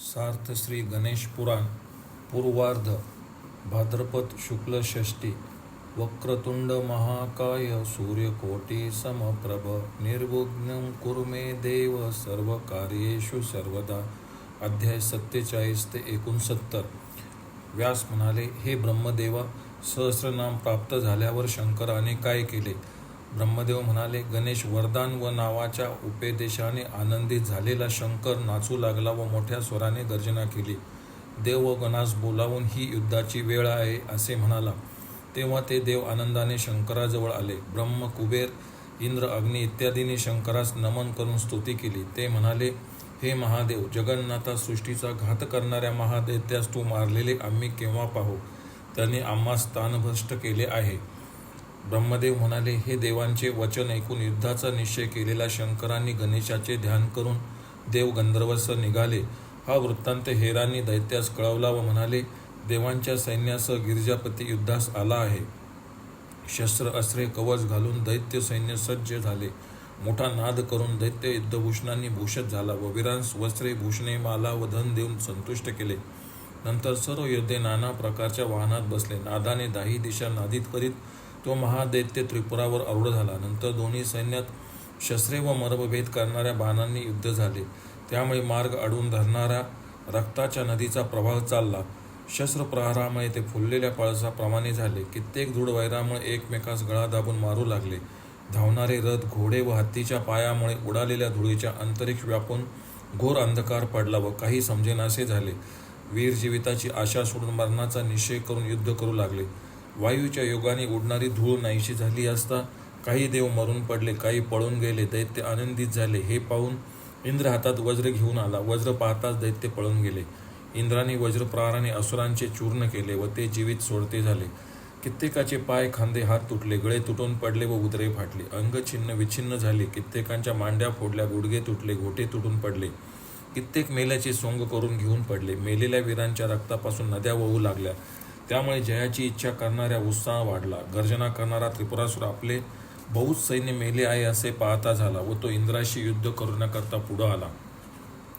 सार्थ श्री गणेश पुराण पूर्वार्ध भाद्रपद शुक्ल षष्ठी वक्रतुंड महाकाय सूर्यकोटी समप्रभ निर्विघ्नं कुरु मे देव सर्व कार्येषु सर्वदा. अध्याय 47 ते 69. व्यास म्हणाले, हे ब्रह्मदेवा, सहस्रनाम प्राप्त झाल्यावर शंकराने काय केले? ब्रह्मदेव म्हणाले, गणेश वरदान व नावाच्या उपदेशाने आनंदित झालेला शंकर नाचू लागला व मोठ्या स्वराने गर्जना केली. देव व गणास बोलावून ही युद्धाची वेळ आहे असे म्हणाला. तेव्हा ते देव आनंदाने शंकराजवळ आले. ब्रह्म, कुबेर, इंद्र, अग्नी इत्यादींनी शंकरास नमन करून स्तुती केली. ते म्हणाले, हे महादेव, जगन्नाथा, सृष्टीचा घात करणाऱ्या महादैत्यास तू मारलेले आम्ही केव्हा पाहू? त्याने आम्हास स्थानभ्रष्ट केले आहे. ब्रह्मदेव म्हणाले, हे देवांचे वचन ऐकून युद्धाचा निश्चय केलेल्या शंकरांनी गणेशाचे ध्यान करून देव गंधर्वसह निघाले. हा वृत्तांत हेरांनी दैत्यास कळवला व म्हणाले, देवांच्या सैन्यासह गिरिजापती युद्धास आला आहे. शस्त्र, अस्त्रे, कवच घालून दैत्य सैन्य सज्ज झाले. मोठा नाद करून दैत्य युद्धभूषणांनी भूषित झाला व वीरांस वस्त्रे, भूषणे, माला व धन देऊन संतुष्ट केले. नंतर सर्व योद्धे नाना प्रकारच्या वाहनात बसले. नादाने दाही दिशा नादित करीत तो महादैत्य त्रिपुरावर आरूढ झाला. नंतर दोन्ही सैन्यात शस्त्रे व मर्मभेद करणाऱ्या बाणांनी युद्ध झाले. त्यामुळे मार्ग अडवून धरणारा रक्ताच्या नदीचा प्रवाह चालला. शस्त्रप्रहारामुळे ते फुललेल्या पळसाप्रमाणे झाले. कित्येक दृढ वैरामुळे एकमेकास गळा दाबून मारू लागले. धावणारे रथ, घोडे व हत्तीच्या पायामुळे उडालेल्या धुळीच्या अंतरिक्ष व्यापून घोर अंधकार पडला व काही समजेनासे झाले. वीर जीविताची आशा सोडून मरणाचा निश्चय करून युद्ध करू लागले. वायूच्या योगाने उडणारी धूळ नाहीशी झाली असता काही देव मरून पडले, काही पळून गेले. दैत्य आनंदित झाले. हे पाहून इंद्र हातात वज्र घेऊन आला. वज्र पाहताच दैत्य पळून गेले. इंद्राने वज्रप्रहाराने असुरांचे चूर्ण केले व ते जीवित सोडते झाले. कित्येकाचे पाय, खांदे, हात तुटले, गळे तुटून पडले व उदरे फाटली. अंग छिन्न विछिन्न झाले. कित्येकांच्या मांड्या फोडल्या, गुडघे तुटले, घोटे तुटून पडले. कित्येक मेल्याचे सोंग करून घेऊन पडले. मेलेल्या वीरांच्या रक्तापासून नद्या वाहू लागल्या. त्यामुळे जयाची इच्छा करणाऱ्या उत्साह वाढला. गर्जना करणारा त्रिपुरासुर आपले बहुत सैन्य मेले आहे असे पाहता झाला व तो इंद्राशी युद्ध करण्याकरता पुढे आला.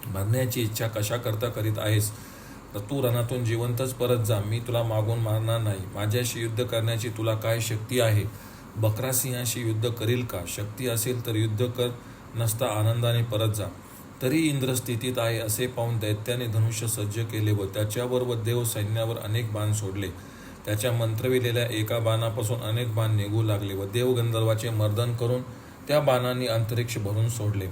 मरण्याची इच्छा कशा करता करीत आहेस? तर तू रणातून जिवंतच परत जा. मी तुला मागून मारणार नाही. माझ्याशी युद्ध करण्याची तुला काय शक्ती आहे? बकरासिंहाशी युद्ध करील का? शक्ती असेल तर युद्ध कर, नसता आनंदाने परत जा. तरी इंद्र स्थितीत आहे असे पाहून दैत्याने धनुष्य सज्ज केले व त्याच्यावर व देव सैन्यावर अनेक बाण सोडले. त्याच्या मंत्रविलेल्या एका बाणापासून अनेक बाण निघू लागले व देव गंधर्वाचे मर्दन करून त्या बाणांनी अंतरिक्ष भरून सोडले.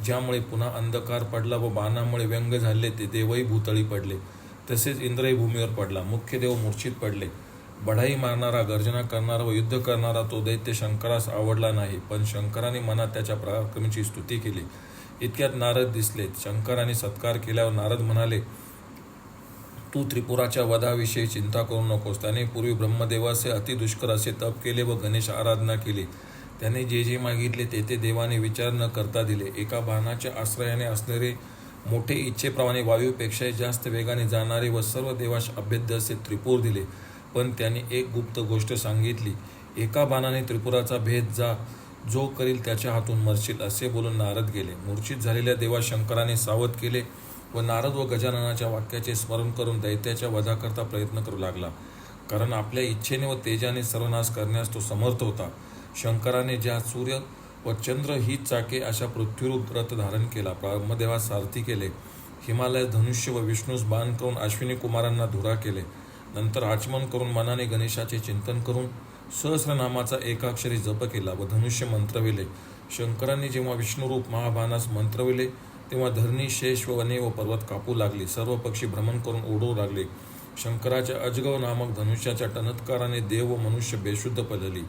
ज्यामुळे पुन्हा अंधकार पडला व बाणामुळे व्यंग झाले ते देवही भूतळी पडले. तसेच इंद्रही भूमीवर पडला. मुख्य देव मूर्छित पडले. बढाई मारणारा, गर्जना करणारा व युद्ध करणारा तो दैत्य शंकरास आवडला नाही. पण शंकराने मनात त्याच्या पराक्रमाची स्तुती केली. इतक्यात नारद दिसले. शंकराने सत्कार केल्यावर नारद म्हणाले, तू त्रिपुराच्या वधाविषयी चिंता करू नकोस. त्याने पूर्वी ब्रह्मदेवाचे अतिदुष्कर असे तप केले व गणेश आराधना केली. त्याने जे जे मागितले ते ते देवाने विचार न करता दिले. एका बाणाच्या आश्रयाने असणारे मोठे, इच्छेप्रमाणे वायूपेक्षाही जास्त वेगाने जाणारे व सर्व देवास अभेद्य असे त्रिपुर दिले. पण त्याने एक गुप्त गोष्ट सांगितली. एका बाणाने त्रिपुराचा भेद जो करील त्याच्या हातून मरशील असे बोलून नारद गेले. मूर्छित झालेल्या देवा शंकराने सावध केले व नारद व गजाननाच्या वाक्याचे स्मरण करून दैत्याच्या वधाकरता प्रयत्न करू लागला. कारण आपल्या इच्छेने व तेजाने सर्वनाश करण्यास तो समर्थ होता. शंकराने ज्या सूर्य व चंद्र ही चाके अशा पृथ्वीरूप रथ धारण केला. ब्रह्मदेवास सारथी केले. हिमालय धनुष्य व विष्णूस बाण करून अश्विनी कुमारांना धुरा केले. नंतर आचमन करून मनाने गणेशाचे चिंतन करून सहस्रनामाचा एकाक्षरी जप केला व धनुष्य मंत्रविले. शंकरांनी जेव्हा विष्णुरूप महाबाणास मंत्रविले तेव्हा धरणी, शेष व वने व पर्वत कापू लागली. सर्व पक्षी भ्रमण करून उडू लागले. शंकराच्या अजगव नामक धनुष्याच्या टनत्काराने देव व मनुष्य बेशुद्ध पडली.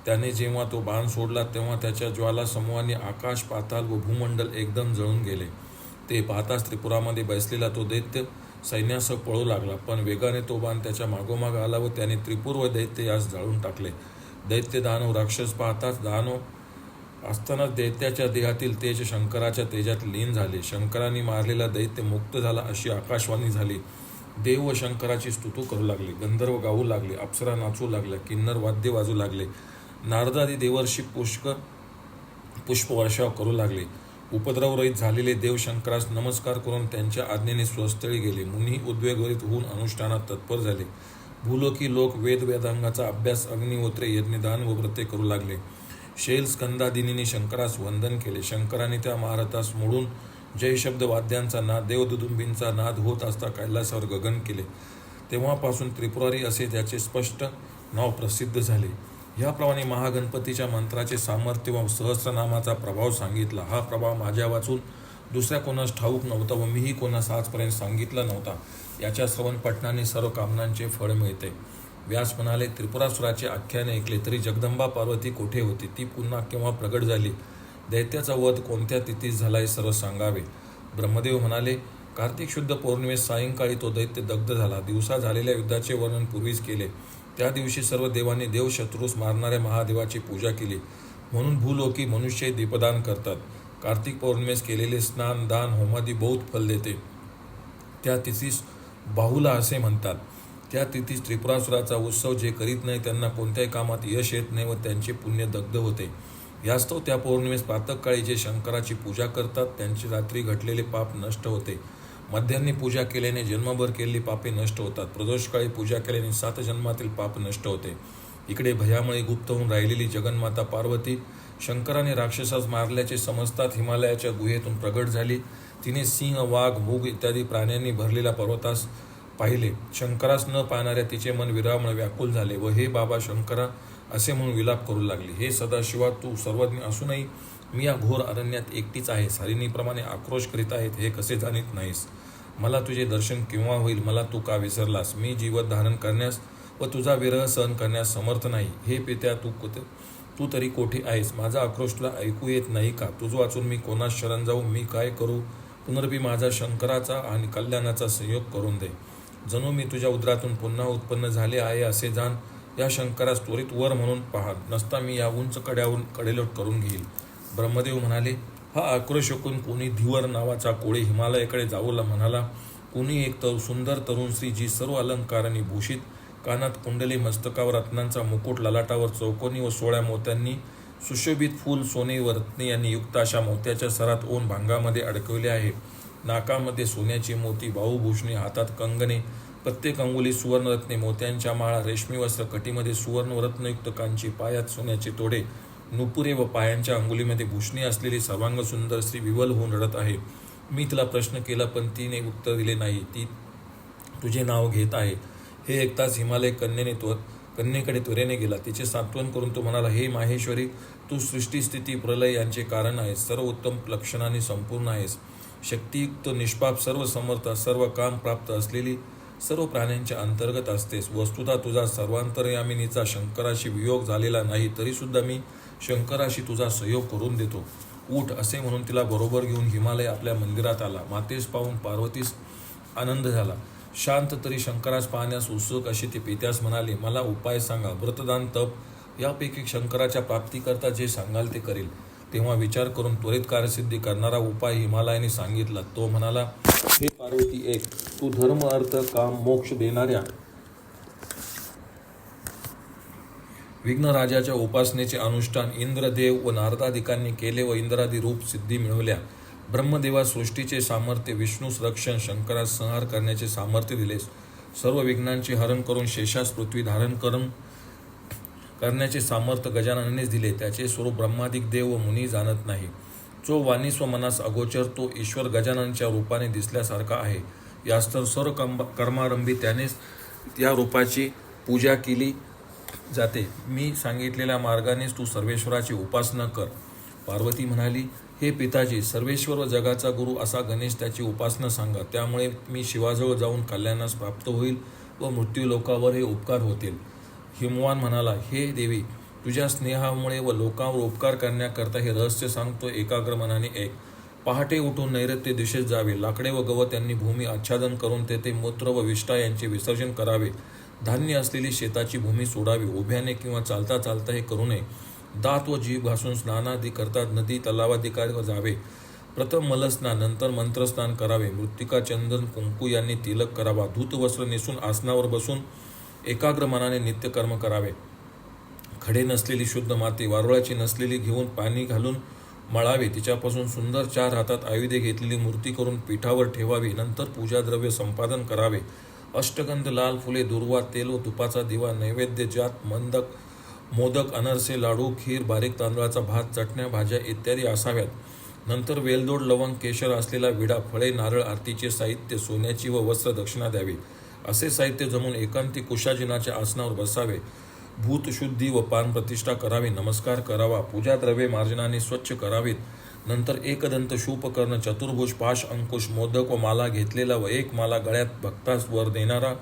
त्याने जेव्हा तो बाण सोडला तेव्हा त्याच्या ज्वाला समूहाने आकाश, पाताल व भूमंडल एकदम जळून गेले. ते पाहताच त्रिपुरामध्ये बसलेला तो दैत्य सैन्यासह पळू लागला. पण वेगाने तो बाण त्याच्या मागोमाग आला व त्याने त्रिपुर व दैत्य यास जाळून टाकले. दैत्य, दानव, राक्षस पाहताच दानव असतानाच दैत्याच्या देहातील तेज शंकराच्या तेजात लीन झाले. शंकरांनी मारलेला दैत्य मुक्त झाला अशी आकाशवाणी झाली. देव व शंकराची स्तुती करू लागले. गंधर्व गाऊ लागले. अप्सरा नाचू लागल्या. किन्नर वाद्य वाजू लागले. नारदादी देवर्षी पुष्पवर्षाव करू लागले. उपद्रवरहित झालेले देव शंकरास नमस्कार करून त्यांच्या आज्ञेने स्वस्थळी गेले. मुनी उद्वेगभरित होऊन अनुष्ठानात तत्पर झाले. भूलोकी लोक वेदांगाचा अभ्यास, अग्निहोत्रे, यज्ञदान व व्रते करू लागले. शैल स्कंदादिनीने शंकरास वंदन केले. शंकराने त्या महारथास मोडून जय शब्द वाद्यांचा नाद, देवदुदुंबींचा नाद होत असता कैलासावर गगन केले. तेव्हापासून त्रिपुरारी असे त्याचे स्पष्ट नाव प्रसिद्ध झाले. याप्रमाणे महागणपतीच्या मंत्राचे सामर्थ्य व सहस्रनामाचा प्रभाव सांगितला. हा प्रभाव माझ्या वाचून दुसऱ्या कोणास ठाऊक नव्हता व मीही कोणास आजपर्यंत सांगितला नव्हता. याच्या श्रवण पठणाने सर्व कामनांचे फळ मिळते. व्यास म्हणाले, त्रिपुरासुराचे आख्याने ऐकले तरी जगदंबा पार्वती कोठे होती? ती पुन्हा केव्हा प्रगट झाली? दैत्याचा वध कोणत्या तिथीस झाला हे सर्व सांगावे. ब्रह्मदेव म्हणाले, कार्तिक शुद्ध पौर्णिमेस सायंकाळी तो दैत्य दग्ध झाला. दिवसा झालेल्या युद्धाचे वर्णन पूर्वीच केले. त्या दिवशी सर्व देवांनी देवशत्रूस मारणाऱ्या महादेवाची पूजा केली. म्हणून भूलोकी मनुष्य दीपदान करतात. कार्तिक पौर्णिमेस केलेले स्नान, दान, होमादी बहुत फल देते. त्या तिथीस बाहुला असे म्हणतात. त्या तिथीस त्रिपुरासुराचा उत्सव जे करीत नाही त्यांना कोणत्याही कामात यश येत नाही व त्यांचे पुण्य दग्ध होते. यास्तव त्या पौर्णिमेस प्रातःकाळी जे शंकराची पूजा करतात त्यांचे रात्री घटलेले पाप नष्ट होते. मध्यान्ही पूजा केल्याने जन्मभर केलेली पापे नष्ट होतात. प्रदोषकाळी पूजा केल्याने 7 जन्मातील पाप नष्ट होते. इकडे भयामुळे गुप्त होऊन राहिलेली जगन्माता पार्वती शंकराने राक्षसास मारल्याचे समजतात हिमालयाच्या गुहेतून प्रगट झाली. तिने सिंह, वाघ, मूग इत्यादी प्राण्यांनी भरलेला पर्वतास पाहिले. शंकरास न पाहणाऱ्या तिचे मन विरहामुळे व्याकुल झाले व हे बाबा शंकरा असे म्हणून विलाप करू लागली. हे सदाशिवा, तू सर्वज्ञ असूनही मी या घोर अरण्यात एकटीच आहे. हरिणीप्रमाणे आक्रोश करीत आहेत हे कसे जाणीत नाहीस? मला तुझे दर्शन केव्हा होईल? मला तू का विसरलास? मी जीवन धारण करण्यास व तुझा विरह सहन करण्यास समर्थ नाही. हे पित्या, तू तरी कोठे आहेस? माझा आक्रोश तुला ऐकू येत नाही का? तुझ वाचून मी कोणास शरण जाऊ? मी काय करू? पुनर्पी माझा शंकराचा आणि कल्याणाचा संयोग करून दे. जणू मी तुझ्या उदरातून पुन्हा उत्पन्न झाले आहे असे जाण. या शंकरास त्वरित वर म्हणून पाहत नसता मी या उंच कड्यावरून कडेलोट करून घेईल. ब्रह्मदेव म्हणाले, हा आक्रोश ऐकून कोणी धीवर नावाचा कोळी हिमालयाकडे जाऊ म्हणाला. कोणी एक सुंदर तरुण स्त्री जी सर्व अलंकारांनी भूषित, कानात कुंडली, मस्तकावर रत्नांचा मुकुट, ललाटावर चौकोनी व 16 मोत्यांनी सुशोभित फूल, सोने व रत्ने यांनी युक्त अशा मोत्याच्या सरात ओन भांगामध्ये अडकवले आहे. नाकामध्ये सोन्याची मोती, बाहुभूषणे, हातात कंगणे, प्रत्येक अंगुली सुवर्णरत्ने, मोत्यांच्या माळा, रेशमी वस्त्र, कटीमध्ये सुवर्ण व रत्नयुक्त कांची, पायात सोन्याचे तोडे, नुपुरे व पायांच्या अंगुलीमध्ये भूषणे असलेली सर्वांग सुंदर स्त्री विवल होऊन रडत आहे. मी तिला प्रश्न केला पण तिने उत्तर दिले नाही. ती तुझे नाव घेत आहे. हे ऐकताच हिमालय कन्येकडे त्वरेने गेला. तिचे सांत्वन करून तो म्हणाला, हे माहेश्वरी, तू सृष्टी, स्थिती, प्रलय यांचे कारण आहेस. सर्व उत्तम लक्षणांनी संपूर्ण आहेस. शक्तियुक्त, निष्पाप, सर्व समर्थ, सर्व काम प्राप्त असलेली, सर्व प्राण्यांच्या अंतर्गत असतेस. वस्तुतः तुझा सर्वांतर्यामिनीचा शंकराशी वियोग झालेला नाही तरी सुद्धा मी शंकराशी तुझा सहयोग करून देतो. उठ असे म्हणून तिला बरोबर घेऊन हिमालय आपल्या मंदिरात आला. मातेस पाहून पार्वतीस आनंद झाला. शांत तरी शंकरास पाहण्यास उत्सुक अशी ती पित्यास म्हणाली, मला उपाय सांगा. व्रतदान, तप यापैकी शंकराच्या प्राप्तीकरता जे सांगाल ते करेल. तेव्हा विचार करून त्वरित कार्यसिद्धी करणारा उपाय हिमालयाने सांगितला. तो म्हणाला, हे पार्वती ऐक. तू धर्म, अर्थ, काम, मोक्ष देणाऱ्या विघ्नराजाच्या उपासनेचे अनुष्ठान इंद्रदेव व नारदादिकांनी केले व इंद्रादी रूप सिद्धी मिळवल्या. ब्रह्मदेवास सृष्टीचे सामर्थ्य, विष्णूस रक्षण, शंकरास संहार करण्याचे सामर्थ्य दिलेस. सर्व विघ्नांचे हरण करून शेषास पृथ्वी धारण करण्याचे सामर्थ्य गजाननेच दिले. त्याचे स्वरूप ब्रह्मादिक देव व मुनी जाणत नाही. जो वाणीस व मनास अगोचर तो ईश्वर गजाननच्या रूपाने दिसल्यासारखा आहे. यास्तर सर्व कर्मारंभी त्यानेच या रूपाची पूजा केली जाते. मी सांगितलेल्या मार्गानेच तू सर्वेश्वराची उपासना कर. पार्वती म्हणाली, हे पिताजी, सर्वेश्वर व जगाचा गुरु असा गणेश त्याची उपासना सांगा. त्यामुळे मी शिवाजवळ जाऊन कल्याणास प्राप्त होईल व मृत्यूलोकावर हे उपकार होतील. हिमवान म्हणाला, हे देवी, तुझ्या स्नेहामुळे व लोकांवर उपकार करण्याकरता हे रहस्य सांगतो. एकाग्र मनाने ऐक. पहाटे उठून नैऋत्य दिशेस जावे. लाकडे व गवत यांनी भूमी आच्छादन करून तेथे मूत्र व विष्ठा यांचे विसर्जन करावे. धान्य असलेली शेताची भूमी सोडावी. उभ्याने किंवा चालता चालता हे करू नये. दात व जीभ घासून स्नानादी करतात नदी तलावाधिकार जावे. प्रथम मलस्नान, नंतर मंत्रस्नान करावे. मृत्तिका, चंदन, कुंकू यांनी तिलक करावा. धूत वस्त्र नेसून आसनावर बसून एकाग्र मनाने नित्यकर्म करावे. खडे नसलेली शुद्ध माती, वारुळाची नसलेली घेऊन पाणी घालून मळावे, तिच्यापासून सुंदर 4 हातात आयुधे घेतलेली मूर्ती करून पीठावर ठेवावी. नंतर पूजाद्रव्य संपादन करावे. अष्टगंध, लाल फुले, दुर्वा, तेल व तुपाचा दिवा, नैवेद्य ज्यात मोदक, अनरसे, लाडू, खीर, बारीक तांदळाचा भात, चटण्या, भाज्या इत्यादी असाव्यात. नंतर वेलदोड, लवंग, केशर असलेला विडा, फळे, नारळ, आरतीचे साहित्य, सोन्याची व वस्त्र दक्षिणा द्यावी. असे साहित्य जमून एकांती कुशाजीनाच्या आसनावर बसावे. भूतशुद्धी व पान प्रतिष्ठा करावी. नमस्कार करावा. पूजाद्रव्ये मार्जनाने स्वच्छ करावीत. नंतर एकदंत, शूपकर्ण, चतुर्भुज, पाश, अंकुश, मोदक व माला घेतलेला व एक माला गळ्यात भक्तास वर देणारा,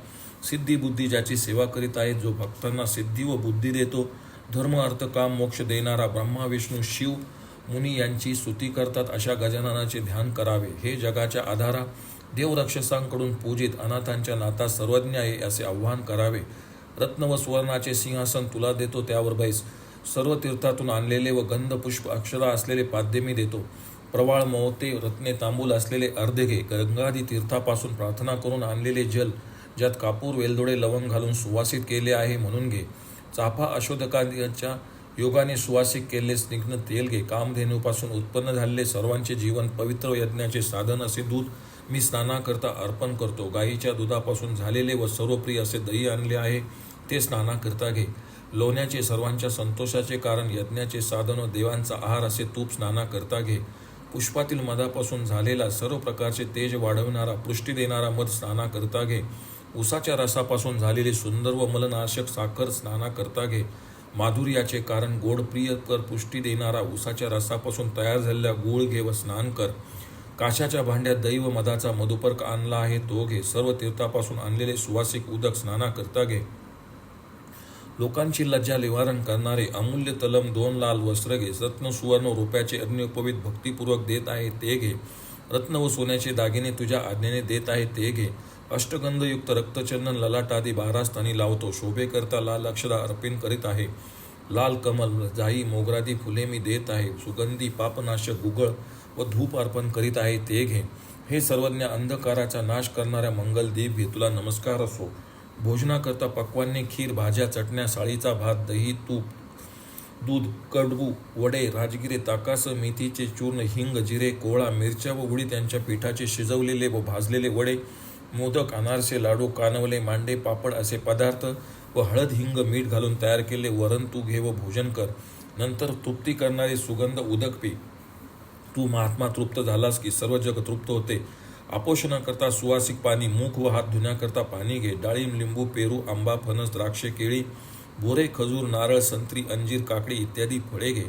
सिद्धी बुद्धी ज्याची सेवा करीत आहे, जो भक्तांना सिद्धी व बुद्धी देतो, धर्म, अर्थ, काम, मोक्ष देणारा, ब्रह्मा, विष्णू, शिव, मुनी यांची स्तुती करतात अशा गजाननाचे ध्यान करावे. हे जगाच्या आधारा, देवरक्षसांकडून पूजित, अनाथांच्या नाथा सर्वज्ञ आहे असे आव्हान करावे. रत्न व सुवर्णाचे सिंहासन तुला देतो, त्यावर बैस. सर्व तीर्थातून आणलेले व गंध, पुष्प, अक्षरा असलेले पाद्य मी देतो. प्रवाळ, मोहते, रत्ने, तांबूल असलेले अर्घ्य घे. गंगादी तीर्थापासून प्रार्थना करून आणलेले जल ज्यात कापूर, वेलदोडे, लवंग घालून सुवासित केले आहे म्हणून घे. चाफा, अशोधकांच्या योगाने सुवासिक केलेले स्निग्ध तेल घे. कामधेनूपासून उत्पन्न झालेले सर्वांचे जीवन पवित्र यज्ञाचे साधन असे दूध मी स्नानाकरता अर्पण करतो. गायीच्या दुधापासून झालेले व सर्वप्रिय असे दही आणले आहे, ते स्नानाकरता घे. लोण्याचे, सर्वांच्या संतोषाचे कारण, यज्ञाचे साधन व देवांचा आहार असे तूप स्नानाकरता घे. पुष्पातील मधापासून झालेला, सर्व प्रकारचे तेज वाढविणारा, पुष्टी देणारा मध स्नानाकरता घे. उसाच्या रसापासून झालेली सुंदर व मलनाशक साखर स्नानाकरता घे. माधुर्याचे कारण, गोड, प्रिय कर, पुष्टी देणारा उसाच्या रसापासून तयार झालेला गूळ घे व स्नान कर. काशाच्या भांड्यात दही व मधाचा मधुपर्क आणला आहे, तो घे. सर्व तीर्थापासून आणलेले सुवासिक उदक स्नानाकरता घे. लोकांची लज्जा निवारण करणारे अमूल्य तलम 2 लाल वस्त्र घे. रत्न, सुवर्ण, रुपयाचे अग्निपवित भक्तिपूर्वक देत आहे, ते घे. रत्न व सोन्याचे दागिने तुझ्या आज्ञेने देत आहे, ते घे. अष्टगंधयुक्त रक्तचंदन ललाटादी 12 स्थानी लावतो. शोभेकरता लाल अक्षदा अर्पण करीत आहे. लाल कमल, जाई, मोगरादी फुले मी देत आहे. सुगंधी, पापनाशक, गुगळ व धूप अर्पण करीत आहे, ते घे. हे सर्वज्ञ, अंधकाराचा नाश करणाऱ्या मंगल दीप घे. तुला नमस्कार असो. भोजनाकरता पक्वान्ने, खीर, भाज्या, चटण्या, साळीचा भात, दही, तूप, दूध, कडबू, वडे, राजगिरे, ताकासह मेथीचे चूर्ण, हिंग, जिरे, कोळा, मिरच्या व उडीद यांच्या पिठाचे शिजवलेले व भाजलेले वडे, मोदक, अनारसे, लाडू, कानवले, मांडे, पापड असे पदार्थ व हळद, हिंग, मीठ घालून तयार केले वरण तू घे व भोजन कर. नंतर तृप्ती करणारे सुगंध उदक पी. तू महात्मा तृप्त झालास की सर्व जग तृप्त होते. आपोषणाकरता सुवासिक पाणी, मुख व हात धुण्याकरता पाणी घे. डाळिंब, लिंबू, पेरू, आंबा, फणस, द्राक्षे, केळी, बोरे, खजूर, नारळ, संत्री, अंजीर, काकडी इत्यादी फळे घे.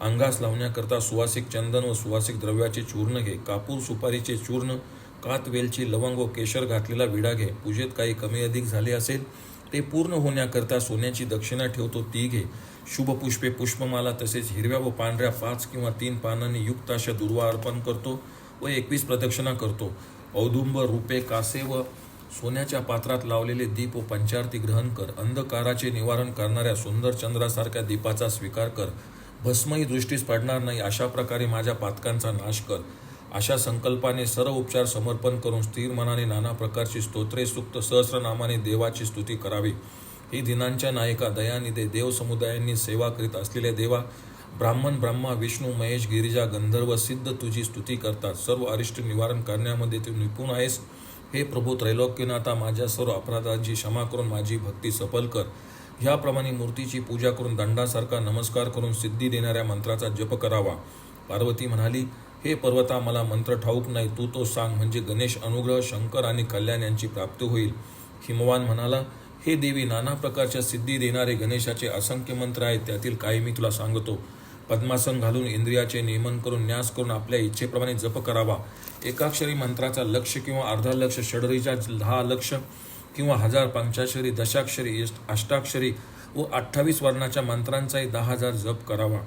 अंगास लावण्याकरता सुवासिक चंदन व सुवासिक द्रव्याचे चूर्ण घे. कापूर, सुपारीचे चूर्ण, कात, वेलची, लवंग व केशर घातलेला विडा घे. पूजेत काही कमी अधिक झाले असेल ते पूर्ण होण्याकरता सोन्याची दक्षिणा ठेवतो, ती घे. शुभ पुष्पे, पुष्पमाला तसेच हिरव्या व पांढऱ्या 5 किंवा 3 पानांनी युक्त अशा दुर्वा अर्पण करतो व 21 प्रदक्षिणा करतो. औदुंब, रुपे, कासे व सोन्याच्या पात्रात लावलेले दीप व पंचारती ग्रहण कर. अंधकाराचे निवारण करणाऱ्या सुंदर चंद्रासारख्या दीपाचा स्वीकार कर. भस्मही दृष्टीस पडणार नाही अशा प्रकारे माझ्या पातकांचा नाश कर. अशा संकल्पाने सर्व उपचार समर्पण करून स्थिर मनाने नाना प्रकारची स्तोत्रे, सूक्त, सहस्रनामाने देवाची स्तुती करावी. ही दिनांच्या नायका, दयानिधे, देव समुदायांनी सेवा करीत असलेल्या देवा, ब्राह्मण, ब्रह्मा, विष्णू, महेश, गिरिजा, गंधर्व, सिद्ध तुझी स्तुती करतात. सर्व अरिष्ट निवारण करण्यामध्ये तू निपुण आहेस. हे प्रभू त्रैलोक्यनाथा, माझ्या सर्व अपराधांची क्षमा करून माझी भक्ती सफल कर. ह्याप्रमाणे मूर्तीची पूजा करून दंडासारखा नमस्कार करून सिद्धी देणाऱ्या मंत्राचा जप करावा. पार्वती म्हणाली, हे पर्वता, मला मंत्र ठाऊक नाही, तू तो सांग, म्हणजे गणेश, अनुग्रह, शंकर आणि कल्याण यांची प्राप्ती होईल. हिमवान म्हणाला, हे देवी, नाना प्रकारच्या सिद्धी देणारे गणेशाचे असंख्य मंत्र आहेत, त्यातील काही मी तुला सांगतो. पद्मासन घालून इंद्रियाचे नियमन करून न्यास करून आपल्या इच्छेप्रमाणे जप करावा. एकाक्षरी मंत्राचा लक्ष किंवा अर्धा लक्ष, षडरीचा 10 लक्ष किंवा 1000 पंचाक्षरी, दशाक्षरी, अष्टाक्षरी व 28 वर्णाच्या मंत्रांचाही 10,000 जप करावा.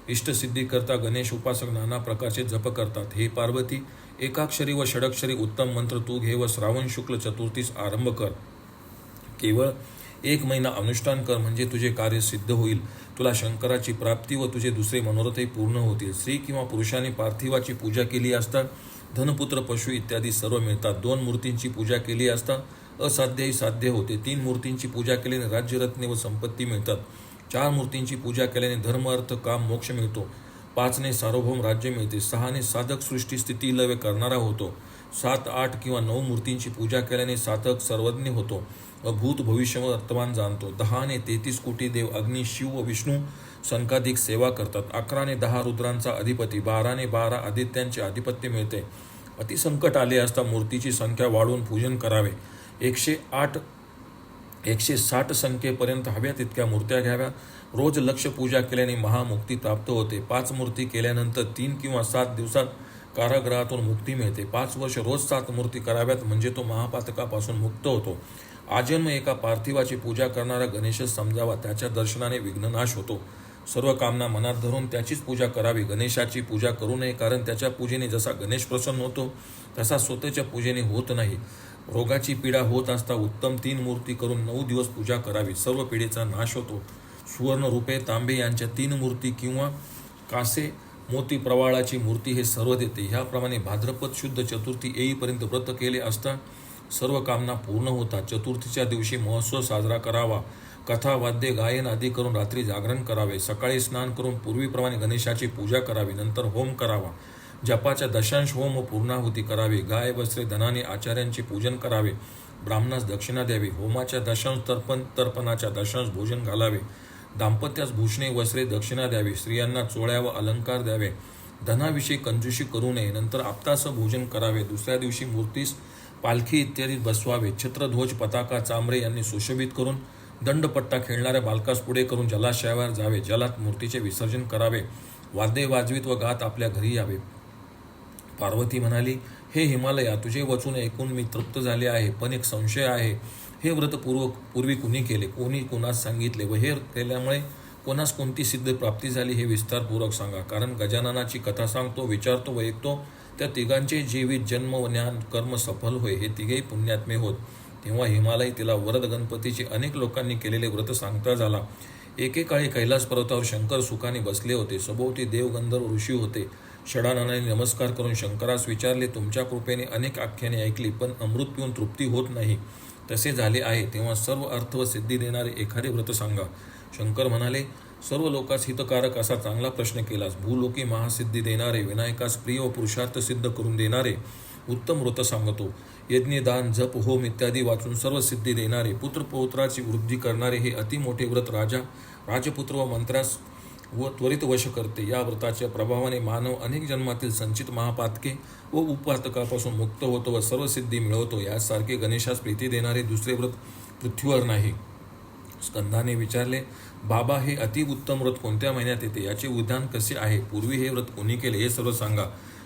इष्टसिद्धीकरता गणेश उपासक नाना प्रकारचे जप करतात. हे पार्वती, एकाक्षरी व षडक्षरी उत्तम मंत्र तू घे व श्रावण शुक्ल चतुर्थीस आरंभ कर. केवळ 1 महिना अनुष्ठान कर, म्हणजे तुझे कार्य सिद्ध होईल. तुला शंकराची प्राप्ती व तुझे दुसरे मनोरथही पूर्ण होतील. स्त्री किंवा पुरुषाने पार्थिवाची पूजा केली असता धनपुत्र, पशु इत्यादी सर्व मिळतात. 2 मूर्तींची पूजा केली असता असाध्यही साध्य होते. 3 मूर्तींची पूजा केल्याने राज्यरत्ने व संपत्ती मिळतात. 4 मूर्तींची पूजा केल्याने धर्म, अर्थ, काम, मोक्ष मिळतो. 5ने सार्वभौम राज्य मिळते, 6ने साधक सृष्टी स्थिती लय करणारा होतो, 7, 8 किंवा 9 मूर्तींची पूजा केल्याने साधक सर्वज्ञ होतो व भूत भविष्य वर्तमान जाणतो, 10ने 33 कोटी देव अग्नी शिव व विष्णू संकाधिक सेवा करतात, 11ने 10 रुद्रांचा अधिपती, 12ने 12 आदित्यांचे अधिपत्य मिळते. अतिसंकट आले असता मूर्तीची संख्या वाढवून पूजन करावे. 160 संख्येपर्यंत हव्या तितक्या मूर्त्या घ्याव्या. रोज लक्ष पूजा केल्याने महामुक्ती प्राप्त होते. 5 मूर्ती केल्यानंतर 3 किंवा 7 दिवसात कारागृहातून मुक्ती मिळते. 5 वर्ष रोज 7 मूर्ती कराव्यात म्हणजे तो महापातकापासून मुक्त होतो. आजन्म एका पार्थिवाची पूजा करणारा गणेशच समजावा, त्याच्या दर्शनाने विघ्ननाश होतो. सर्व कामना मनात धरून त्याचीच पूजा करावी. गणेशाची पूजा करू नये, कारण त्याच्या पूजेने जसा गणेश प्रसन्न होतो तसा स्वतःच्या पूजेने होत नाही. रोगाची पीडा होत असता उत्तम 3 मूर्ती करून 9 दिवस पूजा करावी, सर्व पीडेचा नाश होतो. सुवर्ण, रुपे, तांबे यांच्या 3 मूर्ती किंवा कासे, मोती, प्रवाळाची मूर्ती हे सर्व देते. ह्याप्रमाणे भाद्रपद शुद्ध चतुर्थी येईपर्यंत व्रत केले असता सर्व कामना पूर्ण होतात. चतुर्थीच्या दिवशी महोत्सव साजरा करावा. कथा, वाद्य, गायन आदी करून रात्री जागरण करावे. सकाळी स्नान करून पूर्वीप्रमाणे गणेशाची पूजा करावी. नंतर होम करावा. जपाच्या दशांश होम व पूर्णाहुती करावी. गाय, वस्त्रे, धनाने आचार्यांचे पूजन करावे. ब्राह्मणास दक्षिणा द्यावी. होमाच्या दशांश तर्पणाच्या दशांश भोजन घालावे. दाम्पत्यास भूषणे, वस्त्रे, दक्षिणा द्यावी. स्त्रियांना चोळ्या व अलंकार द्यावे. धनाविषयी कंजूषी करू नये. नंतर आपतास भोजन करावे. दुसऱ्या दिवशी मूर्तीस पालखी इत्यादी बसवावे. छत्रध्वज, पताका, चांबरे यांनी सुशोभित करून दंडपट्टा खेळणाऱ्या बालकास पुढे करून जलाशयावर जावे. जलात मूर्तीचे विसर्जन करावे. वाद्ये वाजवीत व गात आपल्या घरी यावे. पार्वती म्हणाली, हे हिमालया, तुझे वचन ऐकून मी तृप्त झाले आहे, पण एक संशय आहे. हे व्रत पूर्वी कुणी केले, कोणी कुणास सांगितले व हे केल्यामुळे कोणास कोणती सिद्ध प्राप्ती झाली हे विस्तारपूर्वक सांगा. कारण गजाननाची कथा सांगतो, विचारतो व ऐकतो त्या तिघांचे जीवित जन्म व ज्ञान कर्म सफल होय. हे तिघेही पुण्यात्मे होत. तेव्हा हिमालय तिला वरद गणपतीचे अनेक लोकांनी केलेले व्रत सांगता झाला. एकेकाळी कैलास पर्वतावर शंकर सुखाने बसले होते. सभोवती देव, गंधर्व, ऋषी होते. षडाननाने नमस्कार करून शंकरास विचारले, तुमच्या कृपेने अनेक आख्याने ऐकली, पण अमृत पिऊन तृप्ती होत नाही. तसे झाले आहे, तेव्हा सर्व अर्थ व सिद्धी देणारे एखादे व्रत सांगा. शंकर म्हणाले, सर्व लोकांस हितकारक असा चांगला प्रश्न केलास. भूलोकी महासिद्धी देणारे, विनायकास प्रिय व पुरुषार्थ सिद्ध करून देणारे उत्तम व्रत सांगतो. यज्ञ, दान, जप, होम इत्यादी वाचून सर्व सिद्धी देणारे, पुत्रपौत्राची वृद्धी करणारे हे अति मोठे व्रत राजपुत्र व मंत्र्यास व त्वरित वश करते. या व्रताच्या प्रभावाने मानव अनेक जन्मातील संचित महापातके व उपपातकापासून मुक्त होतो व सर्व सिद्धी मिळवतो. यासारखे गणेशास प्रीती देणारे दुसरे व्रत पृथ्वीवर नाही. स्कंदाने विचारले, बाबा, हे अतिउत्तम व्रत कोणत्या महिन्यात येते, याचे विधान कसे आहे, पूर्वी हे व्रत कोणी केले हे सर्व सांगा.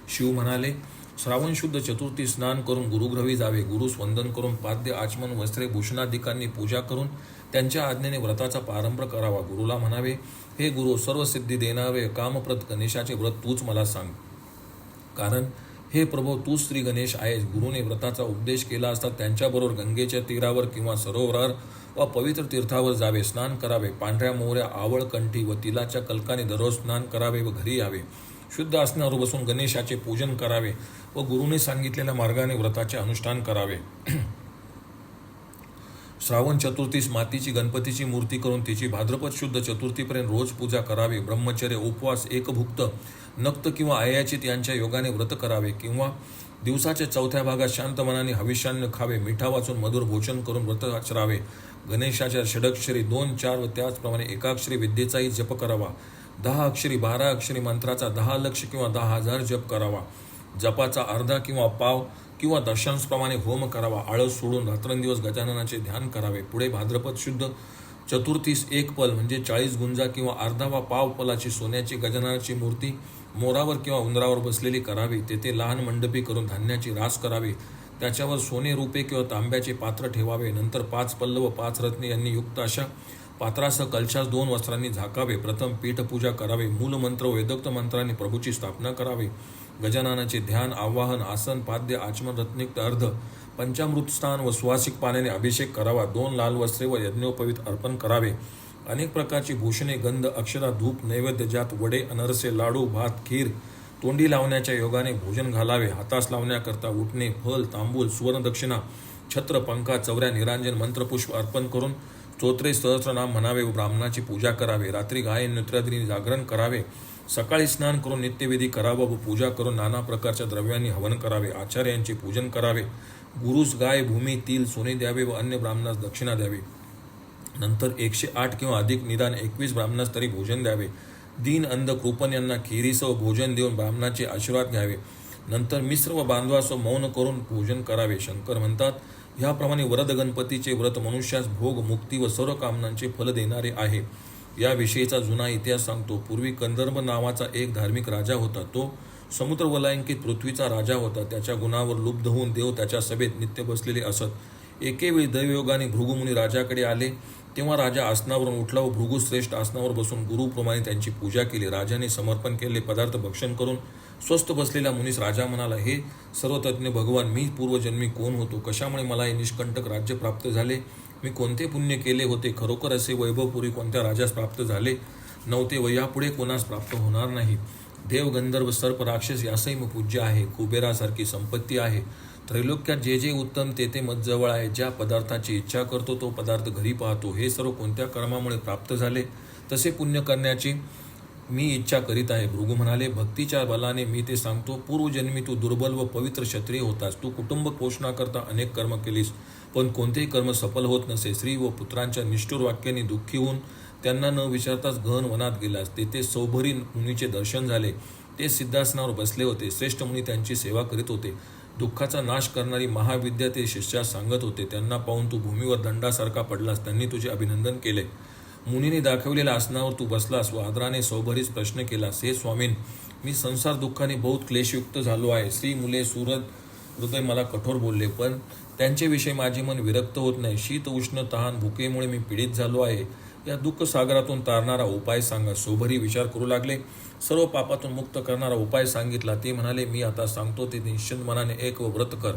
शिव म्हणाले, श्रावण शुद्ध चतुर्थी स्नान करून गुरुग्रही जावे. गुरुस वंदन करून पाद्य, आचमन, वस्त्रे, भूषणाधिकांनी पूजा करून त्यांच्या आज्ञेने व्रताचा प्रारंभ करावा. गुरुला म्हणावे, हे गुरु, सर्व सिद्धी देणारे कामप्रद गणेशाचे व्रत तूच मला सांग, कारण हे प्रभो तूच श्री गणेश आहेस. गुरुने व्रताचा उपदेश केला असता त्यांच्याबरोबर गंगेच्या तीरावर किंवा सरोवरावर व पवित्र तीर्थावर जावे. स्नान करावे. पांढऱ्या मोहऱ्या, आवळकंठी व तिलाच्या कल्काने दररोज स्नान करावे व घरी यावे. शुद्ध आसनावर बसून गणेशाचे पूजन करावे व गुरुने सांगितलेल्या मार्गाने व्रताचे अनुष्ठान करावे. श्रावण चतुर्थीस मातीची गणपतीची मूर्ती करून तिची भाद्रपद शुद्ध चतुर्थीपर्यंत रोज पूजा करावी. ब्रह्मचर्य, उपवास, एकभुक्त, नक्त किंवा आयाचित यांच्या योगाने व्रत करावे. किंवा दिवसाच्या चौथ्या भागात शांत मनाने हविष्यान्न खावे. मिठा वाचून मधुर भोजन करून व्रत आचरावे. गणेशाच्या षडक्षरी 2, 4 व त्याचप्रमाणे एकाक्षरी विद्येचाही जप करावा. 10 अक्षरी 12 अक्षरी मंत्राचा 10 लक्ष किंवा 10,000 जप करावा. जपाचा अर्धा किंवा पाव किंवा दशांशप्रमाणे होम करावा. आळस सोडून रात्रंदिवस गजाननाचे ध्यान करावे. पुढे भाद्रपद शुद्ध चतुर्थीस 1 पल म्हणजे 40 गुंजा किंवा अर्धा वा पाव पलाची सोन्याची गजाननाची मूर्ती मोरावर किंवा उंदरावर बसलेली करावी. तेथे लहान मंडपी करून धान्याची रास करावी. त्याच्यावर सोने, रुपे किंवा तांब्याचे पात्र ठेवावे. नंतर 5 पल्लव व 5 रत्ने यांनी युक्त अशा पात्रासह कलशास 2 वस्त्रांनी झाकावे. प्रथम पीठपूजा करावे. मूलमंत्र व वेदोक्त मंत्रांनी प्रभूची स्थापना करावी. गजाननाचे ध्यान, आवाहन, आसन, पाद्य, आचमन, रत्निक्त अर्ध, पंचामृत स्नान व सुवासिक पाण्याने अभिषेक करावा. 2 लाल वस्त्रे व यज्ञोपवीत अर्पण करावे. अनेक प्रकारची भूषणे, गंध, अक्षरा, धूप, नैवेद्य ज्यात वडे, अनरसे, लाडू, भात, खीर, तोंडी लावण्याच्या योगाने भोजन घालावे. हातास लावण्याकरता उठणे, फल, तांबूल, सुवर्णदक्षिणा, छत्र, पंखा, चवऱ्या, निरांजन, मंत्रपुष्प अर्पण करून स्तोत्रे, सहस्रनाम म्हणावे व ब्राह्मणाची पूजा करावे. रात्री गायन, नृत्यादींनी जागरण करावे. सकाळी स्नान करून नित्यविधी करावा व पूजा करून नाना प्रकारच्या द्रव्यांनी हवन करावे. आचार्यांचे पूजन करावे. गुरुस गाय, भूमी, तिल, सोने द्यावे व अन्य ब्राह्मणास दक्षिणा द्यावी. नंतर 108 किंवा अधिक निदान 21 ब्राह्मणास तरी भोजन द्यावे. दीन, अंध, कृपण यांना खिरीसह भोजन देऊन ब्राह्मणाचे आशीर्वाद घ्यावे. नंतर मिश्र व बांधवासह मौन करून भोजन करावे. शंकर म्हणतात, ह्याप्रमाणे वरद गणपतीचे व्रत मनुष्यास भोग, मुक्ती व सर्व कामनांचे फल देणारे आहे. याविषयीचा जुना इतिहास सांगतो. पूर्वी कंदर्प नावाचा एक धार्मिक राजा होता. तो समुद्रवलयांकित पृथ्वीचा राजा होता. त्याच्या गुणावर लुब्ध होऊन देव त्याच्या सभेत नित्य बसलेले असत. एकेवेळी दैवयोगाने भृगुमुनी राजाकडे आले. तेव्हा राजा आसनावरून उठला व भृगुश्रेष्ठ आसनावर बसून गुरुप्रमाणे त्यांची पूजा केली. राजाने समर्पण केलेले पदार्थ भक्षण करून स्वस्थ बसलेला मुनीस राजा म्हणाला, हे सर्वतज्ञ भगवान, मी पूर्वजन्मी कोण होतो? कशामुळे मला हे निष्कंटक राज्य प्राप्त झाले? मी कोणते पुण्य केले होते? खरोखर असे वैभव पूर्वी कोणत्या राजास प्राप्त झाले नव्हते व यापुढे कोणास प्राप्त होणार नाही? देव, गंधर्व, सर्प, राक्षस यासही पूज्य आहे. कुबेरासारखी संपत्ती आहे. त्रैलोक्यात जे जे उत्तम ते ते मजजवळ आहे. ज्या पदार्थाची इच्छा करतो तो पदार्थ घरी पाहतो. हे सर्व कोणत्या कर्मामुळे प्राप्त झाले? तसे पुण्य करण्याची मी इच्छा करीत आहे. भृगू म्हणाले, भक्तीच्या बलाने मी ते सांगतो. पूर्वजन्मी तू दुर्बल व पवित्र क्षत्रिय होतास. तू कुटुंब पोषणाकरता अनेक कर्म केलीस, पण कोणतेही कर्म सफल होत नसे. स्त्री व पुत्रांच्या निष्ठुर वाक्याने दुःखी होऊन त्यांना न विचारताच गहन वनात गेलास. तेथे सौभरी मुनीचे दर्शन झाले. ते सिद्धासनावर बसले होते. श्रेष्ठ मुनी त्यांची सेवा करीत होते. दुःखाचा नाश करणारी महाविद्या ते शिष्यास सांगत होते. त्यांना पाहून तू भूमीवर दंडासारखा पडलास. त्यांनी तुझे अभिनंदन केले. मुनीने दाखवलेल्या आसनावर तू बसलास व आदराने सौभरीस प्रश्न केलास, हे स्वामीन, मी संसार दुःखाने बहुत क्लेशयुक्त झालो आहे. स्त्री, मुले, सुहृद हृदय मला कठोर बोलले, पण त्यांच्याविषयी माझे मन विरक्त होत नाही. शीत, उष्ण, तहान, भुकेमुळे मी पीडित झालो आहे. या दुःख सागरातून तारणारा उपाय सांगा. सौभरी विचार करू लागले. सर्व पापातून मुक्त करणारा उपाय सांगितला. ते म्हणाले, मी आता सांगतो ते निश्चित मनाने एक व व्रत कर.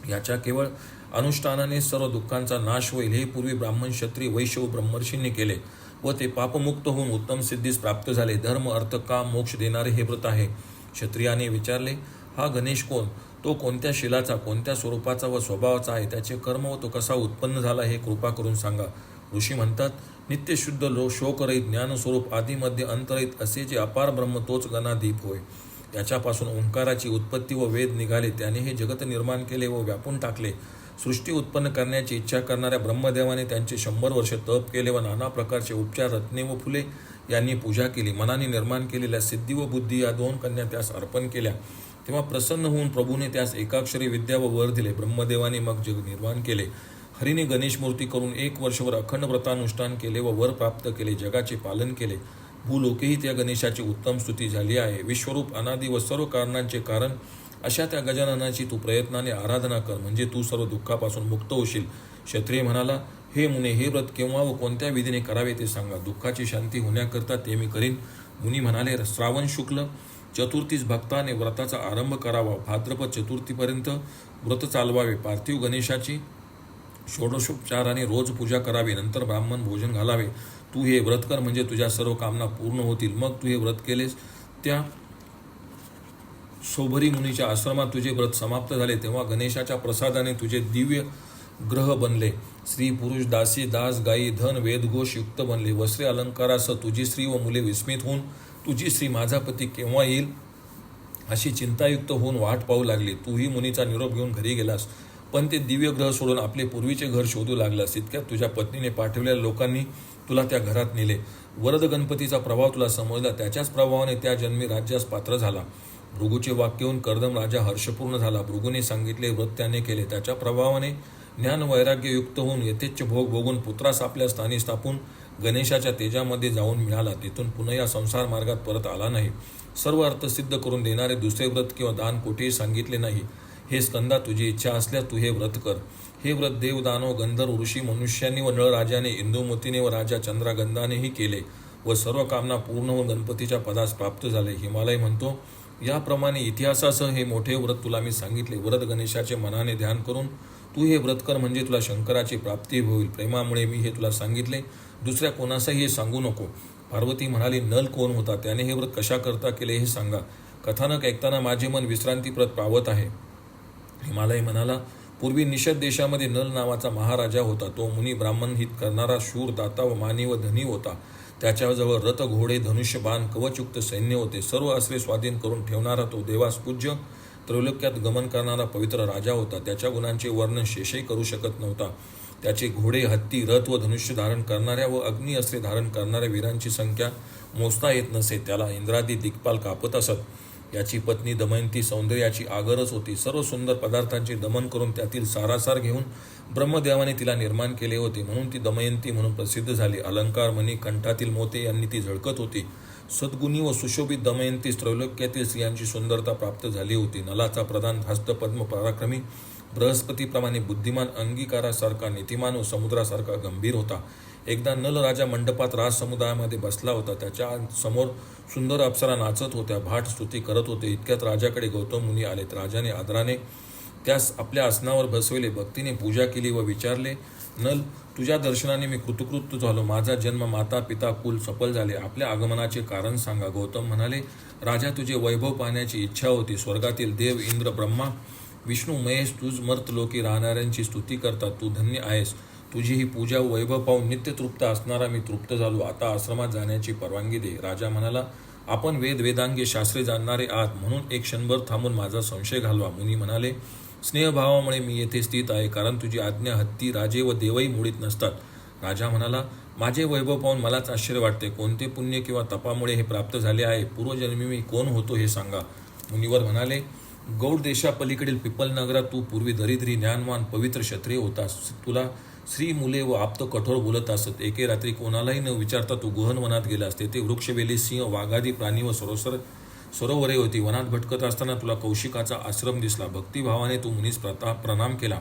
याच्या केवळ अनुष्ठानाने सर्व दुःखांचा नाश होईल. हे पूर्वी ब्राह्मण, क्षत्रिय, वैश्य व ब्रह्मर्षींनी केले व ते पापमुक्त होऊन उत्तम सिद्धीस प्राप्त झाले. धर्म, अर्थ, काम, मोक्ष देणारे हे व्रत आहे. क्षत्रियाने विचारले, हा गणेश कोण? तो कोणत्या शिलाचा, कोणत्या स्वरूपाचा व स्वभावाचा आहे? त्याचे कर्म व तो कसा उत्पन्न झाला हे कृपा करून सांगा. ऋषी म्हणतात, नित्यशुद्ध, शोकरहित, ज्ञानस्वरूप, आदिमध्ये अंतरहित असे जे अपार ब्रह्म तोच गणाधीप होय. त्याच्यापासून ओंकाराची उत्पत्ती व वेद निघाले. त्याने हे जगत निर्माण केले व व्यापून टाकले. सृष्टी उत्पन्न करण्याची इच्छा करणाऱ्या ब्रह्मदेवाने त्यांचे 100 वर्ष तप केले व नाना प्रकारचे उपचार, रत्ने व फुले यांनी पूजा केली. मनाने निर्माण केलेल्या सिद्धी व बुद्धी या 2 कन्या त्यास अर्पण केल्या. तेव्हा प्रसन्न होऊन प्रभूने त्यास एकाक्षरी विद्या व वर दिले. ब्रह्मदेवाने मग जग निर्माण केले. हरीने गणेश मूर्ती करून 1 वर्षभर अखंड व्रतानुष्ठान केले व वर प्राप्त केले. जगाचे पालन केले. भूलोकेही त्या गणेशाची उत्तम स्तुती झाली आहे. विश्वरूप, अनादी व सर्व कारणांचे कारण अशा त्या गजाननाची तू प्रयत्नाने आराधना कर, म्हणजे तू सर्व दुःखापासून मुक्त होशील. क्षत्रिय म्हणाला, हे मुने, हे व्रत केव्हा व कोणत्या विधीने करावे ते सांगा. दुःखाची शांती होण्याकरता ते मी करीन. मुनी म्हणाले, श्रावण शुक्ल चतुर्थीस भक्ताने व्रताचा आरंभ करावा. भाद्रपद चतुर्थीपर्यंत व्रत चालवावे. पार्थिव गणेशाची षोडशोपचाराने रोज पूजा करावी. नंतर ब्राह्मण भोजन घालावे. तू हे व्रत कर, म्हणजे तुझ्या सर्व कामना पूर्ण होतील. मग तू हे व्रत केलेस. त्या सौभरी मुनीच्या आश्रमात तुझे व्रत समाप्त झाले. तेव्हा गणेशाच्या प्रसादाने तुझे दिव्य ग्रह बनले. स्त्री, पुरुष, दासी, दास, गायी, धन, वेदघोष युक्त बनले. वस्त्रे, अलंकारासह तुझी स्त्री व मुले विस्मित होऊन तुझी स्त्री माझा पती केव्हा येईल अशी चिंतायुक्त होऊन वाट पाहू लागली. तूही मुनीचा निरोप घेऊन घरी गेलास, पण ते दिव्य ग्रह सोडून आपले पूर्वीचे घर शोधू लागलास. इतक्यात तुझ्या पत्नीने पाठवलेल्या लोकांनी तुला त्या घरात नेले. वरद गणपतीचा प्रभाव तुला समजला. त्याच्याच प्रभावाने त्या जन्मी राज्यास पात्र झाला. भृगूचे वाक्यहून कर्दम राजा हर्षपूर्ण झाला. भृगूने सांगितले व्रत त्याने केले. त्याच्या प्रभावाने ज्ञान वैराग्य युक्त होऊन यथेच्छ भोग भोगून पुत्रास आपल्या स्थानी स्थापून गणेशाच्या तेजामध्ये जाऊन मिळाला. तिथून पुन्हा या संसार मार्गात परत आला नाही. सर्व अर्थ सिद्ध करून देणारे दुसरे व्रत किंवा दान कोठेही सांगितले नाही. हे स्कंदा, तुझी इच्छा असल्यास तू हे व्रत कर. हे व्रत देव, दानव, गंधर्व, ऋषी, मनुष्यांनी व नळराजाने, इंदुमतीने व राजा चंद्रागंधानेही केले व सर्व कामना पूर्ण होऊन गणपतीच्या पदास प्राप्त झाले. हिमालय म्हणतो, याप्रमाणे इतिहासासह हे मोठे व्रत तुला मी सांगितले. व्रत गणेशाचे मनाने ध्यान करून तू हे व्रत कर, म्हणजे तुला शंकराची प्राप्ती होईल. प्रेमामुळे मी हे तुला सांगितले. दुसऱ्या कोणासही हे सांगू नको. पार्वती म्हणाली, नल कोण होता? त्याने हे व्रत कशा करता केले हे सांगा. कथानक ऐकताना माझे मन विश्रांतीप्रत पावत आहे. हिमालय म्हणाला, पूर्वी निषद देशामध्ये नल नावाचा महाराजा होता. तो मुनी, ब्राह्मण हित करणारा, शूर, दाता व मानी व धनी होता. त्याच्याजवळ रथ, घोडे, धनुष्य, बाण, कवचयुक्त सैन्य होते. सर्व अस्त्रे स्वाधीन करून ठेवणारा तो देवास पूज्य, त्रैलोक्यात गमन करणारा पवित्र राजा होता. त्याच्या गुणांचे वर्णन शेषही करू शकत नव्हता. त्याचे घोडे, हत्ती, रथ व धनुष्य धारण करणाऱ्या व अग्नी अस्त्रे धारण करणाऱ्या वीरांची संख्या मोजता येत नसे. त्याला इंद्रादी दिग्पाल कापत असत. याची पत्नी दमयंती सौंदर्याची आगरच होती. सर्व सुंदर पदार्थांचे दमन करून त्यातील सारासार घेऊन ब्रह्मदेवाने तिला निर्माण केले होते, म्हणून ती दमयंती म्हणून प्रसिद्ध झाली. अलंकार, मणी, कंठातील मोते यांनी ती झळकत होती. सद्गुणी व सुशोभित दमयंतीस त्रैलोक्यातील स्त्रियांची सुंदरता प्राप्त झाली होती. नलाचा प्रधान हस्त पद्म पराक्रमी, बृहस्पतीप्रमाणे बुद्धिमान, अंगीकारासारखा नीतिमान व समुद्रासारखा गंभीर होता. एकदा नल राजा मंडपात राजसमुदायामध्ये बसला होता. त्याच्या समोर सुंदर अप्सरा नाचत होत्या, भाट स्तुती करत होते. इतक्यात राजाकडे गौतम मुनी आलेत. राजाने आदराने त्यास आपल्या आसनावर बसविले, भक्तीने पूजा केली व विचारले, नल, तुझ्या दर्शनाने मी कृतकृत्य झालो. माझा जन्म, माता, पिता, कुल सफल झाले. आपल्या आगमनाचे कारण सांगा. गौतम म्हणाले, राजा, तुझे वैभव पाहण्याची इच्छा होती. स्वर्गातील देव, इंद्र, ब्रह्मा, विष्णू, महेश तुझ मर्तलोकी राहणाऱ्यांची स्तुती करतात. तू धन्य आहेस. तुझी ही पूजा व वैभव पाहून नित्य तृप्त असणारा मी तृप्त झालो. आता आश्रमात जाण्याची परवानगी दे. राजा म्हणाला, आपण वेदांगे शास्त्रे जाणणारे आहात, म्हणून एक क्षणभर थांबून माझा संशय घालवा. मुनी म्हणाले, स्नेहभावामुळे मी येथे स्थित आहे, कारण तुझी आज्ञा हत्ती, राजे व देवही मुळीत नसतात. राजा म्हणाला, माझे वैभव पाहून मलाच आश्चर्य वाटते. कोणते पुण्य किंवा तपामुळे हे प्राप्त झाले आहे? पूर्वजन्मी मी कोण होतो हे सांगा. मुनिवर म्हणाले, गौड देशापलीकडील पिपल नगरात तू पूर्वी दरिद्री, ज्ञानवान, पवित्र क्षत्रिय होतास. तुला स्त्री, मुले व आप्त कठोर बोलत असत. एके रात्री कोणालाही न विचारता तू गुहन वनात गेलास. तेथे वृक्षवेली, सिंह, वाघादी प्राणी व सरोवरे होती. वनात भटकत असताना तुला कौशिकाचा आश्रम दिसला. भक्तिभावाने तू मुनीस प्रणाम केला.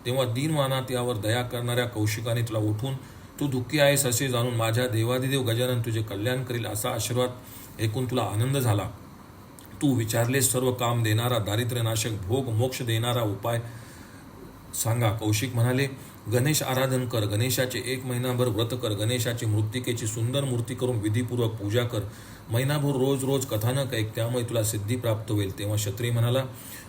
तेव्हा दीनवानात यावर दया करणाऱ्या कौशिकाने तुला उठून तू दुःखी आहेस असे जाणून माझ्या देवादिदेव गजानन तुझे कल्याण करील असा आशीर्वाद ऐकून तुला आनंद झाला. तू विचारलेस सर्व काम देणारा, दारिद्र्यनाशक, भोग मोक्ष देणारा उपाय सांगा. कौशिक म्हणाले, गणेश आराधन कर. गणेशाचे 1 महिनाभर व्रत कर. गणेशाची मृत्तिकेची सुंदर मूर्ती करून विधीपूर्वक पूजा कर. महिनाभर रोज रोज कथानक ऐक, त्यामुळे तुला सिद्धी प्राप्त होईल. तेव्हा क्षत्रिय म्हणाला,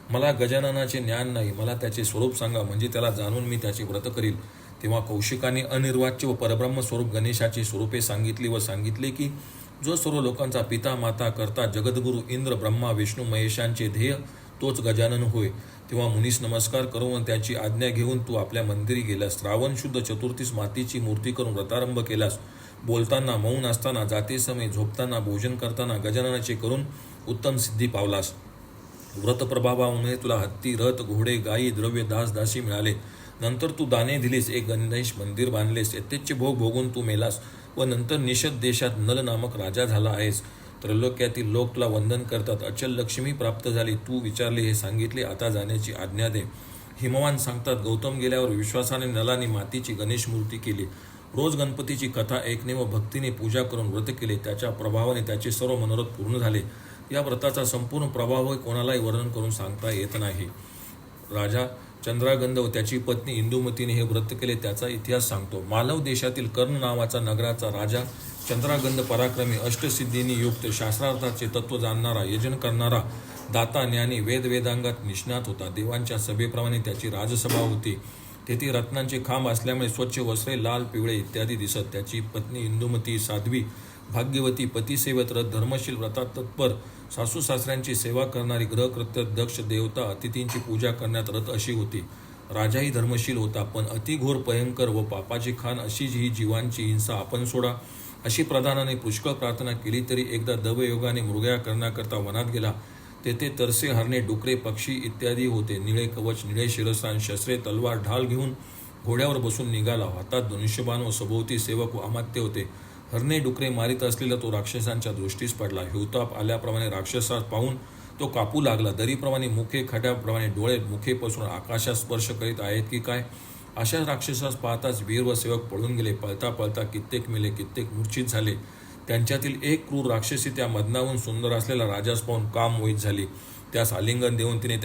मला गजाननाचे ज्ञान नाही, मला त्याचे स्वरूप सांगा, म्हणजे त्याला जाणून मी त्याचे व्रत करील. तेव्हा कौशिकाने अनिर्वाच्य व परब्रह्म स्वरूप गणेशाची स्वरूपे सांगितली व सांगितले की, जो सर्व लोकांचा पिता, माता, कर्ता, जगद्गुरु, इंद्र, ब्रह्मा, विष्णू, महेशांचे ध्येय तोच गजानन होय. तेव्हा मुनीस नमस्कार करून त्याची आज्ञा घेऊन तू आपल्या मंदिरी गेलास. श्रावण शुद्ध चतुर्थीस मातीची मूर्ती करून व्रतारंभ केलास. बोलताना, मौन असताना, जाते समय, झोपताना, भोजन करताना गजाननाचे करून उत्तम सिद्धी पावलास. व्रतप्रभावामुळे तुला हत्ती, रथ, घोडे, गायी, द्रव्य, दास, दासी मिळाले. नंतर तू दाने दिलीस, एक गणेश मंदिर बांधलेस. यथेच्छ भोग भोगून तू मेलास व नंतर निषद देशात नल नामक राजा झाला आहेस. त्रैलोक्यातील लोक तुला वंदन करतात. अचल लक्ष्मी प्राप्त झाली. तू विचारले हे सांगितले, आता जाण्याची आज्ञा दे. हिमवान सांगतात, गौतम गेल्यावर विश्वासाने नलाने मातीची गणेश मूर्ती केली. रोज गणपतीची कथा ऐकणे व भक्तीने पूजा करून व्रत केले. त्याच्या प्रभावाने त्याचे सर्व मनोरथ पूर्ण झाले. या व्रताचा संपूर्ण प्रभाव कोणालाही वर्णन करून सांगता येत नाही. राजा चंद्रागंध व त्याची पत्नी इंदुमतीने हे व्रत केले त्याचा इतिहास सांगतो. मालव देशातील कर्ण नावाचा नगराचा राजा चंद्रागंध पराक्रमी, अष्टसिद्धींनी युक्त, शास्त्रार्थाचे तत्व जाणणारा, यजन करणारा, दाता, ज्ञानी, वेदांगात निष्णात होता. देवांच्या सभेप्रमाणे त्याची राजसभा होती. तेथे रत्नांचे खांब असल्यामुळे स्वच्छ वस्त्रे, लाल, पिवळे इत्यादी दिसत. त्याची पत्नी इंदुमती साध्वी, भाग्यवती, पतिसेवत, धर्मशील, व्रतात तत्पर, सासू सासऱ्यांची सेवा करणारी, ग्रहकृत्य दक्ष, देवता, अतिथींची पूजा करण्यात रत अशी होती. राजाही धर्मशील होता, पण अतिघोर, भयंकर व पापाची खान अशी ही जीवांची हिंसा आपण सोडा अशी प्रधानाने पुष्कळ प्रार्थना केली तरी एकदा दवयोगाने मृगया करण्याकरता वनात गेला. तेथे तरसे, हरणे, डुकरे, पक्षी इत्यादी होते. निळे कवच, निळे शिरस्त्राण, शस्त्रे, तलवार, ढाल घेऊन घोड्यावर बसून निघाला. हातात धनुष्यबाण व सभोवती सेवक व अमात्य होते. हरणे, डुकरे मारित असलेला तो राक्षसांच्या दृष्टीस पडला. हिवताप आल्याप्रमाणे राक्षसास पाहून तो कापू लागला. दरीप्रमाणे मुखे, खड्याप्रमाणे डोळे, मुखे पसरून आकाशात स्पर्श करीत आहेत की काय अशा राक्षसास पाहताच वीर व सेवक पळून गेले. पळता पळता कित्येक मेले, कित्येक मूर्छित झाले. त्यांच्यातील एक क्रूर राक्षसी त्या मदनाहून सुंदर असलेला राजास पाहून काम मोहित झाली. त्यास आलिंगन देऊन तिने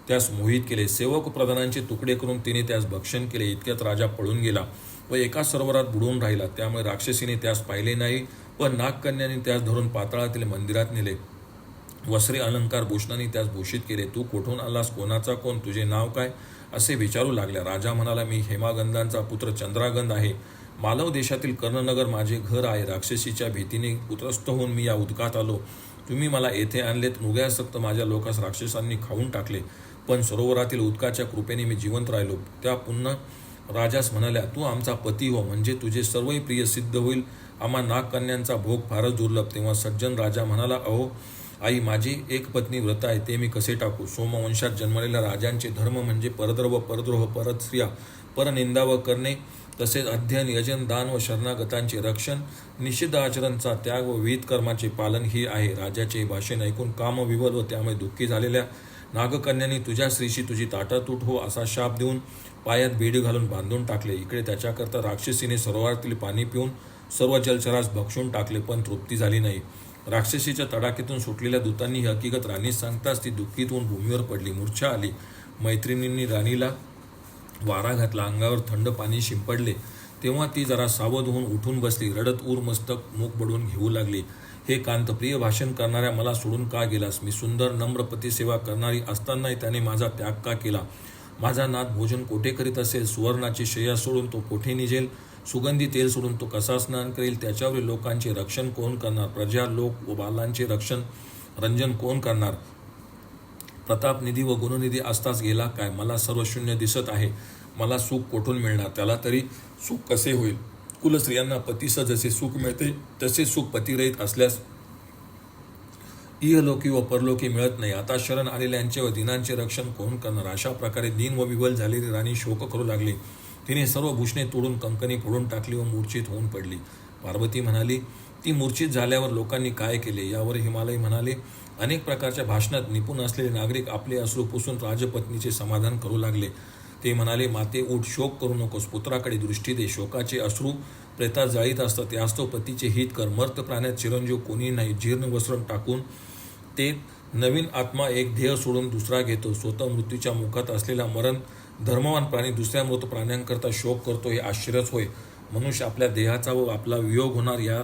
त्यास मोहित केले. सेवक प्रधानांचे तुकडे करून तिने त्यास भक्षण केले. इतक्यात राजा पळून गेला व एका सरोवरात बुडून राहिला. त्यामुळे राक्षसीने त्यास पाहिले नाही, पण नागकन्याने त्यास धरून पाताळातील मंदिरात नेले. वस्त्रे, अलंकार, भूषणांनी त्यास भूषित केले. तू कोठून आलास, कोणाचा कोण, तुझे नाव काय असे विचारू लागल्या. राजा म्हणाला, मी हेमागंधांचा पुत्र चंद्रागंध आहे. मालव देशातील कर्णनगर माझे घर आहे. राक्षसीच्या भीतीने त्रस्त होऊन मी या उदकात आलो. तुम्ही मला येथे आणलेत. मुग्यासक्त माझ्या लोकांस राक्षसांनी खाऊन टाकले, पण सरोवरातील उदकाच्या कृपेने मी जिवंत राहिलो. त्या पुन्हा राजास म्हणाल्या, तू आमचा पती हो, म्हणजे तुझे सर्वही प्रिय सिद्ध होईल. आम्हा नागकन्यांचा भोग फारच दुर्लभ. तेव्हा सज्जन राजा म्हणाला, अहो आई, माझी एक पत्नी व्रत आहे, ते मी कसे टाकू? सोमवंशात जन्मलेल्या राजांचे धर्म म्हणजे परद्रव, परद्रोह, परस्त्रिया, परनिंदा व करणे, तसेच अध्ययन, यजन, दान व शरणागतांचे रक्षण, निषिद्ध आचरणचा त्याग व विहित कर्माचे पालन ही आहे. राजाचे भाषण ऐकून कामविवल व त्यामुळे दुःखी झालेल्या नागकन्यांनी तुझ्या स्त्रीशी तुझी ताटातूट हो असा शाप देऊन पायात बेडी घालून बांधून टाकले. इकडे त्याच्याकरता राक्षसीने सरोवरातील पाणी पिऊन सर्व जलचरास भक्षून टाकले, पण तृप्ती झाली नाही. राक्षसीच्या तडाखीतून सुटलेल्या दूतांनी ही हकीकत राणीस सांगताच ती दुःखीत होऊन भूमीवर पडली, मूर्छा आली. मैत्रिणींनी राणीला वारा घातला, अंगावर थंड पाणी शिंपडले. तेव्हा ती जरा सावध होऊन उठून बसली. रडत ऊर मस्तक मूक बडून घेऊ लागली. हे कांतप्रिय भाषण करणाऱ्या मला सोडून का गेलास? मी सुंदर नम्र पतिसेवा करणारी असतानाही त्याने माझा त्याग का केला? माझा नाथ भोजन कोठे करीत असेल? सुवर्णाची शय्या सोडून तो कोठे निजेल? सुगंधी तेल सोडून तो कसा स्नान करेल? त्याच्यावरील लोकांचे रक्षण कोण करणार? प्रजा, लोक व बालांचे रंजन कोण करणार? प्रतापनिधी व गुणनिधी असताच गेला काय? मला सर्व शून्य दिसत आहे. मला सुख कोठून मिळणार? त्याला तरी सुख कसे होईल? कुलस्त्रियांना पतीसह जसे सुख मिळते तसे सुख पतिरहित असल्यास इहलोकी व परलोकी मिळत नाही. आता शरण आलेल्यांचे व दिनांचे रक्षण कोण करणार? अशा प्रकारे दीन व विवल झालेली राणी शोक करू लागली. तिने सर्व भूषणे तोडून कंकणी फोडून टाकली व मूर्छित होऊन पडली. पार्वती म्हणाली, ती मूर्छित झाल्यावर लोकांनी काय केले? यावर हिमालय म्हणाले, अनेक प्रकारच्या भाषणात निपुण असलेले नागरिक आपले अश्रू पुसून राजपत्नीचे समाधान करू लागले. ते म्हणाले, माते उठ, शोक करू नकोस, पुत्राकडे दृष्टी दे. शोकाचे अश्रू प्रेतात जाळीत असतात, त्यास तो पतीचे हित कर. मर्त प्राण्यात चिरंजीव कोणी नाही. जीर्ण वस्त्र टाकून ते नवीन आत्मा एक ध्येय सोडून दुसरा घेतो. स्वतः मृत्यूच्या मुखात असलेला मरण धर्मवान प्राणी दुसऱ्या मृत प्राण्यांकरता शोक करतो, हे आश्चर्यच होय. मनुष्य आपल्या देहाचा व आपला वियोग होणार या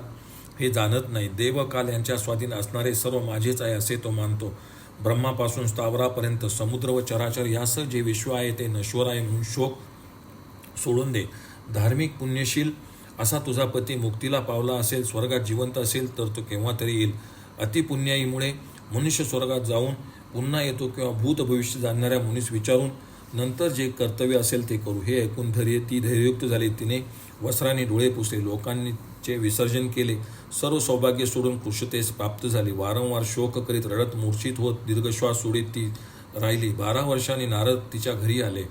हे जाणत नाही. देव काल यांच्या स्वाधीन असणारे सर्व माझेच आहे असे तो मानतो. ब्रह्मापासून स्थावरापर्यंत समुद्र व चराचर यासह जे विश्व आहे ते नश्वर आहे म्हणून शोक सोडून दे. धार्मिक पुण्यशील असा तुझा पती मुक्तीला पावला असेल, स्वर्गात जिवंत असेल तर तो केव्हा तरी येईल. अतिपुण्याईमुळे मनुष्य स्वर्गात जाऊन पुन्हा येतो किंवा भूत भविष्य जाणणाऱ्या मुनीस विचारून नंतर जे कर्तव्य असेल ते करू. हे ऐकून ती धैर्ययुक्त झाली. तिने वस्त्राने डोळे पुसले, लोकांचे विसर्जन केले, सर्व सौभाग्य सोडून कृशतेस प्राप्त झाली. वारंवार शोक करीत रडत मूर्छित होत दीर्घश्वास सोडीत ती राहिली. 12 वर्षांनी नारद तिच्या घरी आले.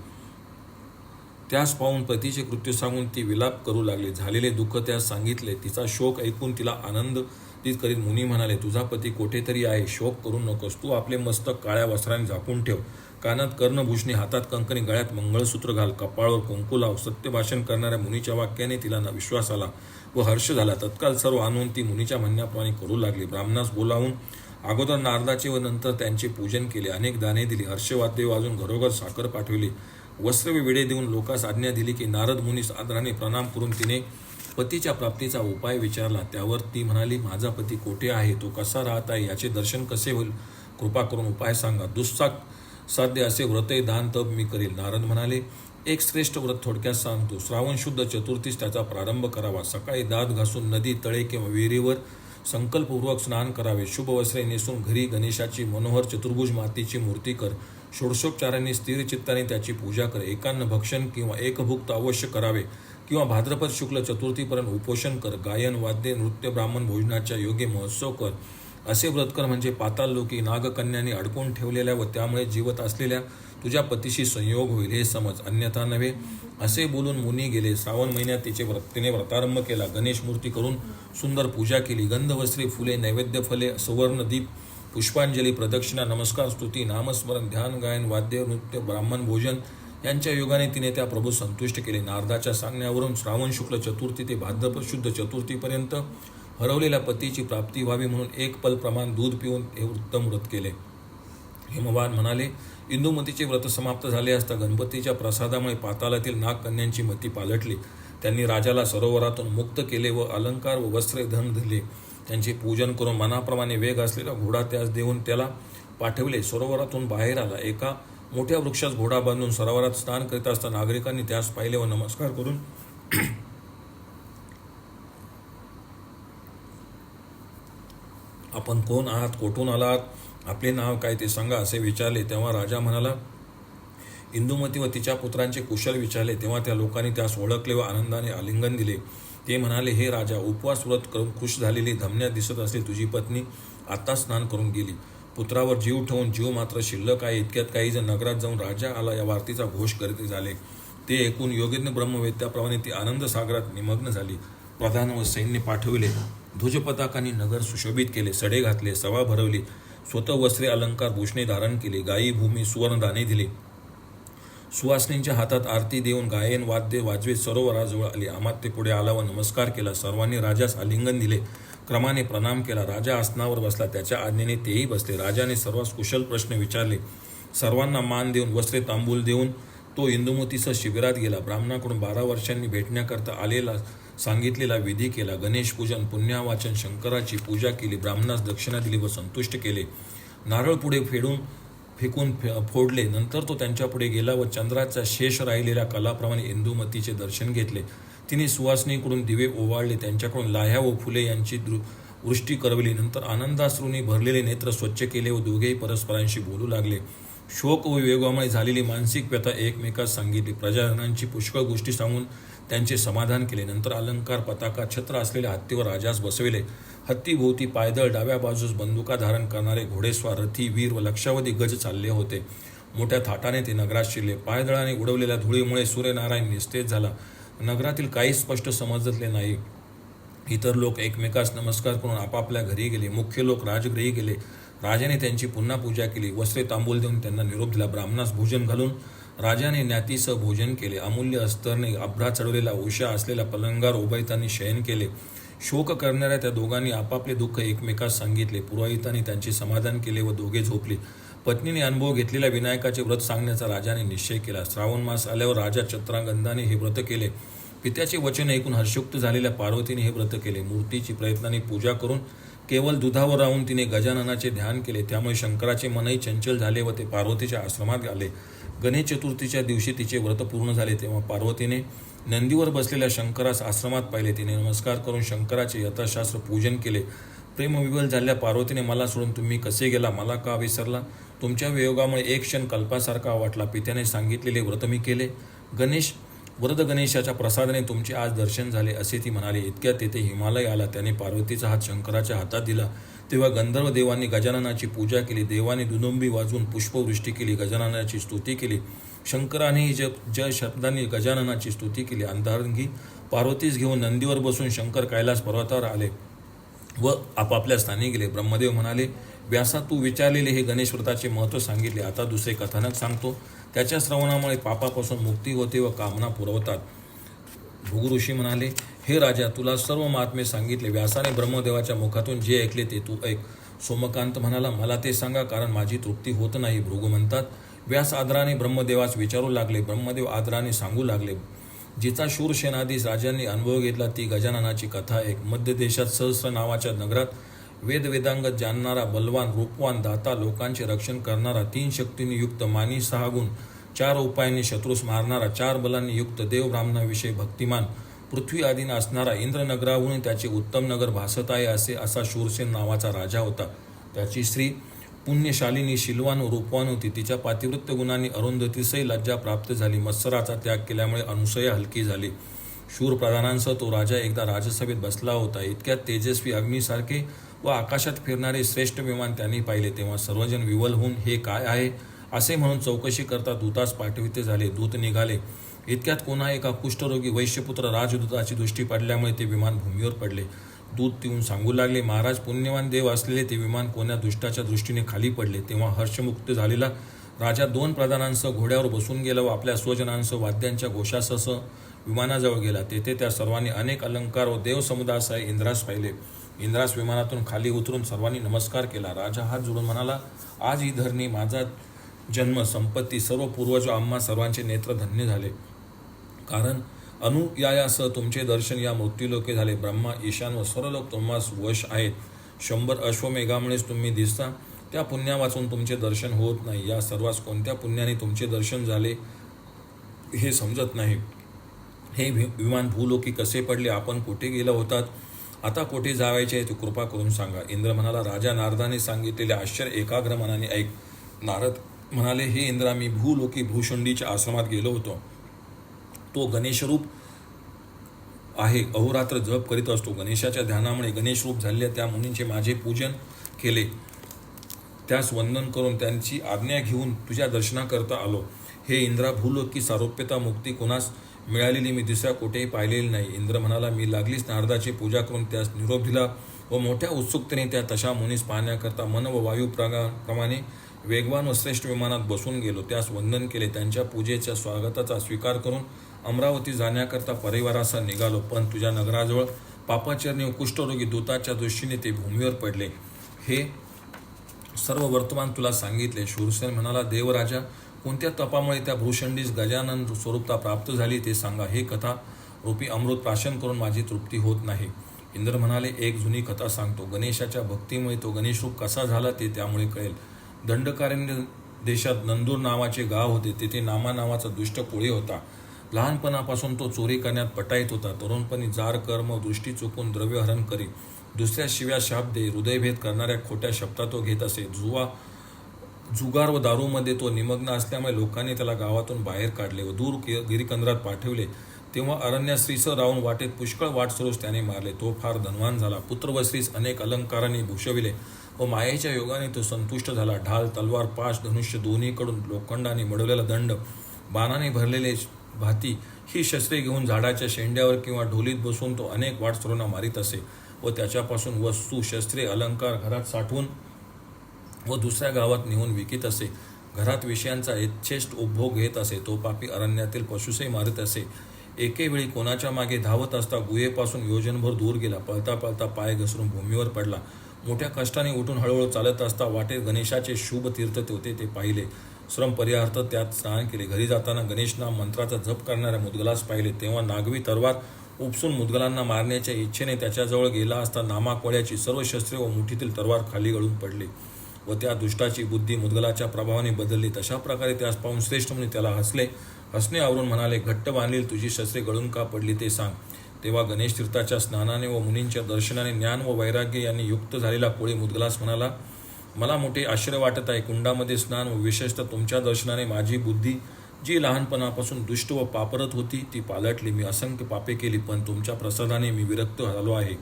त्यास पाहून पतीचे कृत्य सांगून ती विलाप करू लागली. झालेले दुःख त्यास सांगितले. तिचा शोक ऐकून तिला आनंदित करीत मुनी म्हणाले, तुझा पती कोठेतरी आहे, शोक करू नकोस. तू आपले मस्तक काळ्या वस्त्राने झाकून ठेव. कानात कर्णभूषणे, हातात कंकणी, गळ्यात मंगळसूत्र घाल, कपाळावर कुंकू लाव. सत्य भाषण करणाऱ्या मुनीच्या वाक्याने तिला विश्वास आला व हर्ष झाला. तत्काल सर्व आणून ती मुनीच्या म्हणण्याप्रमाणे करू लागली. ब्राह्मणास बोलावून अगोदर नारदाचे व नंतर त्यांचे पूजन केले. अनेक दाने दिली. हर्षवाद्य वाजून घरोघर साखर पाठविली. वस्त्र व विडे देऊन लोकांस आज्ञा दिली की नारद मुनीस आदराने प्रणाम करून तिने पतीच्या प्राप्तीचा उपाय विचारला. त्यावर ती म्हणाली, माझा पती कोठे आहे? तो कसा राहत आहे? याचे दर्शन कसे होईल? कृपा करून उपाय सांगा. साध्य असे व्रतही दान तप मी करील. नारद म्हणाले, एक श्रेष्ठ व्रत थोडक्यात सांगतो. श्रावण शुद्ध चतुर्थीस त्याचा प्रारंभ करावा. सकाळी दात घासून नदी, तळे किंवा विहिरीवर संकल्पपूर्वक स्नान करावे. शुभ वस्त्रे नेसून घरी गणेशाची मनोहर चतुर्भुज मातीची मूर्ती कर. षोडशोपचारांनी स्थिर चित्ताने त्याची पूजा कर. एकान्न भक्षण किंवा एकभुक्त अवश्य करावे किंवा भाद्रपद शुक्ल चतुर्थीपर्यंत उपोषण कर. गायन, वाद्य, नृत्य, ब्राह्मण भोजनाच्या योग्य महोत्सव कर. असे व्रतकर म्हणजे पाताललोकी नागकन्यांनी अडकून ठेवलेल्या व त्यामुळे जीवत असलेल्या तुझ्या पतीशी संयोग होईल हे समज, अन्यथा नव्हे. असे बोलून मुनी गेले. श्रावण महिन्यात तिने व्रतारंभ केला. गणेश मूर्ती करून सुंदर पूजा केली. गंधवस्त्री, फुले, नैवेद्य फले, सुवर्ण दीप, पुष्पांजली, प्रदक्षिणा, नमस्कार, स्तुती, नामस्मरण, ध्यान, गायन, वाद्य, नृत्य, ब्राह्मण भोजन यांच्या योगाने तिने त्या प्रभू संतुष्ट केले. नारदाच्या सांगण्यावरून श्रावण शुक्ल चतुर्थी ते भाद्रपद शुद्ध चतुर्थीपर्यंत हरवलेल्या पतीची प्राप्ती व्हावी म्हणून एक पल प्रमाण दूध पिऊन हे उत्तम व्रत केले. हिमवान म्हणाले, इंदुमतीचे व्रत समाप्त झाले असता गणपतीच्या प्रसादामुळे पातालातील नागकन्यांची मती पालटली. त्यांनी राजाला सरोवरातून मुक्त केले व अलंकार व वस्त्रे धन दिले. त्यांचे पूजन करून मनाप्रमाणे वेग असलेला घोडा त्यास देऊन त्याला पाठवले. सरोवरातून बाहेर आला. एका मोठ्या वृक्षास घोडा बांधून सरोवरात स्नान करीत असता नागरिकांनी त्यास पाहिले व नमस्कार करून आपण कोण आहात, कोठून आलात, आपले नाव काय ते सांगा असे विचारले. तेव्हा राजा म्हणाला, इंदुमती व तिच्या पुत्रांचे कुशल विचारले. तेव्हा त्या लोकांनी त्यास ओळखले व आनंदाने आलिंगन दिले. ते म्हणाले, हे राजा, उपवास व्रत करून खुश झालेली धमन्या दिसत असली तुझी पत्नी आता स्नान करून गेली. पुत्रावर जीव ठेवून जीव मात्र शिल्लक आहे. इतक्यात काही जण नगरात जाऊन राजा आला या वार्तेचा घोष करीत झाले. ते ऐकून योगिनी ब्रह्मवेत्याप्रमाणे ती आनंद सागरात निमग्न झाली. प्रधान व सैन्य पाठविले, ध्वजपताकांनी नगर सुशोभित केले, सडे घातले, सभा भरवली, स्वतः वस्त्रे अलंकार भूषणे धारण केली, गायी भूमी सुवर्ण दाणे दिले. सुवासिनींच्या हातात आरती देऊन गायन वाद्य वाजवीत सरोवराजवळ आली. अमात्य पुढे आला व नमस्कार केला. सर्वांनी राजास आलिंगन दिले. क्रमाने प्रणाम केला. राजा आसनावर बसला. त्याच्या आज्ञेने तेही बसले. राजाने सर्वांस कुशल प्रश्न विचारले. सर्वांना मान देऊन वस्त्रे तांबूल देऊन तो इंदुमतीसह शिबिरात गेला. ब्राह्मणाकडून 12 वर्षांनी भेटण्याकरता आलेला सांगितलेला विधी केला. गणेश पूजन, पुण्यावाचन, शंकराची पूजा केली. ब्राह्मणास दक्षिणा दिली व संतुष्ट केले. नारळ पुढे फेकून फोडले. नंतर तो त्यांच्यापुढे गेला व चंद्राचा शेष राहिलेल्या कलाप्रमाणे इंदुमतीचे दर्शन घेतले. तिने सुवासिनीकडून दिवे ओवाळले. त्यांच्याकडून लाह्या व फुले यांची वृष्टी करवली. नंतर आनंदाश्रूंनी भरलेले नेत्र स्वच्छ केले व दोघेही परस्परांशी बोलू लागले. शोक व वियोगामुळे झालेली मानसिक व्यथा एकमेकास सांगितली. प्रजाजनांची पुष्कळ गोष्टी सांगून त्यांचे समाधान केले. नंतर अलंकार, पताका, छत्र असलेल्या हत्तीवर राजास बसविले. हत्तीभोवती पायदळ, डाव्या बाजूस बंदुका धारण करणारे घोडेस्वार, रथी, वीर व लक्षावधी गज चालले होते. मोठ्या थाटाने ते नगरात शिरले. पायदळाने उडवलेल्या धुळीमुळे सूर्यनारायण निस्तेज झाला. नगरातील काही स्पष्ट समजले नाही. इतर लोक एकमेकास नमस्कार करून आपापल्या घरी गेले. मुख्य लोक राजगृही गेले. राजाने त्यांची पुन्हा पूजा केली. वस्त्रे तांबूल देऊन त्यांना निरोप दिला. ब्राह्मणास भोजन घालून राजाने ज्ञातीसह भोजन केले. अमूल्य अस्तरने आभ्रा चढवलेला उशा असलेल्या पलंगावर उभयतांनी शयन केले. शोक करणाऱ्या त्या दोघांनी आपापले दुःख एकमेकास सांगितले. पुरोहितांनी त्यांचे समाधान केले व दोघे झोपले. पत्नीने अनुभव घेतलेल्या विनायकाचे व्रत सांगण्याचा राजाने निश्चय केला. श्रावण मास आल्यावर राजा चित्रांगंधाने हे व्रत केले. पित्याचे वचन ऐकून हर्षयुक्त झालेल्या पार्वतीने हे व्रत केले. मूर्तीची प्रयत्नाने पूजा करून केवळ दुधावर राहून तिने गजाननाचे ध्यान केले. त्यामुळे शंकराचे मनही चंचल झाले व ते पार्वतीच्या आश्रमात आले. गणेश चतुर्थीच्या दिवशी तिचे व्रत पूर्ण झाले. तेव्हा पार्वतीने नंदीवर बसलेल्या शंकरास आश्रमात पाहिले. तिने नमस्कार करून शंकराचे यथाशास्त्र पूजन केले. प्रेमविवल झालेल्या पार्वतीने, मला सोडून तुम्ही कसे गेला, मला का विसरला? तुमच्या वियोगामुळे एक क्षण कल्पासारखा वाटला. पित्याने सांगितलेले व्रत मी केले. वरद गणेशाच्या प्रसादाने तुमचे आज दर्शन झाले असे ती म्हणाली. इतक्यात तेथे हिमालय आला. त्याने पार्वतीचा हात शंकराच्या हातात दिला. तेव्हा गंधर्व देवांनी गजाननाची पूजा केली. देवाने दुदुंबी वाजवून पुष्पवृष्टी केली. गजाननाची स्तुती केली. शंकरानेही जय शब्दांनी गजाननाची स्तुती केली. अंधारंगी पार्वतीस घेऊन नंदीवर बसून शंकर कैलास पर्वतावर आले व आपापल्या स्थानी गेले. ब्रह्मदेव म्हणाले, व्यासा, तू विचारलेले हे गणेश व्रताचे महत्त्व सांगितले. आता दुसरे कथानक सांगतो. त्याच्या श्रवणामुळे पापापासून मुक्ती होते व कामना पुरवतात. भृगु ऋषी म्हणाले, हे राजा, तुला सर्व महात्मे सांगितले. व्यासाने ब्रह्मदेवाच्या मुखातून जे ऐकले ते तू ऐक. सोमकांत म्हणाला, मला ते सांगा, कारण माझी तृप्ती होत नाही. भृगु म्हणतात, व्यास आदराने ब्रह्मदेवास विचारू लागले. ब्रह्मदेव आदराने सांगू लागले. जिचा शूरसेनाधीश राजांनी अनुभव घेतला ती गजाननाची कथा एक. मध्य देशात सहस्र नावाच्या नगरात वेदांगत जाणणारा, बलवान, रूपवान, दाता, लोकांचे रक्षण करणारा, 3 शक्तींनी युक्त, मानी 6 गुण, 4 उपायांनी शत्रूस मारणारा, 4 बलांनी युक्त, देव ब्राह्मणाविषयी भक्तिमान, पृथ्वी आदीन असणारा, इंद्रनगराहून त्याचे उत्तम नगर भासत आहे असा शूरसेन नावाचा राजा होता. त्याची स्त्री पुण्यशालिनी, शिलवान व रूपवान होती. तिच्या पातिवृत्य गुणांनी अरुंधतीसही लज्जा प्राप्त झाली. मत्सराचा त्याग केल्यामुळे अनुसया हलकी झाली. शूरप्रधानांसह तो राजा एकदा राजसभेत बसला होता. इतक्यात तेजस्वी अग्नीसारखे व आकाशात फिरणारे श्रेष्ठ विमान त्यांनी पाहिले. तेव्हा सर्वजण विवल होऊन हे काय आहे असे म्हणून चौकशी करता दूतास पाठविते झाले. दूत निघाले. इतक्यात कोणा एका कुष्ठरोगी वैश्यपुत्र राजदूताची दृष्टी पडल्यामुळे ते विमान भूमीवर पडले. दूत येऊन सांगू लागले, महाराज, पुण्यवान देव असलेले ते विमान कोण्या दुष्टाच्या दृष्टीने खाली पडले. तेव्हा हर्षमुक्त झालेला राजा 2 प्रधानांसह घोड्यावर बसून गेला व आपल्या स्वजनांसह वाद्यांच्या घोषासह विमानाजवळ गेला. तेथे त्या सर्वांनी अनेक अलंकार व देवसमुदायासह इंद्रास पाहिले. इंद्रास विमानातून खाली उतरून सर्वांनी नमस्कार केला. राजा हात जोडून म्हणाला, आज ही धरणी, माझा जन्म, संपत्ती, सर्व पूर्वज आम्हा सर्वांचे नेत्र धन्य झाले. कारण अनुयायासह तुमचे दर्शन या मृत्यूलोके झाले. ब्रह्मा, ईशान व सर्व लोक तुम्हास वश आहेत. 100 अश्वमेघामुळेच तुम्ही दिसता. त्या पुण्या वाचून तुमचे दर्शन होत नाही. या सर्वांस कोणत्या पुण्याने तुमचे दर्शन झाले हे समजत नाही. हे विमान भूलोकी कसे पडले? आपण कुठे गेला होतात? आता कोठे जावायचे आहे ते कृपा करून सांगा. इंद्र म्हणाला, राजा नारदाने सांगितलेले आश्चर्य एकाग्र मनाने ऐक. नारद म्हणाले, हे इंद्रा, मी भूलोकी भूषुंडीच्या आश्रमात गेलो होतो. तो गणेशरूप आहे. अहोरात्र जप करीत असतो. गणेशाच्या ध्यानामुळे गणेशरूप झालेल्या त्या मुनींचे माझे पूजन केले. त्यास वंदन करून त्यांची आज्ञा घेऊन तुझ्या दर्शनाकरता आलो. हे इंद्रा, भूलोकी सारोप्यता मुक्ती कोणास मिळालेली मी दुसऱ्या कुठेही पाहिलेली नाही. इंद्र म्हणाला, मी लागलीच नारदाची पूजा करून त्यास निरोप दिला व मोठ्या उत्सुकतेने त्या तशा मुनीस पाहण्याकरता मन व वायू प्रमाणे वेगवान व श्रेष्ठ विमानात बसून गेलो. त्यास वंदन केले. त्यांच्या पूजेच्या स्वागताचा स्वीकार करून अमरावती जाण्याकरता परिवारासह निघालो. पण तुझ्या नगराजवळ पापाचरणी व कुष्ठरोगी दूताच्या दृष्टीने ते भूमीवर पडले. हे सर्व वर्तमान तुला सांगितले. शूरसेन म्हणाला, देवराजा, कोणत्या तपामुळे त्या भूषंडीस गजानन स्वरूपता प्राप्त झाली ते सांगा. हे कथा रूपी अमृत प्राशन करून माझी तृप्ती होत नाही. इंद्र म्हणाले, एक जुनी कथा सांगतो. गणेशाच्या भक्तीमुळे तो गणेशरूप कसा झाला ते त्यामुळे कळेल. दंडकारण्य देशात नंदूर नावाचे गाव होते. तेथे नामा नावाचा दुष्ट कोळी होता. लहानपणापासून तो चोरी करण्यात पटाईत होता. तरुणपणी जार कर्म दृष्टी चुकून द्रव्यहरण करी. दुसऱ्या शिव्या शाप दे. हृदयभेद करणाऱ्या खोट्या शब्दा तो घेत असे. जुगार व दारूमध्ये तो निमग्न असल्यामुळे लोकांनी त्याला गावातून बाहेर काढले व दूर गिरिकंदरात पाठवले. तेव्हा अरण्यात स्त्रीसह राहून वाटेत पुष्कळ वाटसरूस त्याने मारले. तो फार धनवान झाला. पुत्र व स्त्रीस अनेक अलंकारांनी भूषविले व मायेच्या योगाने तो संतुष्ट झाला. ढाल, तलवार, पाश, धनुष्य दोन्हीकडून लोखंडाने मडवलेला दंड, बाणाने भरलेले भाती ही शस्त्रे घेऊन झाडाच्या शेंड्यावर किंवा ढोलीत बसून तो अनेक वाटसरूंना मारित असे व त्याच्यापासून वस्तू, शस्त्रे, अलंकार घरात साठवून व दुसऱ्या गावात नेऊन विकीत असे. घरात विषयांचा यथेष्ट उपभोग घेत असे. तो पापी अरण्यातील पशुसही मारित असे. एके वेळी कोणाच्या मागे धावत असता गुहेपासून योजनभर दूर गेला. पळता पळता पाय घसरून भूमीवर पडला. मोठ्या कष्टाने उठून हळूहळू चालत असता वाटेत गणेशाचे शुभ तीर्थ होते ते पाहिले. श्रम परिहार्थ त्यात स्नान केले. घरी जाताना गणेश नाम मंत्राचा जप करणाऱ्या मुदगलास पाहिले. तेव्हा नागवी तलवार उपसून मुदगलांना मारण्याच्या इच्छेने त्याच्याजवळ गेला असता नामाकोळ्याची सर्व शस्त्रे व मुठीतील तलवार खाली गळून पडली व त्या दुष्टाची बुद्धी मुदगलाच्या प्रभावाने बदलली. तशा प्रकारे त्यास पाहून श्रेष्ठ मुनी त्याला हसणे आवरून म्हणाले, घट्ट बांधलेली तुझी शस्त्रे गळून का पडली ते सांग. तेव्हा गणेश तीर्थाच्या स्नानाने व मुनींच्या दर्शनाने ज्ञान व वैराग्य यांनी युक्त झालेला कोळी मुदगलास म्हणाला, मला मोठे आश्चर्य वाटत आहे. कुंडामध्ये स्नान व विशेषतः तुमच्या दर्शनाने माझी बुद्धी जी लहानपणापासून दुष्ट व पापरत होती ती पालटली. मी असंख्य पापे केली, पण तुमच्या प्रसादाने मी विरक्त झालो आहे.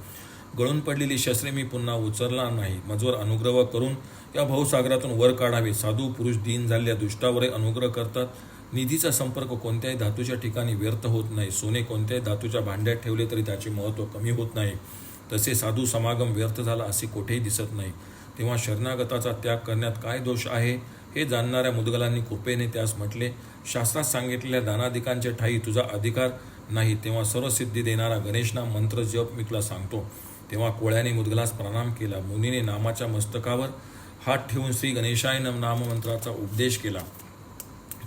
गळून पडलेली शस्त्रे मी पुन्हा उचलणार नाही. मजवर अनुग्रह करून या भवसागरातून वर काढावे. साधू पुरुष दीन झालेल्या दुष्टावरही अनुग्रह करतात. निधीचा संपर्क कोणत्याही धातूच्या ठिकाणी व्यर्थ होत नाही. सोने कोणत्याही धातूच्या भांड्यात ठेवले तरी त्याचे महत्त्व कमी होत नाही. तसे साधू समागम व्यर्थ झाला असे कोठेही दिसत नाही. तेव्हा शरणागताचा त्याग करण्यात काय दोष आहे हे जाणणाऱ्या मुदगलांनी कृपेने त्यास म्हटले, शास्त्रात सांगितलेल्या दानादिकांचे ठाई तुझा अधिकार नाही. तेव्हा सर्व सिद्धी देणारा गणेशनाम मंत्र जप मी तुला सांगतो. तेव्हा कोळ्याने मुदगलास प्रणाम केला. मुनीने नामाच्या मस्तकावर हात ठेवून श्री गणेशाय नाममंत्राचा उपदेश केला.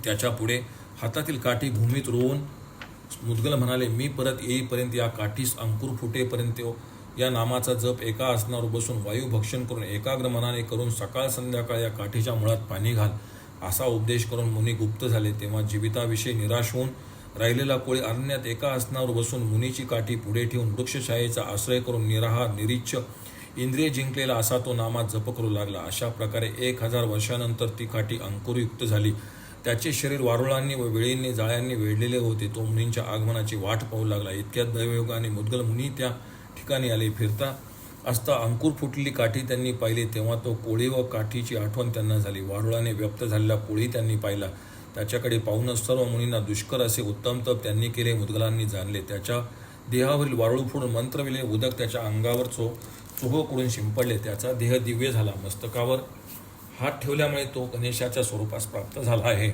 त्याच्या पुढे हातातील काठी भूमीत रोवून मुदगल म्हणाले, मी परत येईपर्यंत या काठीस अंकुर फुटेपर्यंत या नामाचा जप एका आसनावर बसून वायू भक्षण करून एकाग्र मनाने करून सकाळ संध्याकाळ या काठीच्या मुळात पाणी घाल. असा उपदेश करून मुनी गुप्त झाले. तेव्हा जीविताविषयी निराश होऊन राहिलेला कोळी अरण्यात एका आसनावर बसून मुनीची काठी पुढे ठेवून वृक्षछायेचा आश्रय करून निराहार निरीच्छ इंद्रिय जिंकलेला असा तो नामात जप करू लागला. अशा प्रकारे 1000 वर्षानंतर ती काठी अंकुरयुक्त झाली. त्याचे शरीर वारुळांनी व वेळींनी जाळ्यांनी वेढलेले होते. तो मुनींच्या आगमनाची वाट पाहू लागला. इतक्यात दैवयोगाने मुदगल मुनी त्या ठिकाणी आले. फिरता असता अंकुर फुटलेली काठी त्यांनी पाहिली. तेव्हा तो कोळी व काठीची आठवण त्यांना झाली. वारुळाने व्यक्त झालेला कोळी त्यांनी पाहिला. त्याच्याकडे पाहूनच सर्व मुनींना दुष्कर असे उत्तम तप त्यांनी केले मुदगलांनी जाणले. त्याच्या देहावरील वारुळ फोडून मंत्रविले उदक त्याच्या अंगावर चोहोकडून शिंपडले. त्याचा देह दिव्य झाला. मस्तकावर हात ठेवल्यामुळे तो गणेशाच्या स्वरूपास प्राप्त झाला आहे.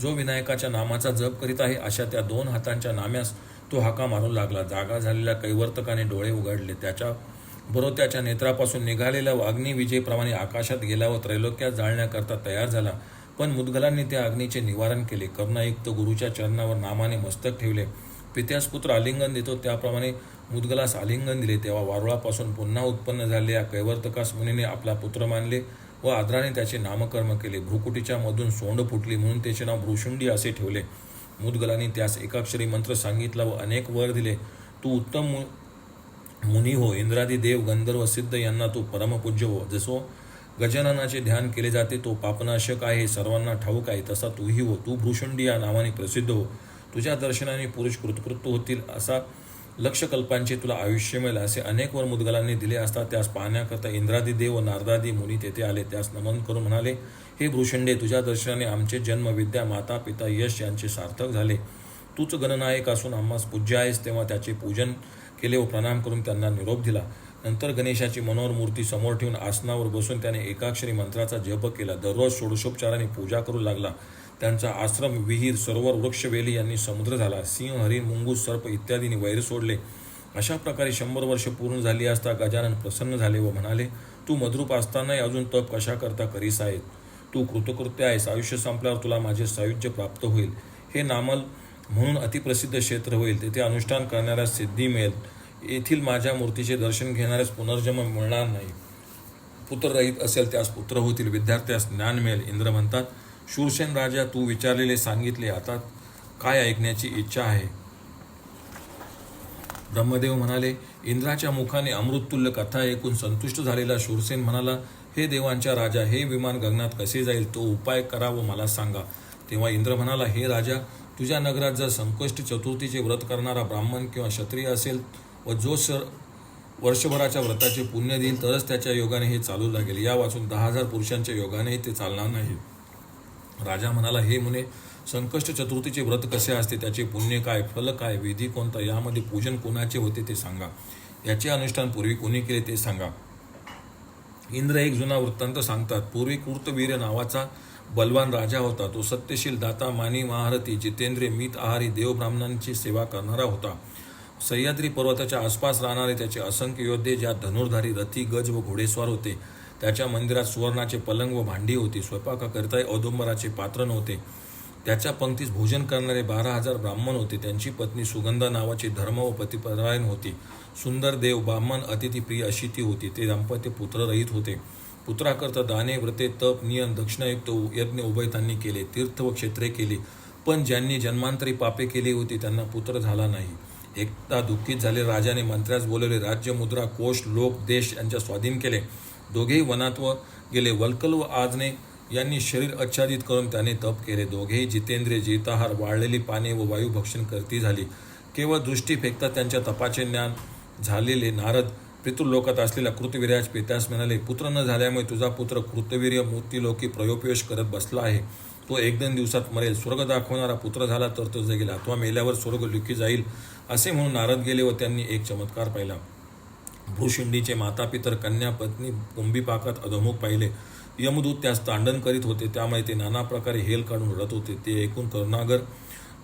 जो विनायकाच्या नामाचा जप करीत आहे अशा त्या 2 हातांच्या नाम्यास तो हाका मारू लागला. जागा झालेल्या कैवर्तकाने डोळे उघडले. त्याच्याबरोबर त्याच्या नेत्रापासून निघालेल्या अग्निविजेप्रमाणे आकाशात गेला व त्रैलोक्यात जाळण्याकरता तयार झाला. पण मुदगलांनी त्या अग्नीचे निवारण केले. करुणायुक्त गुरुच्या चरणावर नामाने मस्तक ठेवले. पित्यास पुत्र आलिंगन देतो त्याप्रमाणे मुदगलास आलिंगन दिले. तेव्हा वारुळापासून पुन्हा उत्पन्न झालेल्या कैवर्तकास मुनीने आपला पुत्र मानले व आदराने त्याचे नामकर्म केले. भ्रुकुटीच्या मधून सोंड फुटली म्हणून त्याचे नाव भ्रुशुंडी असे ठेवले. मुदगलांनी त्यास एकाक्षरी मंत्र सांगितला व अनेक वर दिले. तू उत्तम मुनी हो, इंद्रादी देव गंधर्व सिद्ध यांना तू परमपूज्य हो. जसो गजाननाचे ध्यान केले जाते तो पापनाशक आहे, सर्वांना ठाऊक आहे, तसा तूही हो. तू भ्रूशुंडी या नावाने प्रसिद्ध हो. तुझ्या दर्शनाने पुरुष कृतकृत्य होतील, असा लक्ष कल्पांचे तुला आयुष्य मिळेल, असे अनेक वर मुद्गलांनी दिले असता त्यास पाहण्याकरता इंद्रादी देव व नारदादी मुनी तेथे आले. त्यास नमन करून म्हणाले, हे भ्रूशंडे, तुझ्या दर्शनाने आमचे जन्म, विद्या, माता, पिता, यश यांचे सार्थक झाले. तूच गणनायक असून आम्हास पूज्य आहेस. तेव्हा त्याचे पूजन केले व प्रणाम करून त्यांना निरोप दिला. नंतर गणेशाची मनोहर मूर्ती समोर ठेवून आसनावर बसून त्याने एकाक्षरी मंत्राचा जप केला. दररोज षोडशोपचाराने पूजा करू लागला. त्यांचा आश्रम, विहीर, सरोवर, वृक्षवेली यांनी समुद्र झाला. सिंह, हरिण, मुंगूस, सर्प इत्यादींनी वैर सोडले. अशा प्रकारे 100 वर्ष पूर्ण झाली असता गजानन प्रसन्न झाले व म्हणाले, तू मद्रूप असतानाही अजून तप कशा करता करीस आहेत. तू कृतकृत्य आहेस. आयुष्य संपल्यावर तुला माझे सायुज्य प्राप्त होईल. हे नामल म्हणून अतिप्रसिद्ध क्षेत्र होईल. तेथे अनुष्ठान करणाऱ्यास सिद्धी मिळेल. येथील माझ्या मूर्तीचे दर्शन घेणाऱ्यास पुनर्जन्म मिळणार नाही. पुत्ररहित असेल त्यास पुत्र होतील. विद्यार्थ्यास ज्ञान मिळेल. इंद्र म्हणतात, शूरसेन राजा, तू विचारलेले सांगितले. आता काय ऐकण्याची इच्छा आहे. ब्रह्मदेव म्हणाले, इंद्राच्या मुखाने अमृततुल्य कथा ऐकून संतुष्ट झालेला शूरसेन म्हणाला, हे देवांच्या राजा, हे विमान गगनात कसे जाईल तो उपाय करा व मला सांगा. तेव्हा इंद्र म्हणाला, हे राजा, तुझ्या नगरात जर संकष्टी चतुर्थीचे व्रत करणारा ब्राह्मण किंवा क्षत्रिय असेल व जो वर्षभराच्या व्रताचे पुण्य देईल तरच त्याच्या योगाने हे चालू लागेल. या वाचून 10,000 पुरुषांच्या योगाने ते चालणार नाही. राजा म्हणाला, हे मुने, संकष्ट चतुर्थीचे व्रत कसे असते, त्याचे पुण्य काय, फल काय, विधी कोणता, यामध्ये पूजन कोणाचे होते ते सांगा. याचे अनुष्ठान पूर्वी कोणी केले ते सांगा. इंद्र एक जुना वृत्तांत सांगतात. पूर्वी कृतवीर्य नावाचा बलवान राजा होता. तो सत्यशील, दाता, मानी, महारथी, जितेंद्रिय, मित आहारी, देव ब्राह्मणांची सेवा करणारा होता. सह्याद्री पर्वताच्या आसपास राहणारे त्याचे असंख्य योद्धे, ज्यात धनुर्धारी, रथी, गज व घोडेस्वार होते. त्याच्या मंदिरात सुवर्णाचे पलंग व भांडी होती. स्वयंपाकाकरिता औदुंबराचे पात्र नव्हते. त्याच्या पंक्तीस भोजन करणारे 12,000 ब्राह्मण होते. त्यांची पत्नी सुगंधा नावाची धर्म व पतिपरायण होती. सुंदर, देव, ब्राह्मण, अतिथीप्रिय अशी ती होती. ते दाम्पत्य पुत्ररहित होते. पुत्राकरता दाने, व्रते, तप, नियम, दक्षिणायुक्त यज्ञ उभय त्यांनी केले. तीर्थ व क्षेत्रे केली. पण ज्यांनी जन्मांतरी पापे केली होती त्यांना पुत्र झाला नाही. एकदा दुःखित झाले राजाने मंत्र्यास बोलवले. राज्य, मुद्रा, कोश, लोक, देश यांच्या स्वाधीन केले. दोघेही वनात व गेले. वल्कल व आजने यांनी शरीर आच्छादित करून त्याने तप केले. दोघेही जितेंद्रिय, जिताहार, वाळलेली पाने व वायुभक्षण करती झाली. केवळ दृष्टी फेकता त्यांच्या तपाचे ज्ञान झालेले नारद पितृलोकात असलेल्या कृतवीर्यास पित्यास म्हणाले, पुत्र न झाल्यामुळे तुझा पुत्र कृतवीर्य मृत्यूलोकी प्रयोपयोश करत बसला आहे. तो 1-2 दिवसात मरेल. स्वर्ग दाखवणारा पुत्र झाला तर तो जगेल, अथवा मेल्यावर स्वर्ग लुकी जाईल. असे म्हणून नारद गेले व त्यांनी एक चमत्कार पाहिला. भ्रूशुंडीचे मातापितर, कन्या, पत्नी कुंभीपाकात अधोमुख पाहिले. यमदूत त्यास तांडण करीत होते, त्यामुळे ते नाना प्रकारे हेल काढून रडत होते. ते ऐकून करुणागर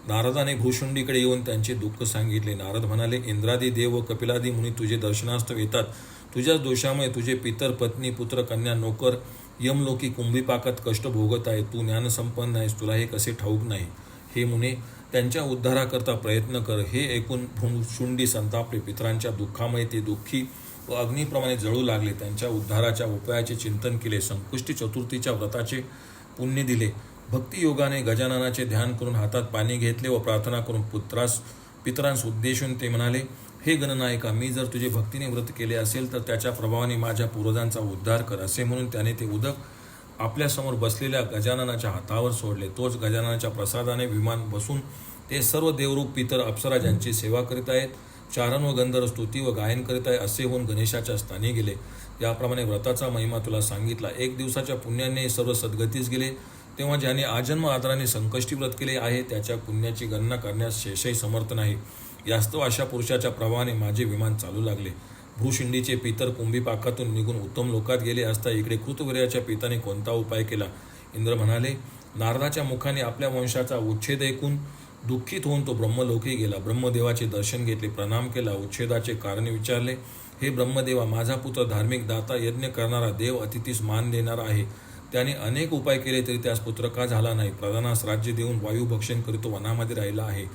नारदाने भ्रूशुंडीकडे येऊन त्यांचे दुःख सांगितले. नारद म्हणाले, इंद्रादी देव व कपिलादी मुनी तुझे दर्शनास्तव येतात. तुझ्याच दोषामुळे तुझे पितर, पत्नी, पुत्र, कन्या, नोकर यमलोकी कुंभीपाकात कष्ट भोगत आहे. तू ज्ञानसंपन्न आहेस, तुला हे कसे ठाऊक नाही. हे मुने, त्यांच्या उद्धाराकरता प्रयत्न कर. हे ऐकून भ्रूशुंडी संतापले. पितरांच्या दुःखामुळे ते दुःखी व अग्निप्रमाणे जळू लागले. त्यांच्या उद्धाराच्या उपायाचे चिंतन केले. संकुष्टी चतुर्थीच्या व्रताचे पुण्य दिले. भक्तियोगाने गजाननाचे ध्यान करून हातात पाणी घेतले व प्रार्थना करून पितरांस उद्देशून ते म्हणाले, हे गणनायका, मी जर तुझे भक्तीने व्रत केले असेल तर त्याच्या प्रभावाने माझ्या पूर्वजांचा उद्धार कर. असे म्हणून त्याने ते उदक आपल्यासमोर बसलेल्या गजाननाच्या हातावर सोडले. तोच गजाननाच्या प्रसादाने विमान बसून ते सर्व देवरूप पितर, अप्सरा ज्यांची सेवा करीत आहेत, चारण व गंधर्व स्तुती व गायन करीत आहे, असे होऊन गणेशाच्या स्थानी गेले. याप्रमाणे व्रताचा महिमा तुला सांगितला. 1 दिवसाच्या पुण्याने सर्व सद्गतीस गेले. तेव्हा ज्याने आजन्म आदराने संकष्टी व्रत केले आहे त्याच्या पुण्याची गणना करण्यास शेषही समर्थ नाही. यास्तव अशा पुरुषाच्या प्रभावाने माझे विमान चालू लागले. भ्रूशुंडीचे पितर कुंभीपाकातून निघून उत्तम लोकात गेले असता इकडे कृतवीर्याच्या पिताने कोणता उपाय केला. इंद्र म्हणाले, नारदाच्या मुखाने आपल्या वंशाचा उच्छेद ऐकून दुःखित होऊन तो ब्रह्मलोकी गेला. ब्रह्मदेवाचे दर्शन घेतले, प्रणाम केला, उच्छेदाचे कारण विचारले. हे ब्रह्मदेवा, माझा पुत्र धार्मिक, दाता, यज्ञ करणारा, देव अतिथीस मान देणारा आहे. त्याने अनेक उपाय केले तरी त्यास पुत्र का झाला नाही. प्रधानास राज्य देऊन वायुभक्षण करीत वनामध्ये राहिला आहे.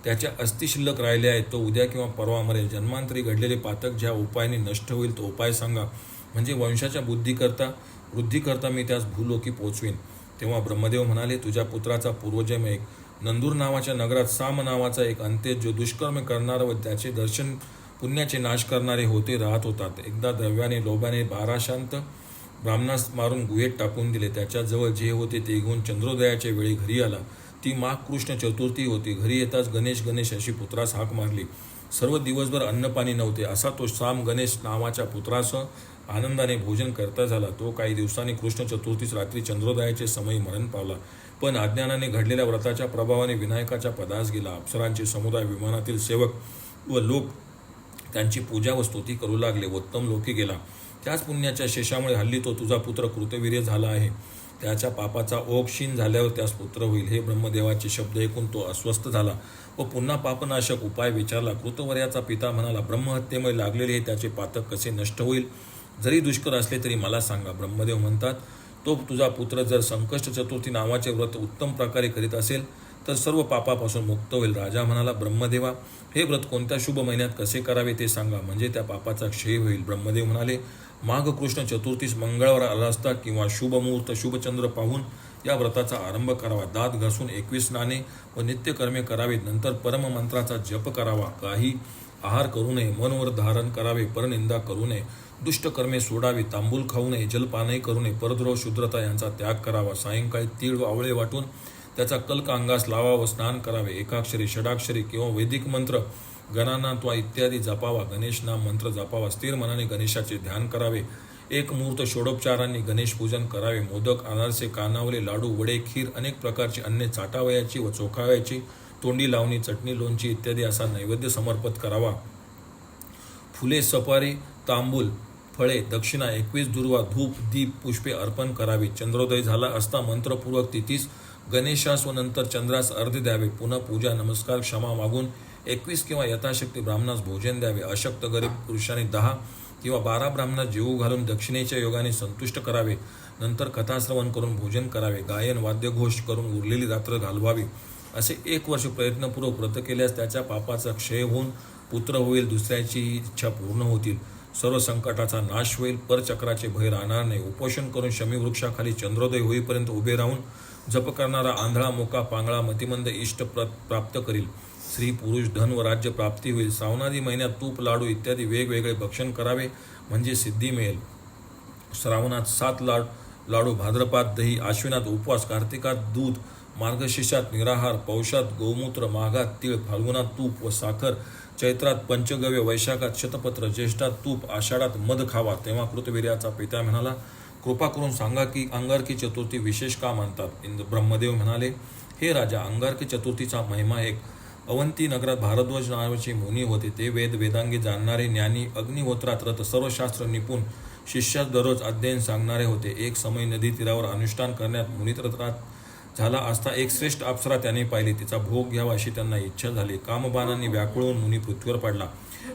त्याच्या अस्थि शिल्लक राहिले आहेत. तो उद्या किंवा परवा मरेल. जन्मांतरी घडलेले पातक ज्या उपायाने नष्ट होईल तो उपाय सांगा, म्हणजे वंशाच्या वृद्धीकरता मी त्यास भूलोकी पोचवीन. तेव्हा ब्रह्मदेव म्हणाले, तुझ्या पुत्राचा पूर्वजन्म नंदूर नावाच्या नगरात साम नावाचा एक अंत्य जो दुष्कर्म करणारा व त्याचे दर्शन पुण्याचे नाश करणारे होते राहत होतात. एकदा द्रव्याने लोभाने 12 शांत ब्राह्मणास मारून गुहेत टाकून दिले. त्याच्याजवळ जे होते ते घेऊन चंद्रोदयाच्या वेळी घरी आला. ती माघ कृष्ण चतुर्थी होती. घरी येताच गणेश गणेश अशी पुत्रास हाक मारली. सर्व दिवसभर अन्नपाणी नव्हते. असा तो साम गणेश नावाच्या पुत्रासह आनंदाने भोजन करता झाला. तो काही दिवसांनी कृष्ण चतुर्थीस रात्री चंद्रोदयाचे समयी मरण पावला. पण अज्ञानाने घडलेल्या व्रताच्या प्रभावाने विनायकाच्या पदास गेला. अप्सरांचे समुदाय, विमानातील सेवक व लोक त्यांची पूजा व स्तुती करू लागले. उत्तम लोकी गेला. त्याच पुण्याच्या शेषामुळे हल्ली तो तुझा पुत्र कृतवीर्य झाला आहे. त्याच्या पापाचा ओघ क्षीण झाल्यावर त्यास पुत्र होईल. हे ब्रह्मदेवाचे शब्द ऐकून तो अस्वस्थ झाला व पुन्हा पापनाशक उपाय विचारला. कृतवर्याचा पिता म्हणाला, ब्रह्महत्येमुळे लागलेले हे त्याचे पातक कसे नष्ट होईल? जरी दुष्कर असले तरी मला सांगा. ब्रह्मदेव म्हणतात, तो तुझा पुत्र जर संकष्ट चतुर्थी नावाचे व्रत उत्तम प्रकारे करीत असेल तर सर्व पापापासून मुक्त होईल. राजा म्हणाला, ब्रह्मदेवा, हे व्रत कोणत्या शुभ महिन्यात कसे करावे ते सांगा, म्हणजे त्या पापाचा क्षय होईल. ब्रह्मदेव म्हणाले, माघ कृष्ण चतुर्थीस मंगळवार आला असता किंवा शुभ मुहूर्त शुभचंद्र पाहून या व्रताचा आरंभ करावा. दात घासून 21 स्नाने व नित्यकर्मे करावीत. नंतर परममंत्राचा जप करावा. काही आहार करू नये. मनवर धारण करावे. परनिंदा करू नये. दुष्ट कर्मे सोडावी. तांबूल खाऊ नये. जलपानही करू नये. परद्रोह शुद्रता यांचा त्याग करावा. सायंकाळी तीळ व आवळे वाटून त्याचा कल्क अंगास लावा व स्नान करावे. एकाक्षरी, षडाक्षरी किंवा वैदिक मंत्र, गणानात्वा इत्यादी जपावा. गणेश नाम मंत्र जपावा. स्थिर मनाने गणेशाचे ध्यान करावे. एक मुहूर्त षोडोपचारांनी गणेश पूजन करावे. मोदक, अनारसे, कानावले, लाडू, वडे, खीर, अनेक प्रकारची अन्ने चाटावयाची व चोखावयाची. तोंडी लावणी, चटणी, लोणची इत्यादी असा नैवेद्य समर्पित करावा. फुले, सपारी, तांबूल, फळे, दक्षिणा, 21 दुर्वा, धूप, दीप, पुष्पे अर्पण करावी. चंद्रोदय झाला असता मंत्रपूर्वक तिथीस गणेशास व नंतर चंद्रास अर्घ्य द्यावे. पुन्हा पूजा, नमस्कार, क्षमा मागून 21 किंवा यथाशक्ती ब्राह्मणास भोजन द्यावे. अशक्त गरीब पुरुषांनी 10 किंवा 12 ब्राह्मणास जेवू घालून दक्षिणेच्या योगाने संतुष्ट करावे. नंतर कथाश्रवण करून भोजन करावे. गायन वाद्यघोष करून उरलेली रात्र घालवावी. असे 1 वर्ष प्रयत्नपूर्वक व्रत केल्यास त्याच्या पापाचा क्षय होऊन पुत्र होईल. दुसऱ्याची इच्छा पूर्ण होतील. सर्व संकटाचा नाश होईल. परचक्राचे भय राहणार नाही. उपोषण करून शमीवृक्षाखाली चंद्रोदय होईपर्यंत उभे राहून जप करणारा आंधळा, मोका, पांगळा, मतिमंद इष्ट प्राप्त करील. स्त्री, पुरुष, धन व राज्य प्राप्ती होईल. श्रावणादी महिन्यात तूप, लाडू इत्यादी वेगवेगळे भक्षण करावे, म्हणजे सिद्धी मिळेल. श्रावणात 7 लाडू, भाद्रपात दही, आश्विनात उपवास, कार्तिकात दूध, मार्गशीर्षात निराहार, पौषात गोमूत्र, माघात तीळ, फाल्गुनात तूप व साखर, चैत्रात पंचगव्य, वैशाखात शतपत्र, ज्येष्ठात तूप, आषाढात मध खावा. तेव्हा कृतवीर्याचा पिता म्हणाला, कृपा करून सांगा की अंगारकी चतुर्थी विशेष का मानतात? ब्रह्मदेव म्हणाले, हे राजा, अंगारकी चतुर्थीचा महिमा एक. अवंती नगरात भारद्वाज नावाचे मुनी होते. ते वेदांगी जाणणारे, ज्ञानी, अग्निहोत्रात रत, सर्व शास्त्र निपुण, शिष्यास दररोज अध्ययन सांगणारे होते. एक समय नदी तीरावर अनुष्ठान करण्यात मुनित्रतात झाला असता एक श्रेष्ठ अप्सरा त्याने पाहिली. तिचा भोग घ्यावा अशी त्यांना इच्छा झाली. कामबाणांनी व्याकुळून मुनी पृथ्वीवर पडला.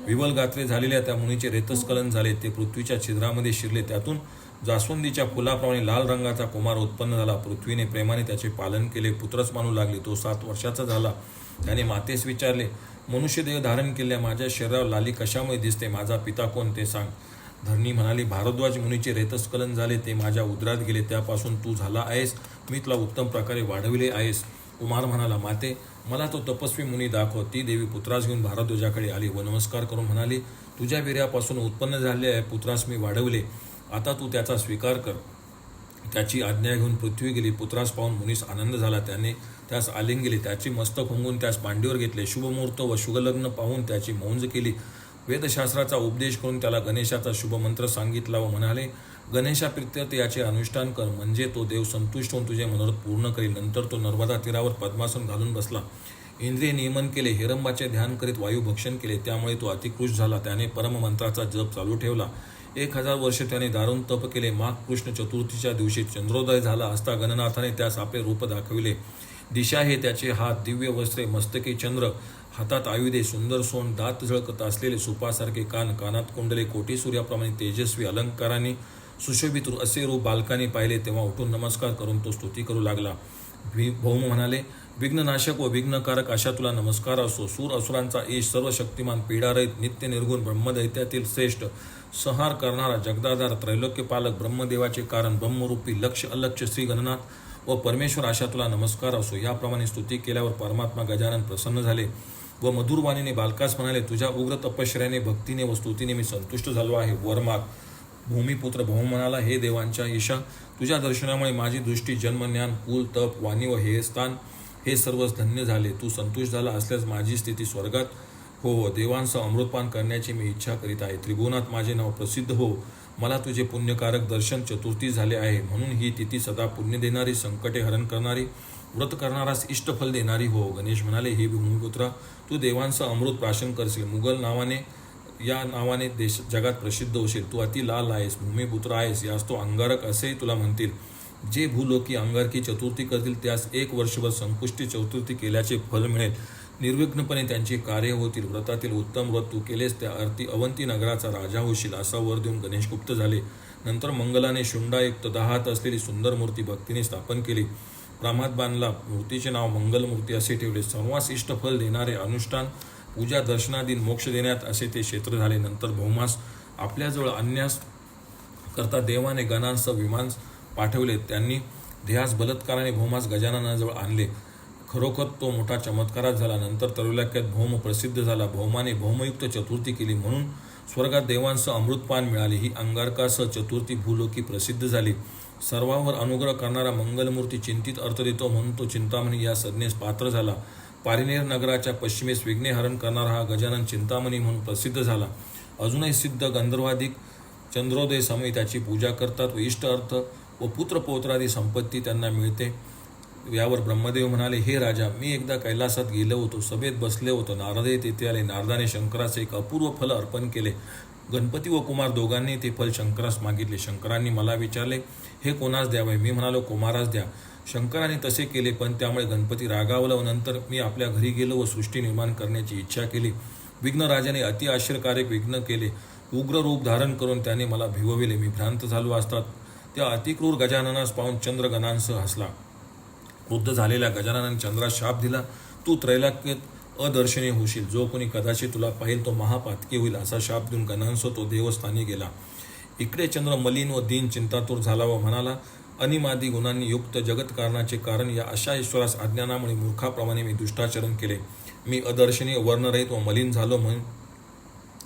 विवल गात्रे झालेल्या त्या मुनीचे रेतस्खलन झाले. ते पृथ्वीच्या छिद्रामध्ये शिरले. त्यातून जास्वंदीच्या फुलाप्रमाणे लाल रंगाचा कुमार उत्पन्न झाला. पृथ्वीने प्रेमाने त्याचे पालन केले. पुत्रच मानू लागले. तो 7 वर्षाचा झाला. त्याने मातेस विचारले, मनुष्यदेह धारण केलेल्या माझ्या शरीरावर लाली कशामुळे दिसते? माझा पिता कोण ते सांग. धरणी म्हणाली, भारद्वाज मुनीचे रेतस्खलन झाले. ते माझ्या उदरात गेले. त्यापासून तू झाला आहेस. मी तुला उत्तम प्रकारे वाढविले आहेस. कुमार म्हणाला, माते, मला तो तपस्वी मुनी दाखव. ती देवी पुत्रास घेऊन भारद्वाजाकडे आली व नमस्कार करून म्हणाली, तुझ्या वीर्यापासून उत्पन्न झालेल्या पुत्रास मी वाढवले. आता तू त्याचा स्वीकार कर. त्याची आज्ञा घेऊन पृथ्वी गेली. पुत्रास पाहून मुनीस आनंद झाला. त्याने त्यास आलिंगले. त्याचे मस्तक हुंगून त्यास मांडीवर घेतले. शुभमुहूर्त व शुभलग्न पाहून त्याची मौंज केली. वेदशास्त्राचा उपदेश करून त्याला गणेशाचा शुभमंत्र सांगितला व म्हणाले, गणेशाप्रित्यर्थ याचे अनुष्ठान कर, म्हणजे तो देव संतुष्ट होऊन तुझे मनोरथ पूर्ण करील. नंतर तो नर्मदा तीरावर पद्मासन घालून बसला. इंद्रिय नियमन केले. हिरंबाचे ध्यान करीत वायू भक्षण केले. त्यामुळे तो अतिकृश झाला. त्याने परममंत्राचा जप चालू ठेवला. 1000 वर्ष त्याने दारुण तप केले. माघ कृष्ण चतुर्थीच्या दिवशी चंद्रोदय झाला असता गणनाथाने त्यास आपले रूप दाखविले. दिशा हे त्याचे हात, दिव्य वस्त्रे, मस्तकी चंद्र, हातात आयुधे, सुंदर सोंड, दात झळकत असलेले सुपासारखे कान, कानात कुंडले, कोटी सूर्याप्रमाणे तेजस्वी, अलंकारांनी सुशोभित असे रूप बालकाने पाहिले. तेव्हा उठून नमस्कार करून तो स्तुती करू लागला. भौम म्हणाले, विघ्ननाशक व विघ्नकारक अशा तुला नमस्कार असो. सूर असुरांचा ईश, सर्व शक्तिमान, पीडारहित, नित्य निर्गुण, ब्रह्मदैत्यातील श्रेष्ठ, संहार करणारा, जगदाधार, त्रैलोक्यपालक, ब्रह्मदेवाचे कारण, ब्रह्मरूपी, लक्ष अलक्ष श्री गणनाथ व परमेश्वर अशा तुला नमस्कार असो. याप्रमाणे स्तुती केल्यावर परमात्मा गजानन प्रसन्न झाले व मधुरवाणीने बालकास म्हणाले, तुझ्या उग्र तपश्चर्याने, भक्तीने व स्तुतीने मी संतुष्ट झालो आहे, वर माग. भूमिपुत्र भौम म्हणाला, हे देवांच्या ईशा, तुझ्या दर्शनामुळे माझी दृष्टी, जन्मज्ञान, कुल, तप, वाणी व हे स्थान हे सर्वच धन्य झाले. तू संतुष्ट झाला असल्यास माझी स्थिती स्वर्गात हो. देवांसह अमृतपान करण्याची मी इच्छा करीत आहे. त्रिभुवनात माझे नाव प्रसिद्ध हो. मला तुझे पुण्यकारक दर्शन चतुर्थी झाले आहे, म्हणून ही तिथी सदा पुण्य देणारी, संकटे हरण करणारी, व्रत करणारास इष्टफल देणारी हो. गणेश म्हणाले, हे भूमिपुत्रा, तू देवांसह अमृत प्राशन करशील, मुघल या नावाने जगात प्रसिद्ध होशील. तू अति लाल आहेस, भूमिपुत्र आहेस, यास तो अंगारक असेही तुला म्हणतील. जे भूलोकी अंगारकी चतुर्थी करतील त्यास 1 वर्षभर संपुष्टी चतुर्थी केल्याचे फल मिळेल. निर्विघ्नपणे त्यांची कार्य होतील. व्रतातील उत्तम व्रत तू केलेस त्या अर्थी अवंती नगराचा राजा होशील, असा वर देऊन गणेश गुप्त झाले. नंतर मंगलाने शुंडायुक्त 10 हात असलेली सुंदर मूर्ती भक्तीने स्थापन केली. प्रामात बांधला. मूर्तीचे नाव मंगलमूर्ती असे ठेवले. सर्वांस इष्ट फल देणारे, अनुष्ठान, पूजा, दर्शनादीन मोक्ष देण्यात असे ते क्षेत्र झाले. नंतर भौमास आपल्याजवळ आणण्यास करता देवाने गणांसह विमान पाठवले. त्यांनी ध्येयास बलात्काराने भौमास गजाननाजवळ आणले. खरोखर तो मोठा चमत्कारच झाला. नंतर त्रैलोक्यात भौम प्रसिद्ध झाला. भौमाने भौमयुक्त चतुर्थी केली, म्हणून स्वर्गात देवांसह अमृतपान मिळाले. ही अंगारकासह चतुर्थी भूलोकी प्रसिद्ध झाली. सर्वांवर अनुग्रह करणारा मंगलमूर्ती चिंतित अर्थ देतो, म्हणून तो चिंतामणी या संज्ञेस पात्र झाला. पारिनेर नगराच्या पश्चिमेस विघ्ने हरण करणारा हा गजानन चिंतामणी म्हणून प्रसिद्ध झाला. अजूनही सिद्ध गंधर्वाधिक चंद्रोदय समय त्याची पूजा करतात व इष्ट अर्थ व पुत्रपौत्रादी संपत्ती त्यांना मिळते. यावर ब्रह्मदेव म्हणाले, हे राजा, मी एकदा कैलासात गेलो होतो. सभेत बसले होतो. नारदही तेथे आले. नारदाने शंकराचे एक अपूर्व फल अर्पण केले. गणपती व कुमार दोघांनी ते फल शंकरास मागितले. शंकरांनी मला विचारले, हे कोणास द्यावे? मी म्हणालो, कुमारास द्या. शंकराने तसे केले, पण त्यामुळे गणपती रागावला व नंतर मी आपल्या घरी गेलो व सृष्टी निर्माण करण्याची इच्छा केली. विघ्नराजाने अति आश्चर्यकारक विघ्न केले. उग्र रूप धारण करून त्याने मला भिवविले. मी भ्रांत झालो असतात त्या अतिक्रूर गजाननास पाहून चंद्रगणांसह हसला. क्रुद्ध झालेल्या गजाननाने चंद्रास शाप दिला, तू त्रैलोक्यात अदर्शनीय होशील. जो कोणी कदाचित तुला पाहिल तो महापातकी होईल, असा शाप देऊन गणांसह तो देवस्थानी गेला. इकडे चंद्र मलिन व दीन चिंतातूर झाला व म्हणाला, अनिमादी गुणांनी युक्त जगतकारणाचे कारण या अशा ईश्वरास अज्ञानामुळे मूर्खाप्रमाणे मी दुष्टाचरण केले. मी अदर्शनीय, वर्णरहित व मलिन झालो, म्हणून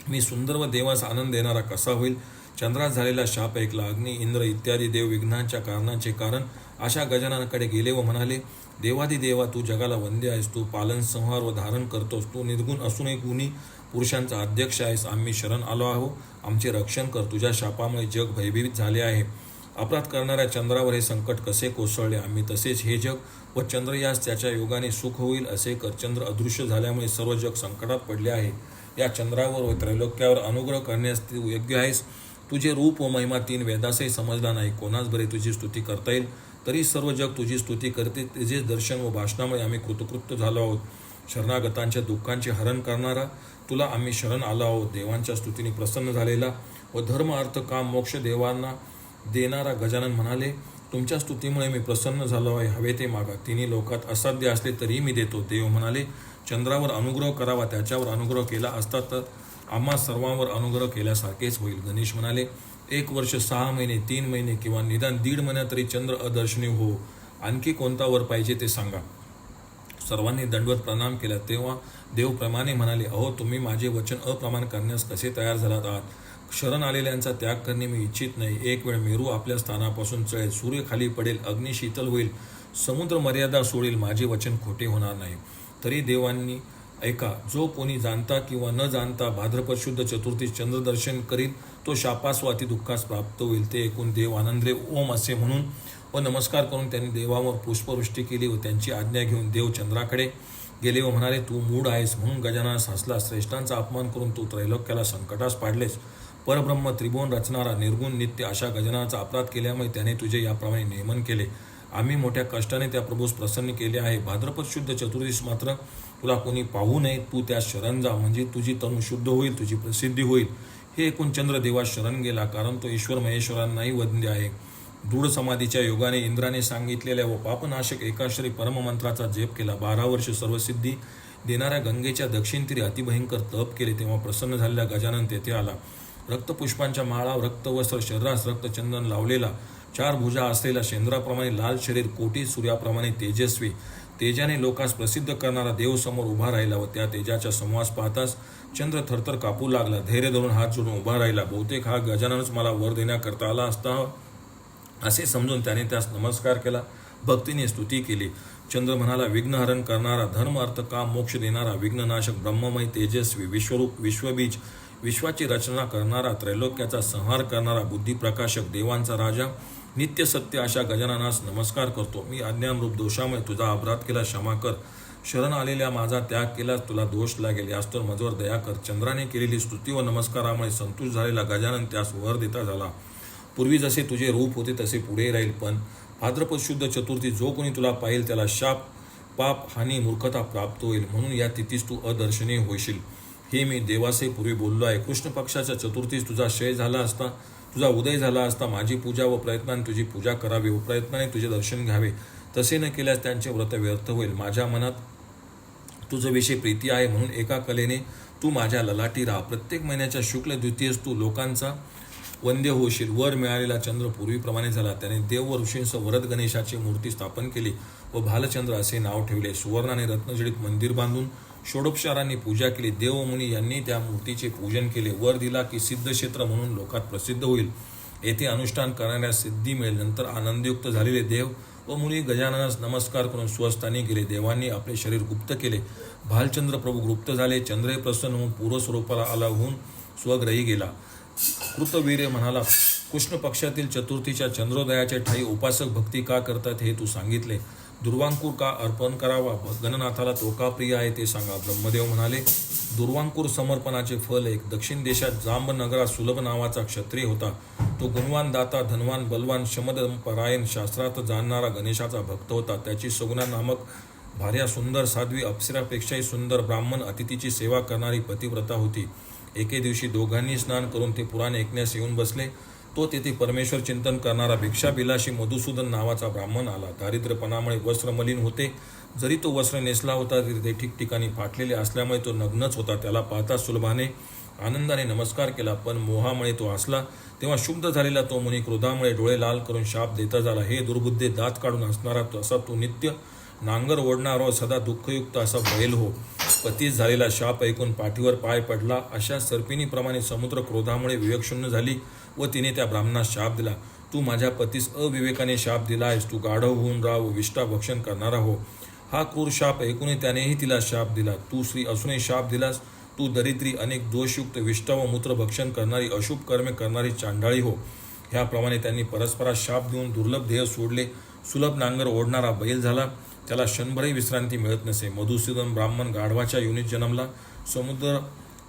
मी सुंदर व देवास आनंद देणारा कसा होईल? चंद्रास झालेला शाप ऐकला. अग्नी, इंद्र इत्यादी देव विघ्नांच्या कारणाचे कारण अशा गजाननाकडे गेले व म्हणाले, देवादी देवा, तू जगाला वंद्य आहेस. तू पालन, संहार व धारण करतोस. तू निर्गुण असूनही गुणी पुरुषांचा अध्यक्ष आहेस. आम्ही शरण आलो आहो, आमचे रक्षण कर. तुझ्या शापामुळे जग भयभीत झाले आहे. अपराध करणाऱ्या चंद्रावर हे संकट कसे कोसळले? आम्ही तसेच हे जग व चंद्र यास त्याच्या योगाने सुख होईल असे कर. चंद्र अदृश्य झाल्यामुळे सर्व जग संकटात पडले आहे. या चंद्रावर व त्रैलोक्यावर अनुग्रह करण्यास तू योग्य आहेस. तुझे रूप व महिमा 3 वेदासही समजला नाही. कोणास बरे तुझी स्तुती करता येईल? तरी सर्व जग तुझी स्तुती करते. तुझे दर्शन व भाषणामुळे आम्ही कृतकृत्य झालो आहोत. शरणागतांच्या दुःखांचे हरण करणारा तुला आम्ही शरण आलो आहोत. देवांच्या स्तुतीने प्रसन्न झालेला व धर्म, अर्थ, काम, मोक्ष देवांना देणारा गजानन म्हणाले, तुमच्या स्तुतीमुळे मी प्रसन्न झालो आहे. हवे ते मागा. 3 लोकात असाध्य असले तरी मी देतो. देव म्हणाले, चंद्रावर अनुग्रह करावा. त्याच्यावर अनुग्रह केला असता तर आम्हा सर्वांवर अनुग्रह केल्यासारखेच होईल. गणेश म्हणाले, 1 वर्ष, 6 महिने, 3 महिने किंवा निदान 1.5 महिना तरी चंद्र अदर्शनीय हो. आणखी कोणता वर पाहिजे ते सांगा. सर्वांनी दंडवत प्रणाम केला. तेव्हा देव प्रेमाने म्हणाले, अहो, तुम्ही माझे वचन अप्रमाण करण्यास कसे तयार झालात आहात? शरण आलेल्यांचा त्याग करणे मी इच्छित नाही. एक वेळ मेरू आपल्या स्थानापासून चळेल, सूर्य खाली पडेल, अग्नी शीतल होईल, समुद्र मर्यादा सोडेल, माझे वचन खोटे होणार नाही. तरी देवांनी ऐका, जो कोणी जाणता किंवा न जाणता भाद्रपद शुद्ध चतुर्थी चंद्रदर्शन करील तो शापास व अतिदुःखास प्राप्त होईल. ते ऐकून देव आनंदले ओम असे म्हणून व नमस्कार करून त्यांनी देवावर पुष्पवृष्टी केली व त्यांची आज्ञा घेऊन देव चंद्राकडे गेले व म्हणाले, तू मूढ आहेस म्हणून गजाननास हसला. श्रेष्ठांचा अपमान करून तू त्रैलोक्याला संकटास पाडलेस. परब्रह्म, त्रिभुवन रचणारा, निर्गुण, नित्य अशा गजाननाचा अपराध केल्यामुळे त्याने तुझे याप्रमाणे नियमन केले. आम्ही मोठ्या कष्टाने त्या प्रभूस प्रसन्न केले आहे. भाद्रपद शुद्ध चतुर्थीस मात्र तुला कोणी पाहू नये. तू त्यास शरण जा, म्हणजे तुझी तनु शुद्ध होईल, तुझी प्रसिद्धी होईल. हे ऐकून चंद्र देवास शरण गेला, कारण तो ईश्वर महेश्वरांनाही वंद्य आहे. दृढ समाधीच्या योगाने इंद्राने सांगितलेल्या व पापनाशक एकाक्षरी परममंत्राचा जप केला. 12 वर्ष सर्वसिद्धी देणाऱ्या गंगेच्या दक्षिण तीरी अतिभयंकर तप केले. तेव्हा प्रसन्न झालेला गजानन तेथे आला. रक्तपुष्पांच्या माळा, रक्तवस्त्र, शरीरास रक्तचंदन लावलेला, 4 भुजा असलेला, शेंद्राप्रमाणे लाल शरीर, कोटी सूर्याप्रमाणे तेजस्वी, तेजाने लोकांस प्रसिद्ध करणारा देव समोर उभा राहिला व त्या तेजाच्या समवास पाहताच चंद्र थरथर कापू लागला. धैर्य धरून हात जोडून उभा राहिला. बहुतेक हा गजाननच मला वर देण्याकरता आला असता असे समजून त्याने त्यास नमस्कार केला. भक्तीने स्तुती केली. चंद्र म्हणाला, विघ्नहरण करणारा, धर्म अर्थ काम मोक्ष देणारा, विघ्ननाशक, ब्रह्ममय, तेजस्वी, विश्वरूप, विश्वबीज, विश्वाची रचना करणारा, त्रैलोक्याचा संहार करणारा, बुद्धिप्रकाशक, देवांचा राजा, नित्य सत्य अशा गजाननास नमस्कार करतो. मी अज्ञानरूप दोषामुळे तुझा अपराध केला, क्षमा कर. शरण आलेल्या माझा त्याग केलास, तुला दोष लागेल, यास्तोर मजवर दया कर. चंद्राने केलेली स्तुती व नमस्कारामुळे संतुष्ट झालेला गजानन त्यास वर देता झाला. पूर्वी जसे तुझे रूप होते तसे पुढे राहील, पण भाद्रपद शुद्ध चतुर्थी जो कोणी तुला पाहिल त्याला शाप, पाप, हानी, मूर्खता प्राप्त होईल. म्हणून या तिथीस तू अदर्शनीय होशील. हे मी देवासे पूर्वी बोललो आहे. कृष्ण पक्षाच्या चतुर्थीस तुझा क्षय झाला असता, तुझा उदय झाला असता माझी पूजा व प्रयत्नाने तुझी पूजा करावी व प्रयत्नाने तुझे दर्शन घ्यावे. तसे न केल्यास त्यांचे व्रत व्यर्थ होईल. माझ्या मनात तुझं विषयी प्रीती आहे म्हणून एका कलेने तू माझ्या ललाटी राहा. प्रत्येक महिन्याच्या शुक्ल द्वितीयस तू लोकांचा वंद्य होशील. वर मिळालेला चंद्र पूर्वीप्रमाणे झाला. त्याने देव व ऋषींसह वरद गणेशाची मूर्ती स्थापन केली व भालचंद्र असे नाव ठेवले. सुवर्णाने रत्नजडित मंदिर बांधून षोडोपचारांनी पूजा केली. देव व मुनी यांनी त्या मूर्तीचे पूजन केले. वर दिला की सिद्धक्षेत्र म्हणून लोकात प्रसिद्ध होईल. येथे अनुष्ठान करणाऱ्या सिद्धी मिळेल. नंतर आनंदयुक्त झालेले देव व मुनी गजाननास नमस्कार करून स्वस्थानी गेले. देवांनी आपले शरीर गुप्त केले. भालचंद्र प्रभू गुप्त झाले. चंद्रही प्रसन्न होऊन पूर्वस्वरूपाला आला होऊन स्वग्रही गेला. कृतवीर्य म्हणाला, कृष्ण पक्षातील चतुर्थीच्या चंद्रोदयाच्या ठाई उपासक भक्ती का करतात हे तू सांगितले. दुर्वांकूर का अर्पण करावा, गणनाथाला तो का प्रिय आहे ते सांगा. ब्रह्मदेव म्हणाले, दुर्वांकूर समर्पणाचे फल एक. दक्षिण देशात जांबनगरात सुलभ नावाचा क्षत्रिय होता. तो गुणवान, दाता, धनवान, बलवान, शमदपरायण, शास्त्रार्थ जाणणारा गणेशाचा भक्त होता. त्याची सगुणा नामक भार्या सुंदर, साध्वी, अप्सरापेक्षाही सुंदर, ब्राह्मण अतिथीची सेवा करणारी पतिव्रता होती. एके दिवशी दोघांनी स्नान करून ते पुराण ऐकण्यास येऊन बसले. तो तेथे परमेश्वर चिंतन करणारा भिक्षाभिलाषी मधुसूदन नावाचा ब्राह्मण आला. दारिद्र्यपणामुळे वस्त्र मलिन होते. जरी तो वस्त्र नेसला होता तरी ते ठिकठिकाणी फाटलेले असल्यामुळे तो नग्नच होता. त्याला पाहता सुलभाने आनंदाने नमस्कार केला, पण मोहामुळे तो हसला. तेव्हा शुद्ध झालेला तो मुनी क्रोधामुळे डोळे लाल करून शाप देता झाला. हे दुर्बुद्धे, दात काढून हसणारा असा तो नित्य नांगर ओढणारा सदा दुःखयुक्त असा बैल हो. पतीस झालेला शाप ऐकून पाठीवर पाय पडला. अशा सर्पिणीप्रमाणे समुद्र क्रोधामुळे विवेकशून्य झाली व तिने त्या ब्राह्मणास शाप दिला. तू माझ्या पतीस अविवेकाने शाप दिला आहेस. तू गाढव होऊन राह व विष्ठा भक्षण करणारा हो. हा क्रूर शाप ऐकूनही त्यानेही तिला शाप दिला. तू स्त्री असूनही शाप दिलास. तू दरिद्री, अनेक दोषयुक्त, विष्ठा व मूत्र भक्षण करणारी, अशुभ कर्मे करणारी चांडाळी हो. ह्याप्रमाणे त्यांनी परस्परास शाप देऊन दुर्लभ ध्येय सोडले. सुलभ नांगर ओढणारा बैल झाला. त्याला क्षणभरही विश्रांती मिळत नसे. मधुसूदन ब्राह्मण गाढवाच्या योनीत जन्मला. समुद्र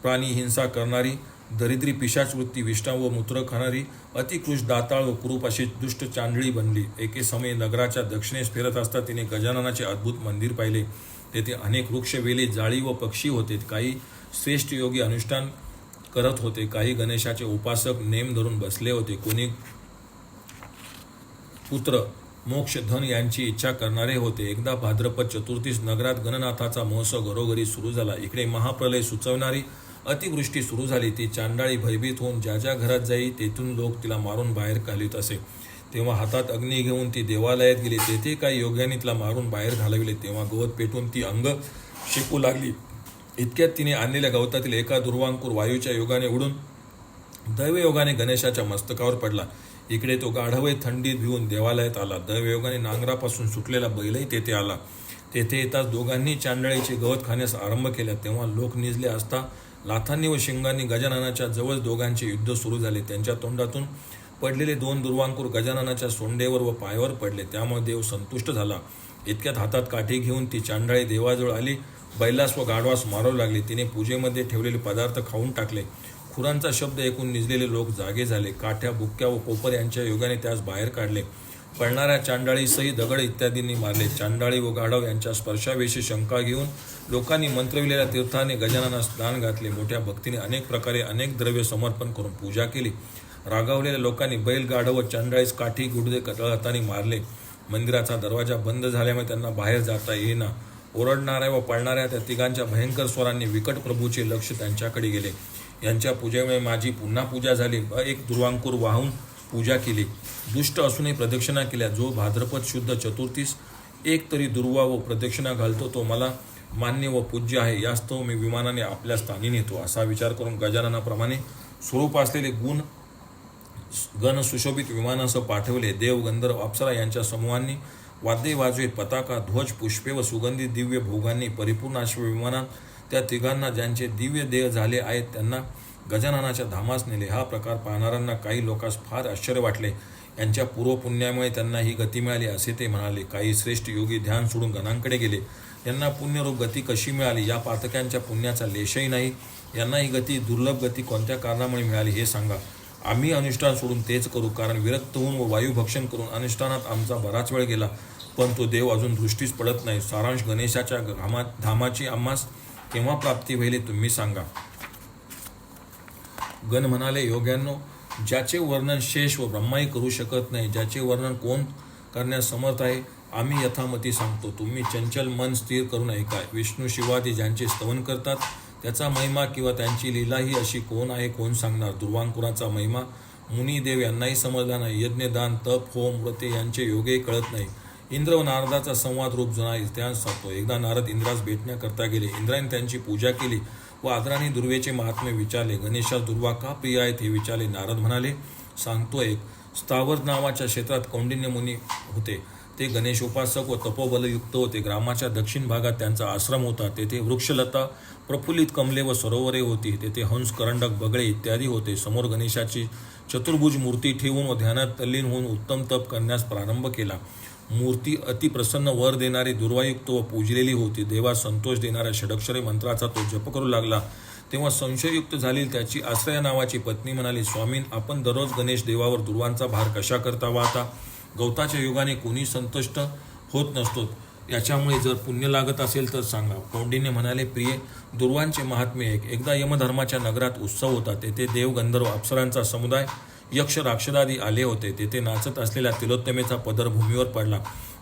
प्राणी, हिंसा करणारी, दरिद्री, पिशाच वृत्ती, विष्ठा व मूत्र खाणारी, अतिकृश, दाताळ व कुरूप अशी दुष्ट चांडळी बनली. एके समयी नगराच्या दक्षिणेस फिरत असता तिने गजाननाचे अद्भुत मंदिर पाहिले. तेथे अनेक वृक्ष, वेली, जाळी व पक्षी होते. काही श्रेष्ठ योगी अनुष्ठान करत होते. काही गणेशाचे उपासक नेम धरून बसले होते. कोणी पुत्र, मोक्ष, धन यांची इच्छा करणारे होते. एकदा भाद्रपद चतुर्थीस नगरात गणनाथाचा महोत्सव घरोघरी सुरू झाला. इकडे महाप्रलय सुचवणारी अतिवृष्टी सुरू झाली. ती चांडाळी भयभीत होऊन ज्या ज्या घरात जाई तेथून लोक तिला मारून बाहेर घालीत असे. तेव्हा हातात अग्नी घेऊन ती देवालयात गेली. तेथे काही योग्यांनी तिला मारून बाहेर घालविले. तेव्हा गवत पेटून ती अंग शेकू लागली. इतक्यात तिने आणलेल्या गवतातील एका दुर्वांकूर वायूच्या योगाने उडून दैवयोगाने गणेशाच्या मस्तकावर पडला. इकडे तो गाढवही थंडीत भिवून देवालयात आला. दैवयोगाने नांगरापासून सुटलेला बैलही तेथे आला. तेथे येताच दोघांनी चांडळीचे गवत खाण्यास आरंभ केला. तेव्हा लोक निजले असता लाथांनी व शिंगांनी गजाननाच्या जवळ दोघांचे युद्ध सुरू झाले. त्यांच्या तोंडातून पडलेले दोन दुर्वांकूर गजाननाच्या सोंडेवर व पायावर पडले. त्यामुळे देव संतुष्ट झाला. इतक्यात हातात काठी घेऊन ती चांडाळी देवाजवळ आली. बैलास व गाढवास मारू लागली. तिने पूजेमध्ये ठेवलेले पदार्थ खाऊन टाकले. खुरांचा शब्द ऐकून निजलेले लोक जागे झाले. काठ्या, बुक्क्या व कोपर यांच्या योगाने त्यास बाहेर काढले. पळणाऱ्या चांडाळीसही दगड इत्यादींनी मारले. चांडाळी व गाढव यांच्या स्पर्शाविषयी शंका घेऊन लोकांनी मंत्रविलेल्या तीर्थाने गजाननास स्नान घातले. मोठ्या भक्तीने अनेक प्रकारे अनेक द्रव्य समर्पण करून पूजा केली. रागावलेल्या लोकांनी बैल, गाढव व चांडाळीस काठी, गुडदे हाताने मारले. मंदिराचा दरवाजा बंद झाल्यामुळे त्यांना बाहेर जाता येईना. ओरडणाऱ्या व पळणाऱ्या त्या तिघांच्या भयंकर स्वरांनी विकट प्रभूचे लक्ष त्यांच्याकडे गेले. यांच्या पूजेमुळे माझी पुन्हा पूजा झाली. एक दुर्वांकूर वाहून पूजा केली. दुष्ट असूनही प्रदक्षिणा केल्या. जो भाद्रपद शुद्ध चतुर्थीस एक तरी दुर्वा व प्रदक्षिणा घालतो तो मला मान्य व पूज्य आहे, यास्तव मी विमानाने आपल्या स्थानी नेतो. असा विचार करून गजाननाप्रमाणे स्वरूप असलेले गण सुशोभित विमानासह पाठवले. देव, गंधर्व, अप्सरा यांच्या समूहांनी वाद्ये वाजवीत, पताका, ध्वज, पुष्पे व सुगंधित दिव्य भोगांनी परिपूर्ण अश्व विमानात त्या तिघांना ज्यांचे दिव्य देह झाले आहेत त्यांना गजाननाच्या धामास नेले. हा प्रकार पाहणाऱ्यांना काही लोकांस फार आश्चर्य वाटले. यांच्या पूर्वपुण्यामुळे त्यांना ही गती मिळाली असे ते म्हणाले. काही श्रेष्ठ योगी ध्यान सोडून गणांकडे गेले. यांना पुण्यरूप गती कशी मिळाली? या पातक्यांच्या पुण्याचा लेशही नाही. यांना ही गती, दुर्लभ गती कोणत्या कारणामुळे मिळाली हे सांगा. आम्ही अनुष्ठान सोडून तेच करू, कारण विरक्त होऊन व वायुभक्षण करून अनुष्ठानात आमचा बराच वेळ गेला, पण तो देव अजून दृष्टीस पडत नाही. सारांश, गणेशाच्या धामाची आम्हास केव्हा प्राप्ती व्हायली तुम्ही सांगा. गण म्हणाले, योग्यांनो, ज्याचे वर्णन शेष व ब्रह्माही करू शकत नाही, ज्याचे वर्णन कोण करण्यास समर्थ आहे, आम्ही यथामती सांगतो. तुम्ही चंचल मन स्थिर करून ऐका. विष्णू शिवादी ज्यांचे स्तवन करतात त्याचा महिमा किंवा त्यांची लीलाही अशी कोण आहे, कोण सांगणार? दुर्वांकुराचा महिमा मुनिदेव यांनाही समजला नाही. यज्ञ, दान, तप, होम, व्रते यांचे योगही कळत नाही. इंद्र व नारदाचा संवाद रूप जुना इतिहास सांगतो. एकदा नारद इंद्रास भेटण्याकरता गेले. इंद्राने त्यांची पूजा केली व आदराने दुर्वेचे महात्म्य विचारले. गणेशास दुर्वा का प्रिय आहेत हे विचारले. नारद म्हणाले, सांगतो एक. स्थावर नावाच्या क्षेत्रात कौंडिन्य मुनी होते. ते गणेशोपासक व तपोबलयुक्त होते. ग्रामाच्या दक्षिण भागात त्यांचा आश्रम होता. तेथे वृक्षलता, प्रफुल्लित कमले व सरोवरे होती. तेथे हंस, करंडक, बगळे इत्यादी होते. समोर गणेशाची चतुर्भुज मूर्ती ठेवून व ध्यानात तल्लीन होऊन उत्तम तप करण्यास प्रारंभ केला. मूर्ती अतिप्रसन्न, वर देणारी, दुर्वायुक्त व पूजलेली होती. देवास संतोष देणाऱ्या षडक्षरे मंत्राचा तो जप करू लागला. तेव्हा संशययुक्त झालेली त्याची आश्रया नावाची पत्नी म्हणाली, स्वामीन, आपण दररोज गणेश देवावर दुर्वांचा भार कशा करता वाहता? गवताच्या युगाने कोणी संतुष्ट होत नसतो. याच्यामुळे जर पुण्य लागत असेल तर सांगा. कौंडिन्य म्हणाले, प्रिय, दुर्वांचे महात्म्य एक. एकदा यमधर्माच्या नगरात उत्सव होता. तेथे देव, गंधर्व, अप्सरांचा समुदाय, यक्ष, राक्षदादी आले होते. तेथे नाचत असलेल्या तिलोत्तमेचा पदर भूमीवर पडला.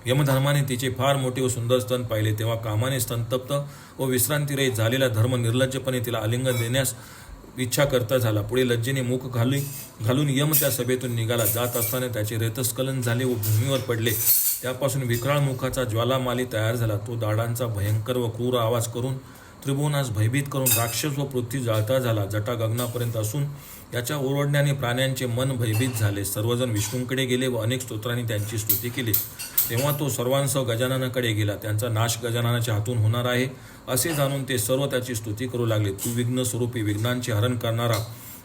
यमधर्माने तिचे फार मोठे व सुंदर स्तन पाहिले. तेव्हा कामाने संतप्त व विश्रांतीरहित झालेला धर्म निर्लज्जपणे तिला आलिंगन देण्यास इच्छा करता झाला. पुढे लज्जेने मुख घालून यम त्या सभेतून निघाला. जात असताना त्याचे रेतस्खलन झाले व भूमीवर पडले. त्यापासून विक्राळ मुखाचा ज्वालामाली तयार झाला. तो दाडांचा भयंकर व क्रूर आवाज करून त्रिभुवनास भयभीत करून राक्षस व पृथ्वी जाळता झाला. जटा गगनापर्यंत असून याच्या ओरडण्याने प्राण्यांचे मन भयभीत झाले. सर्वजण विष्णूंकडे गेले व अनेक स्तोत्रांनी त्यांची स्तुती केली. तेव्हा तो सर्वांसह गजाननाकडे गेला. त्यांचा नाश गजाननाच्या हातून होणार आहे असे जाणून ते सर्व त्याची स्तुती करू लागले. तू विघ्न स्वरूपी, विघ्नांचे हरण करणारा,